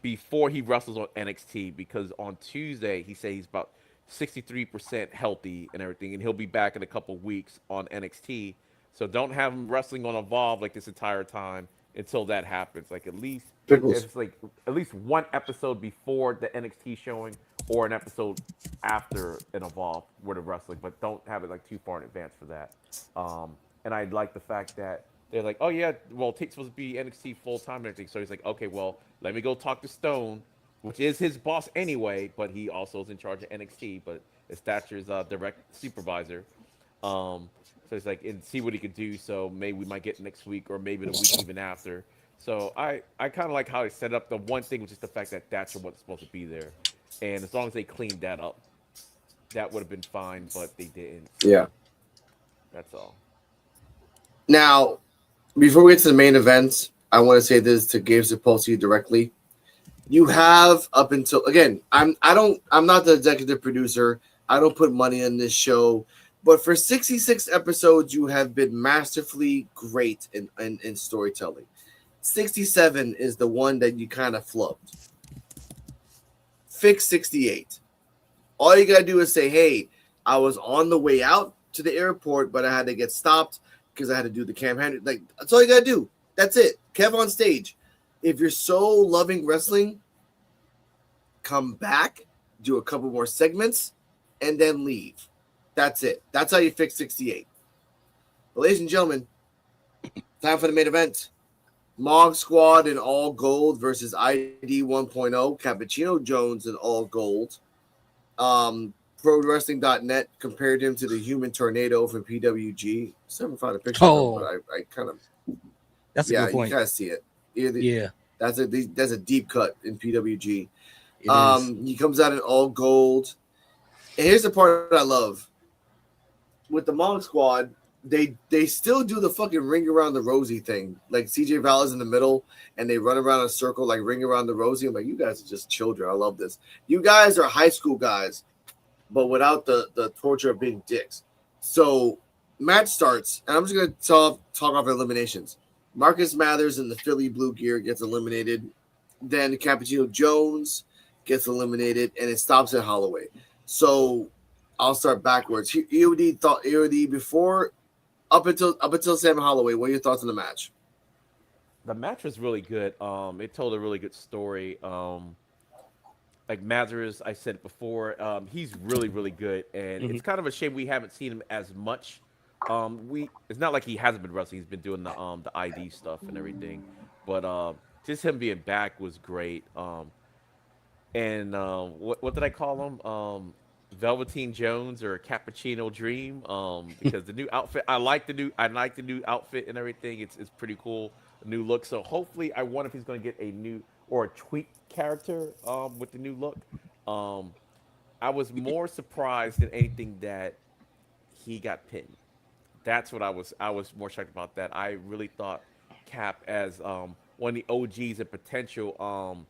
before he wrestles on NXT, because on Tuesday he said he's about 63% healthy and everything, and he'll be back in a couple weeks on NXT. So don't have him wrestling on Evolve like this entire time until that happens. Like at least Pickles. if it's like at least one episode before the NXT showing or an episode after an Evolve where the wrestling, but don't have it like too far in advance for that. And I like the fact that they're like, oh yeah, well Tate's supposed to be NXT full time and everything. So he's like, okay, well let me go talk to Stone, which is his boss anyway, but he also is in charge of NXT, but is Thatcher's direct supervisor. So it's like, and see what he could do. So maybe we might get next week or maybe the week even after. So I kind of like how they set up. The one thing was just the fact that Thatcher wasn't supposed to be there, and as long as they cleaned that up, that would have been fine. But they didn't. So Yeah. that's all. Now, before we get to the main events, I want to say this to Gabe Sapolsky directly. You have up until again, I'm not the executive producer. I don't put money in this show, but for 66 episodes, you have been masterfully great in storytelling. 67 is the one that you kind of flubbed. Fix 68. All you gotta do is say, "Hey, I was on the way out to the airport, but I had to get stopped because I had to do the cam hand." Like that's all you gotta do. That's it. Kev on stage. If you're so loving wrestling, come back, do a couple more segments, and then leave. That's it. That's how you fix 68. But ladies and gentlemen, time for the main event. Mog Squad in all gold versus ID 1.0. Cappuccino Jones in all gold. ProWrestling.net compared him to the Human Tornado from PWG. I haven't found a picture of him, but I kind of... That's a good point. You kind of see it. Yeah. That's a deep cut in PWG. It He comes out in all gold. And here's the part I love. With the Monk Squad, they still do the fucking ring around the rosy thing. Like CJ Val's in the middle and they run around a circle like ring around the rosy. I'm like, you guys are just children. I love this. You guys are high school guys, but without the torture of being dicks. So match starts, and I'm just gonna talk off eliminations. Marcus Mathers in the Philly blue gear gets eliminated. Then Cappuccino Jones gets eliminated, and it stops at Holloway. So I'll start backwards. EOD before up until Sam Holloway. What are your thoughts on the match? The match was really good. It told a really good story. Like Mathers, I said it before, he's really, really good, and it's kind of a shame we haven't seen him as much. It's not like he hasn't been wrestling; he's been doing the ID stuff and everything, but just him being back was great. And what did I call him? Velveteen Jones or Cappuccino Dream? Because the new outfit, I like the new outfit and everything. It's pretty cool, a new look. So hopefully, I wonder if he's going to get a new or a tweaked character with the new look. I was more surprised than anything that he got pinned. That's what I was more shocked about. That I really thought Cap as one of the OGs and potential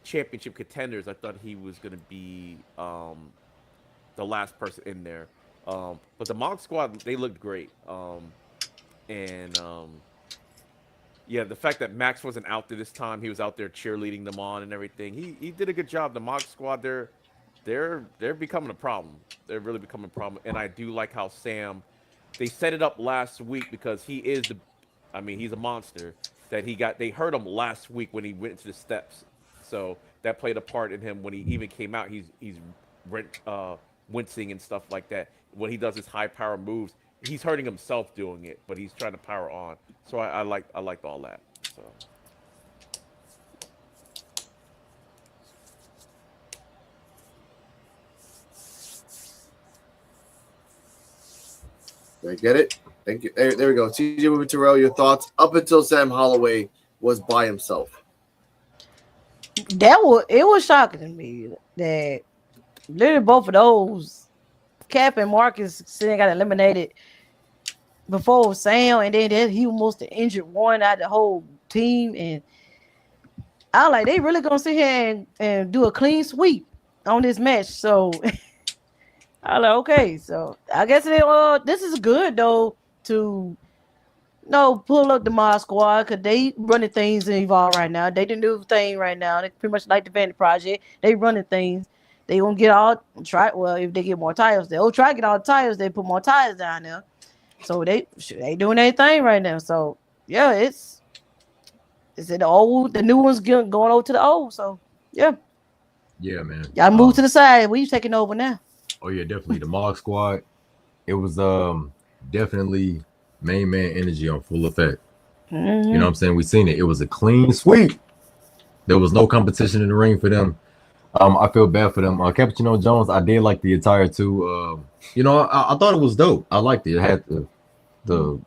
championship contenders. I thought he was going to be the last person in there. But the Monk Squad, they looked great. And yeah, the fact that Max wasn't out there this time, he was out there cheerleading them on and everything. He did a good job. The Monk Squad, they're becoming a problem. They're really becoming a problem. And I do like how Sam, they set it up last week because he is the, I mean, he's a monster. That they hurt him last week when he went into the steps. So that played a part in him when he even came out. He's wincing and stuff like that. When he does his high power moves, he's hurting himself doing it, but he's trying to power on. So I liked all that. So Did I get it? Thank you. There we go. CJ moving Terrell, your thoughts up until Sam Holloway was by himself. It was shocking to me that literally both of those, Cap and Marcus, got eliminated before Sam, and then he almost the injured one out of the whole team. And I like they really gonna sit here and do a clean sweep on this match. So I like, okay, so I guess this is good though to pull up the Mod Squad because they running things in Evolve right now. They the new thing right now. They pretty much like the Vanity Project. They running things. They gonna get all if they get more tires, they'll try to get all the tires. They put more tires down there. So they doing their thing right now. So yeah, it's the new ones going over to the old. So yeah, man. Y'all move to the side. We taking over now. Oh yeah, definitely the Mog Squad. It was definitely main man energy on full effect. Mm-hmm. You know what I'm saying? We seen it. It was a clean sweep. There was no competition in the ring for them. I feel bad for them. Cappuccino Jones, I did like the attire too. I thought it was dope. I liked it. It had the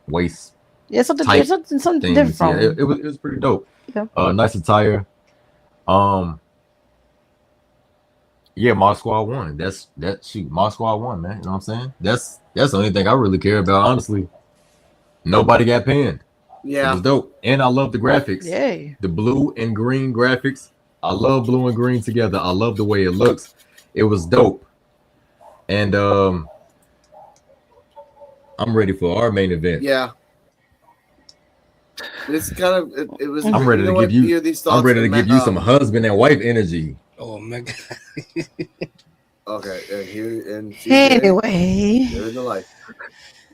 waist. Yeah, something different from it. It was pretty dope. Yeah. Nice attire. Yeah, Mod Squad won. Mod Squad won, man. You know what I'm saying? That's the only thing I really care about, honestly. Nobody got pinned. Yeah. It was dope. And I love the graphics. Yeah. The blue and green graphics. I love blue and green together. I love the way it looks. It was dope. And I'm ready for our main event. Yeah. It's kind of it was. I'm ready to give you. I'm ready to give you some husband and wife energy. Oh my god. Okay, and here and anyway, there is the life.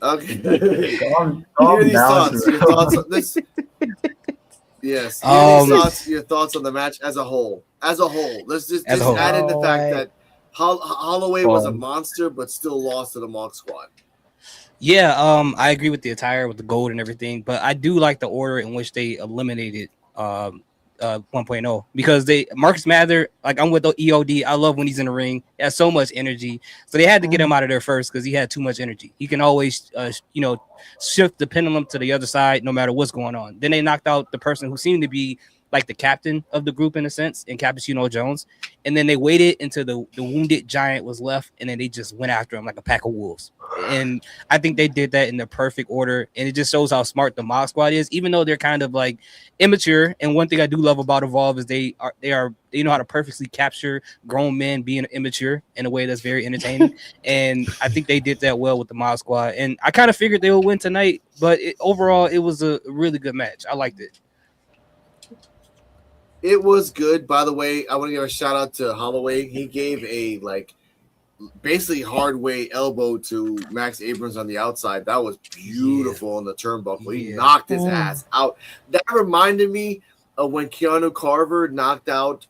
Okay. Calm these down, thoughts. Your thoughts on this. Yes. Your thoughts on the match as a whole. Let's just add in the fact that Holloway was a monster, but still lost to the Monk Squad. Yeah, I agree with the attire, with the gold and everything, but I do like the order in which they eliminated 1.0 because Marcus Mather, like I'm with the EOD. I love when he's in the ring. He has so much energy, so they had to get him out of there first because he had too much energy. He can always, shift the pendulum to the other side no matter what's going on. Then they knocked out the person who seemed to be like the captain of the group in a sense, in Cappuccino Jones. And then they waited until the wounded giant was left, and then they just went after him like a pack of wolves. And I think they did that in the perfect order, and it just shows how smart the Mod Squad is, even though they're kind of like immature. And one thing I do love about Evolve is they know how to perfectly capture grown men being immature in a way that's very entertaining. And I think they did that well with the Mod Squad. And I kind of figured they would win tonight, but overall, it was a really good match. I liked it. It was good. By the way, I want to give a shout out to Holloway. He gave a basically hard way elbow to Max Abrams on the outside. That was beautiful on the turnbuckle. He knocked his ass out. That reminded me of when Keanu Carver knocked out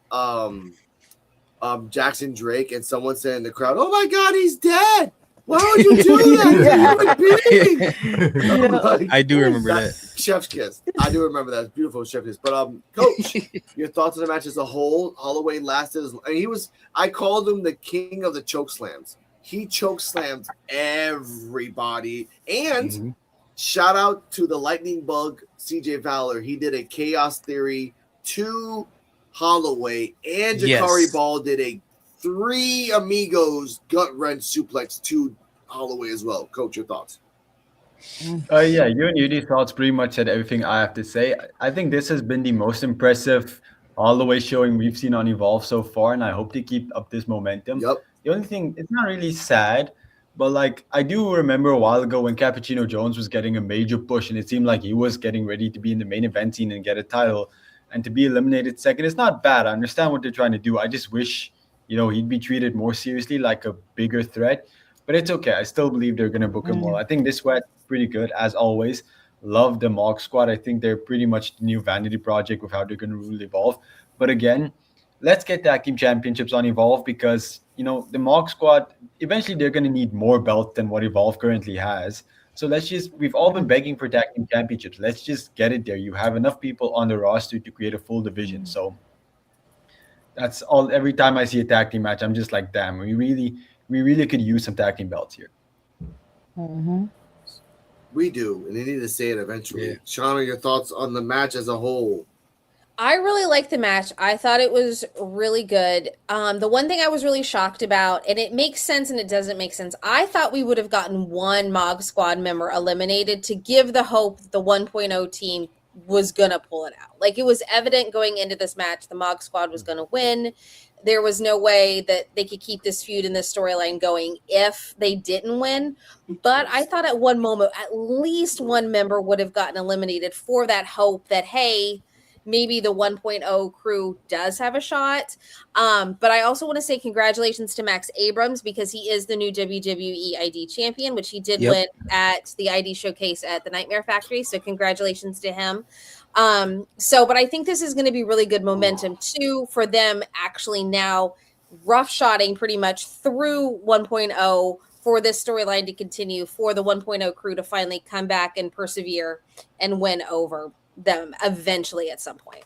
Jackson Drake, and someone said in the crowd, "Oh my God, he's dead! Why would you do that? I do remember that. Chef's kiss. I do remember that. It's beautiful chef's kiss. But Coach, your thoughts on the match as a whole? Holloway lasted, and I called him the king of the choke slams. He choke slammed everybody. And shout out to the lightning bug CJ Fowler. He did a chaos theory to Holloway, and Jakari Ball did a 3 amigos gut wrench suplex to Holloway as well. Coach, your thoughts? Yeah, you and Yudi thoughts pretty much said everything I have to say. I think this has been the most impressive Holloway showing we've seen on Evolve so far, and I hope to keep up this momentum. Yep. The only thing, it's not really sad, But like I do remember a while ago when Cappuccino Jones was getting a major push and it seemed like he was getting ready to be in the main event scene and get a title, and to be eliminated second is not bad. I understand what they're trying to do. I just wish, he'd be treated more seriously, like a bigger threat. But it's okay. I still believe they're gonna book him well. I think this squad is pretty good as always. Love the Mock squad. I think they're pretty much the new vanity project with how they're gonna rule Evolve. But again, let's get tag team championships on Evolve because the Mock squad eventually they're going to need more belts than what Evolve currently has. So we've all been begging for tag team championships. Let's just get it there. You have enough people on the roster to create a full division. So that's all. Every time I see a tag team match, I'm just like, damn, we really could use some tag team belts here. Mm-hmm. We do, and they need to say it eventually. Yeah. Shauna, your thoughts on the match as a whole? I really liked the match. I thought it was really good. The one thing I was really shocked about, and it makes sense and it doesn't make sense, I thought we would have gotten one Mog Squad member eliminated to give the hope that the 1.0 team was going to pull it out. Like, it was evident going into this match, the Mog Squad was going to win. There was no way that they could keep this feud and this storyline going if they didn't win. But I thought at one moment, at least one member would have gotten eliminated for that hope that, hey, maybe the 1.0 crew does have a shot. But I also want to say congratulations to Max Abrams because he is the new WWE ID champion, which he did win at the ID showcase at the Nightmare Factory. So congratulations to him. But I think this is going to be really good momentum too for them actually now roughshotting pretty much through 1.0 for this storyline to continue, for the 1.0 crew to finally come back and persevere and win over them eventually at some point.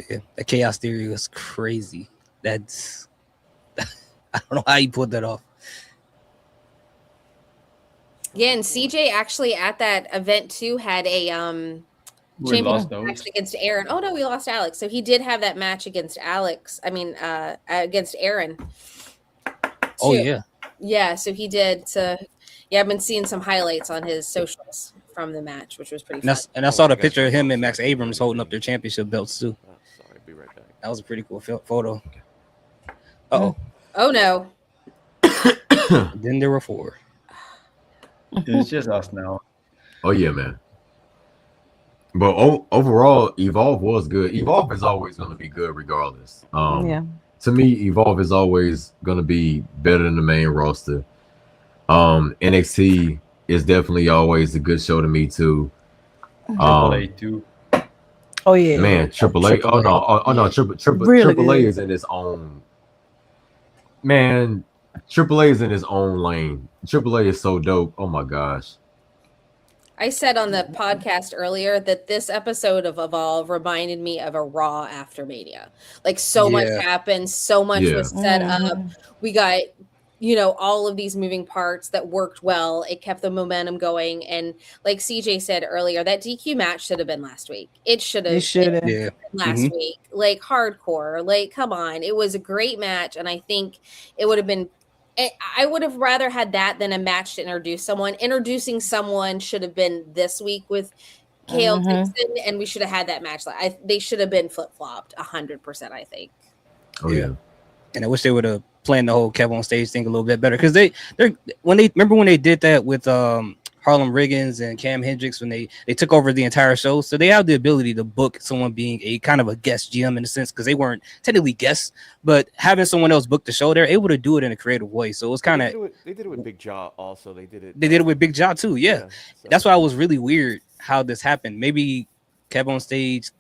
Yeah, the Chaos Theory was crazy. That's I don't know how you pulled that off. Yeah, and CJ actually at that event too had a championship match against Aaron. Oh no, we lost Alex. So he did have that match against Alex. Against Aaron. Oh yeah. Yeah, so he did. I've been seeing some highlights on his socials from the match, which was pretty fun. And I saw the picture of him and Max Abrams holding up their championship belts too. Oh, sorry, be right back. That was a pretty cool photo. Uh-oh. Oh no. Then there were four. It's just us now. Oh yeah, man. But overall, Evolve was good. Evolve is always going to be good regardless. To me, Evolve is always going to be better than the main roster. NXT is definitely always a good show to me too. AAA too. Oh yeah, man, AAA. Oh no, AAA is in its own. Man, AAA is in its own lane. AAA is so dope. Oh my gosh. I said on the podcast earlier that this episode of Evolve reminded me of a Raw after Mania. Like so much happened, so much was set up. We got, all of these moving parts that worked well. It kept the momentum going. And like CJ said earlier, that DQ match should have been last week. It should have been last week. Like hardcore. Like, come on. It was a great match. And I think it would have been I would have rather had that than a match to introduce someone. Introducing someone should have been this week with Kale Dixon, and we should have had that match. They should have been flip-flopped 100%, I think. Oh, yeah. And I wish they would have planned the whole Kev on stage thing a little bit better. Because when they did that with Harlem Riggins and Cam Hendricks when they took over the entire show. So they have the ability to book someone being a kind of a guest GM in a sense because they weren't technically guests, but having someone else book the show, they're able to do it in a creative way. So it was kind of they did it with Big Jaw also. They did it with Big Jaw too. Yeah. So. That's why it was really weird how this happened. Maybe Kev on stage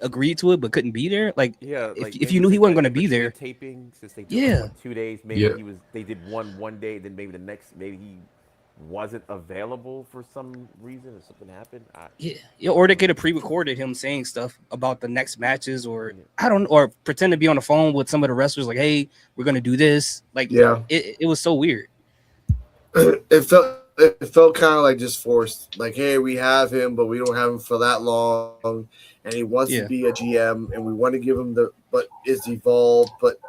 agreed to it but couldn't be there. Like if you knew he wasn't going to be there. Taping since they did 2 days, maybe they did one day, then maybe the next maybe he wasn't available for some reason or something happened. Or they could have pre-recorded him saying stuff about the next matches, or I don't know, or pretend to be on the phone with some of the wrestlers like, hey, we're gonna do this. Like it was so weird. It felt kind of like just forced. Like, hey, we have him, but we don't have him for that long, and he wants to be a GM, and we want to give him but it's Evolved, but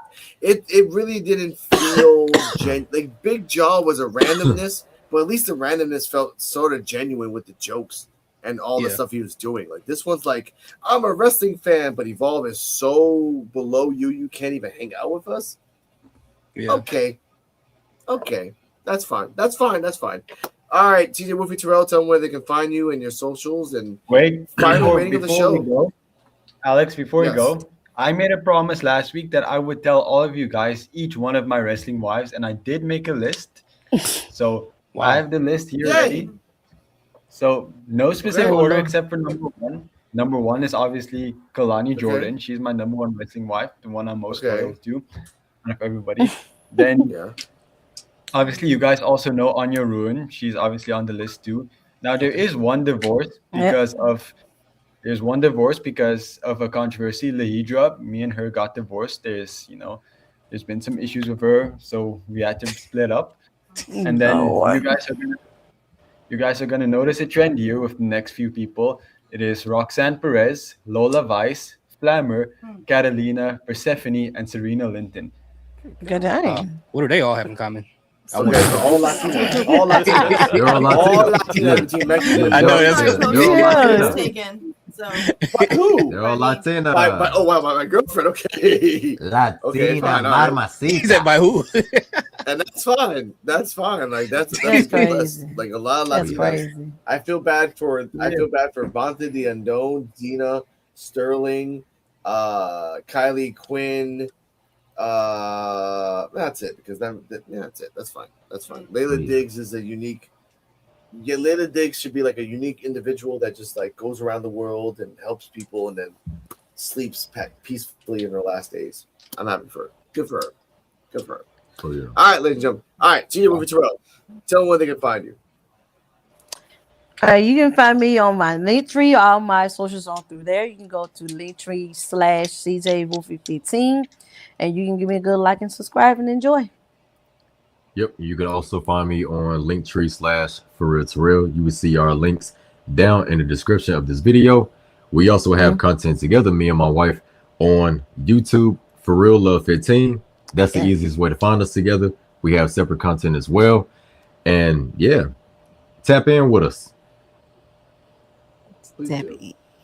it really didn't feel like Big Jaw was a randomness. but at least the randomness felt sort of genuine with the jokes and all the stuff he was doing. Like this one's like, I'm a wrestling fan, but Evolve is so below you can't even hang out with us. Yeah. Okay, that's fine. All right, TJ Wolfie Terrell, tell them where they can find you and your socials and final rating of the show. Alex, before you go, I made a promise last week that I would tell all of you guys each one of my wrestling wives, and I did make a list. So I have the list here ready. So no specific order except for number one. Number one is obviously Kalani Jordan. She's my number one wrestling wife, the one I'm most loyal to out of everybody. Then obviously you guys also know Anya Ruin. She's obviously on the list too. Now there is one divorce because of a controversy. Lahidra, me and her got divorced. There's been some issues with her, so we had to split up. And then you guys are gonna notice a trend here with the next few people. It is Roxanne Perez, Lola Vice, Flammer, Catalina, Persephone, and Serena Linton. Good day. What do they all have in common? All Latinas. All Latinas. They're all Latinas. I know that's taken. So who? They're all Latina. My girlfriend. Okay. Latina, okay, fine. Mamacita. He said by who? And that's fine. Like that's crazy. Like a lot of Latinas. I feel bad for Bonta the Unknown, Dina, Sterling, Kylie Quinn. That's it because that's it. That's fine. Layla Diggs is a unique. Yeah, Layla Diggs should be like a unique individual that just like goes around the world and helps people and then sleeps peacefully in her last days. I'm happy for her. Good for her. Oh, yeah. All right, ladies and gentlemen. All right, TJ Wolfie Terrell. Tell them where they can find you. You can find me on my Linktree. All my socials on through there. You can go to Linktree/CJ Wolfie 15, and you can give me a good like and subscribe and enjoy. Yep, you can also find me on Linktree/ForRealTerrell. You will see our links down in the description of this video. We also have content together, me and my wife, on YouTube, For Real Love 15. That's the easiest way to find us together. We have separate content as well. And tap in with us.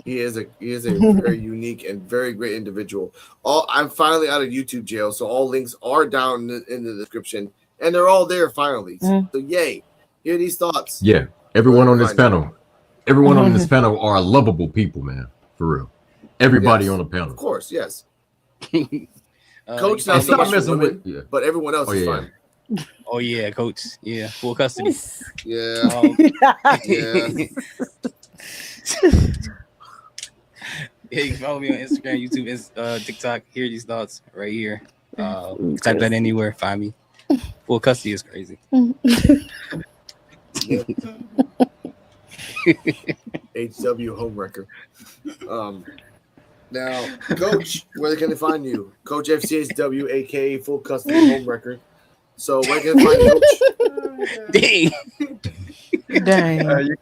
He is a very unique and very great individual. I'm finally out of YouTube jail, so all links are down in the description. And they're all there finally. So yay. Hear these thoughts. Yeah. Everyone on this panel. Everyone on this panel are lovable people, man. For real. Everybody on the panel. Of course, yes. Coach not so much for women, but everyone else is fine. Oh yeah, Coach. Yeah, full custody. Yeah. Yeah, you can follow me on Instagram, YouTube, TikTok. Hear these thoughts right here. Type that anywhere. Find me. Full custody is crazy. HW homewrecker. Now, Coach, where can they find you? Coach FCHW, aka Full Custody Homewrecker. So where can they find you, Coach? Dang. You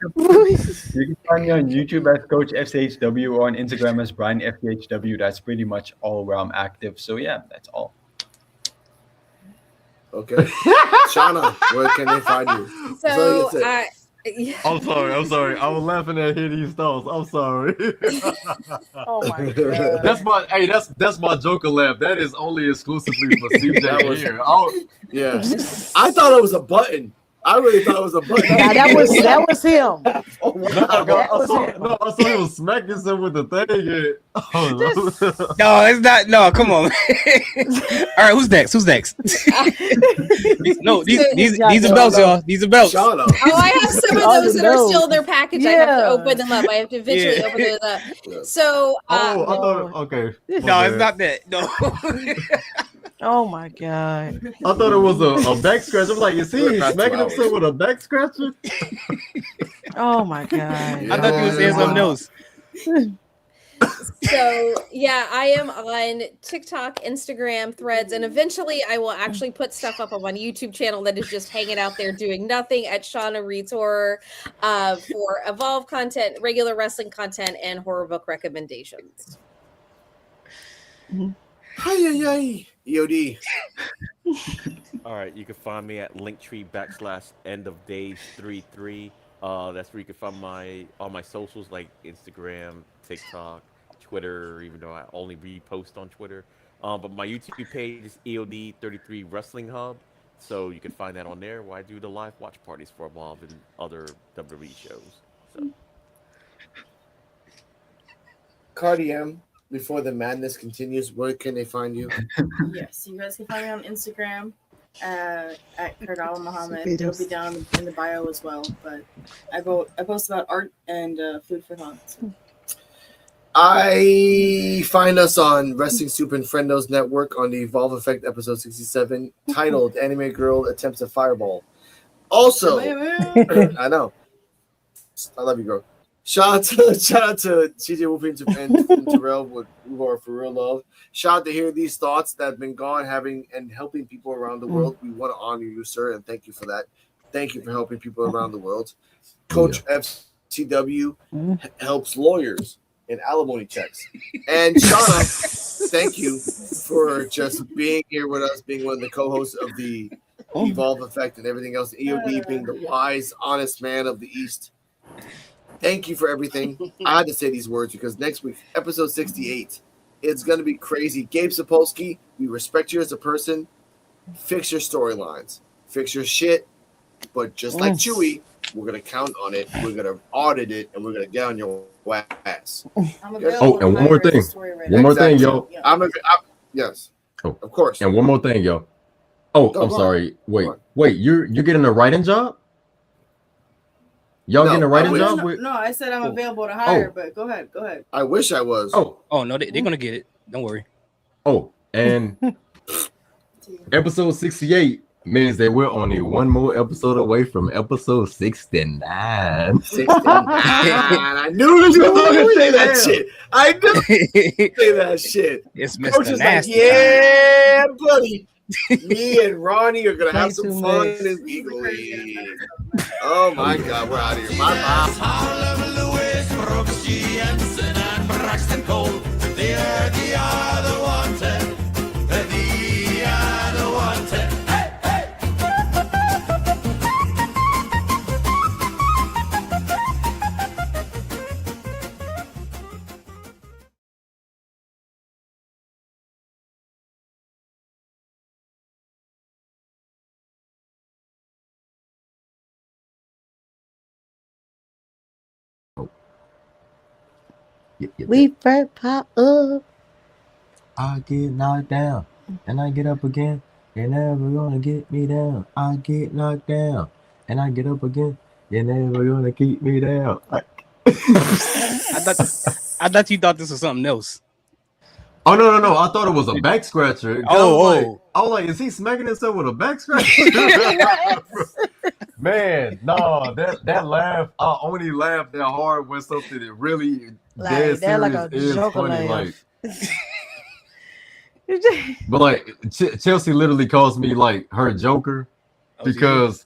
can find me on YouTube as Coach FCHW or on Instagram as Brian FCHW. That's pretty much all where I'm active. So yeah, that's all. Okay. Shauna, where can they find you? So I'm sorry. I was laughing at these thoughts. I'm sorry. Oh my god. That's my Joker laugh. That is only exclusively for CJ here. Yeah. I thought it was a button. I really thought it was a button. Yeah, that was him. Oh my God. I saw he was smacking some with the thing. No, it's not. No, come on. All right, who's next? No, these are belts, y'all. These are belts. Oh, I have some of those that are still in their package. I have to open them up. I have to visually open those up. So, I thought, okay. No, it's not that. No. Oh my god! I thought it was a back scratch. I'm like, you see, he's smacking himself with a back scratcher. Oh my god! I thought you were saying something else. So yeah, I am on TikTok, Instagram, Threads, and eventually I will actually put stuff up on my YouTube channel that is just hanging out there doing nothing at Shauna Reads Horror for Evolve content, regular wrestling content, and horror book recommendations. Hi, EOD. All right, you can find me at linktree /endofdays33. That's where you can find all my socials like Instagram, TikTok, Twitter. Even though I only repost on Twitter, but my YouTube page is EOD33 Wrestling Hub. So you can find that on there where I do the live watch parties for Evolve and other WWE shows. So Cardi M, before the madness continues, where can they find you? Yes, you guys can find me on Instagram at Kardala Muhammad. It'll be down in the bio as well. But I post about art and food for thought. So. I find us on Wrestling Soup and Friendos Network on the Evolve Effect episode 67, titled "Anime Girl Attempts a Fireball." Also, I know, I love you, girl. Shout out to CJ Wolfing and Terrell who are for real love. Shout out to Hear These Thoughts that have been gone, having and helping people around the world. We want to honor you, sir, and thank you for that. Thank you for helping people around the world. Coach FCW helps lawyers in alimony checks. And Shauna, thank you for just being here with us, being one of the co-hosts of the Evolve Effect and everything else. EOD being the wise, honest man of the East. Thank you for everything. I had to say these words because next week, episode 68, it's going to be crazy. Gabe Sapolsky, we respect you as a person. Fix your storylines. Fix your shit. But just like Chewy, we're going to count on it. We're going to audit it. And we're going to get on your ass. Oh, and one more thing. One more thing, yo. Yes. Oh, of course. And one more thing, yo. Oh, I'm sorry. Wait. You're getting a writing job? Y'all getting a writing job? No, I said I'm available to hire, but go ahead. I wish I was. Oh no, they're gonna get it. Don't worry. Oh, and episode 68 means that we're only one more episode away from episode 69. 69. I knew you were going to say that shit. I knew say that shit. It's Coach Mr. is Nasty. like, yeah, buddy. Me and Ronnie are gonna have some fun in this Eagle League. Oh my God, we're out of here. Bye bye. They are the other wanted. The other wanted. Hey, hey. We first pop up. I get knocked down and I get up again. You're never gonna get me down. I get knocked down and I get up again. You're never gonna keep me down. I thought you thought this was something else. Oh no! I thought it was a back scratcher. I was like, is he smacking himself with a back scratcher? Man, no, that laugh. I only laugh that hard when something that really dead serious like a is funny. laugh. But like Chelsea literally calls me like her Joker because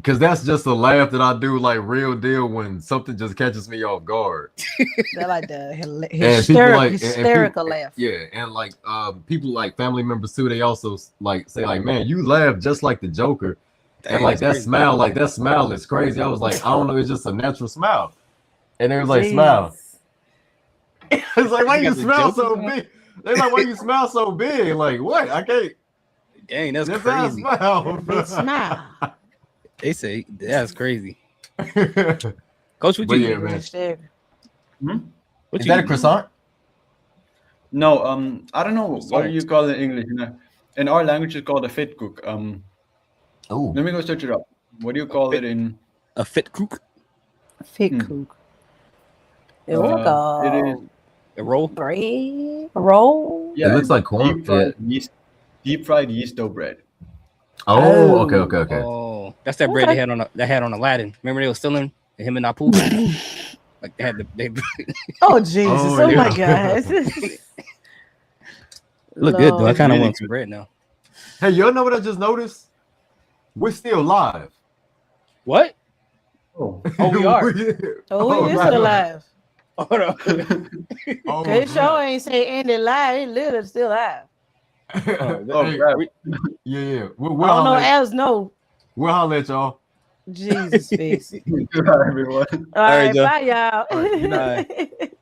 that's just a laugh that I do like real deal when something just catches me off guard. They're like the hysterical laugh. Yeah, and like people like family members too. They also like say like, man, you laugh just like the Joker. And like that smile, is crazy. I was like, I don't know, it's just a natural smile. And they was like, smile. It's like, why you smile so big? They're like, why you smile so big? Like, what? I can't. Dang, that's crazy. Smile. They say that's crazy. Coach, what you man. What Is that a croissant? No, I don't know what do you call it in English. In our language, it's called a fit cook. Let me go search it up. What do you call it in a fit cook? A fit cook. It is a roll. Bread. A roll. Yeah, it looks like corn. Deep fried yeast dough bread. Oh, okay. Oh, that's that bread they had on Aladdin. Remember they were stealing him and Apu? Like they had Oh Jesus! Oh my God! Look good though. I kind of want some bread now. Hey, y'all know what I just noticed? We're still live. What? Oh, we are. We still live. Hold on. His show ain't say Andy live. He literally still live. Hey, Yeah. I don't know. As no. We'll holler at y'all. Jesus face. Everyone. All right, Joe. bye, y'all. All right, good night.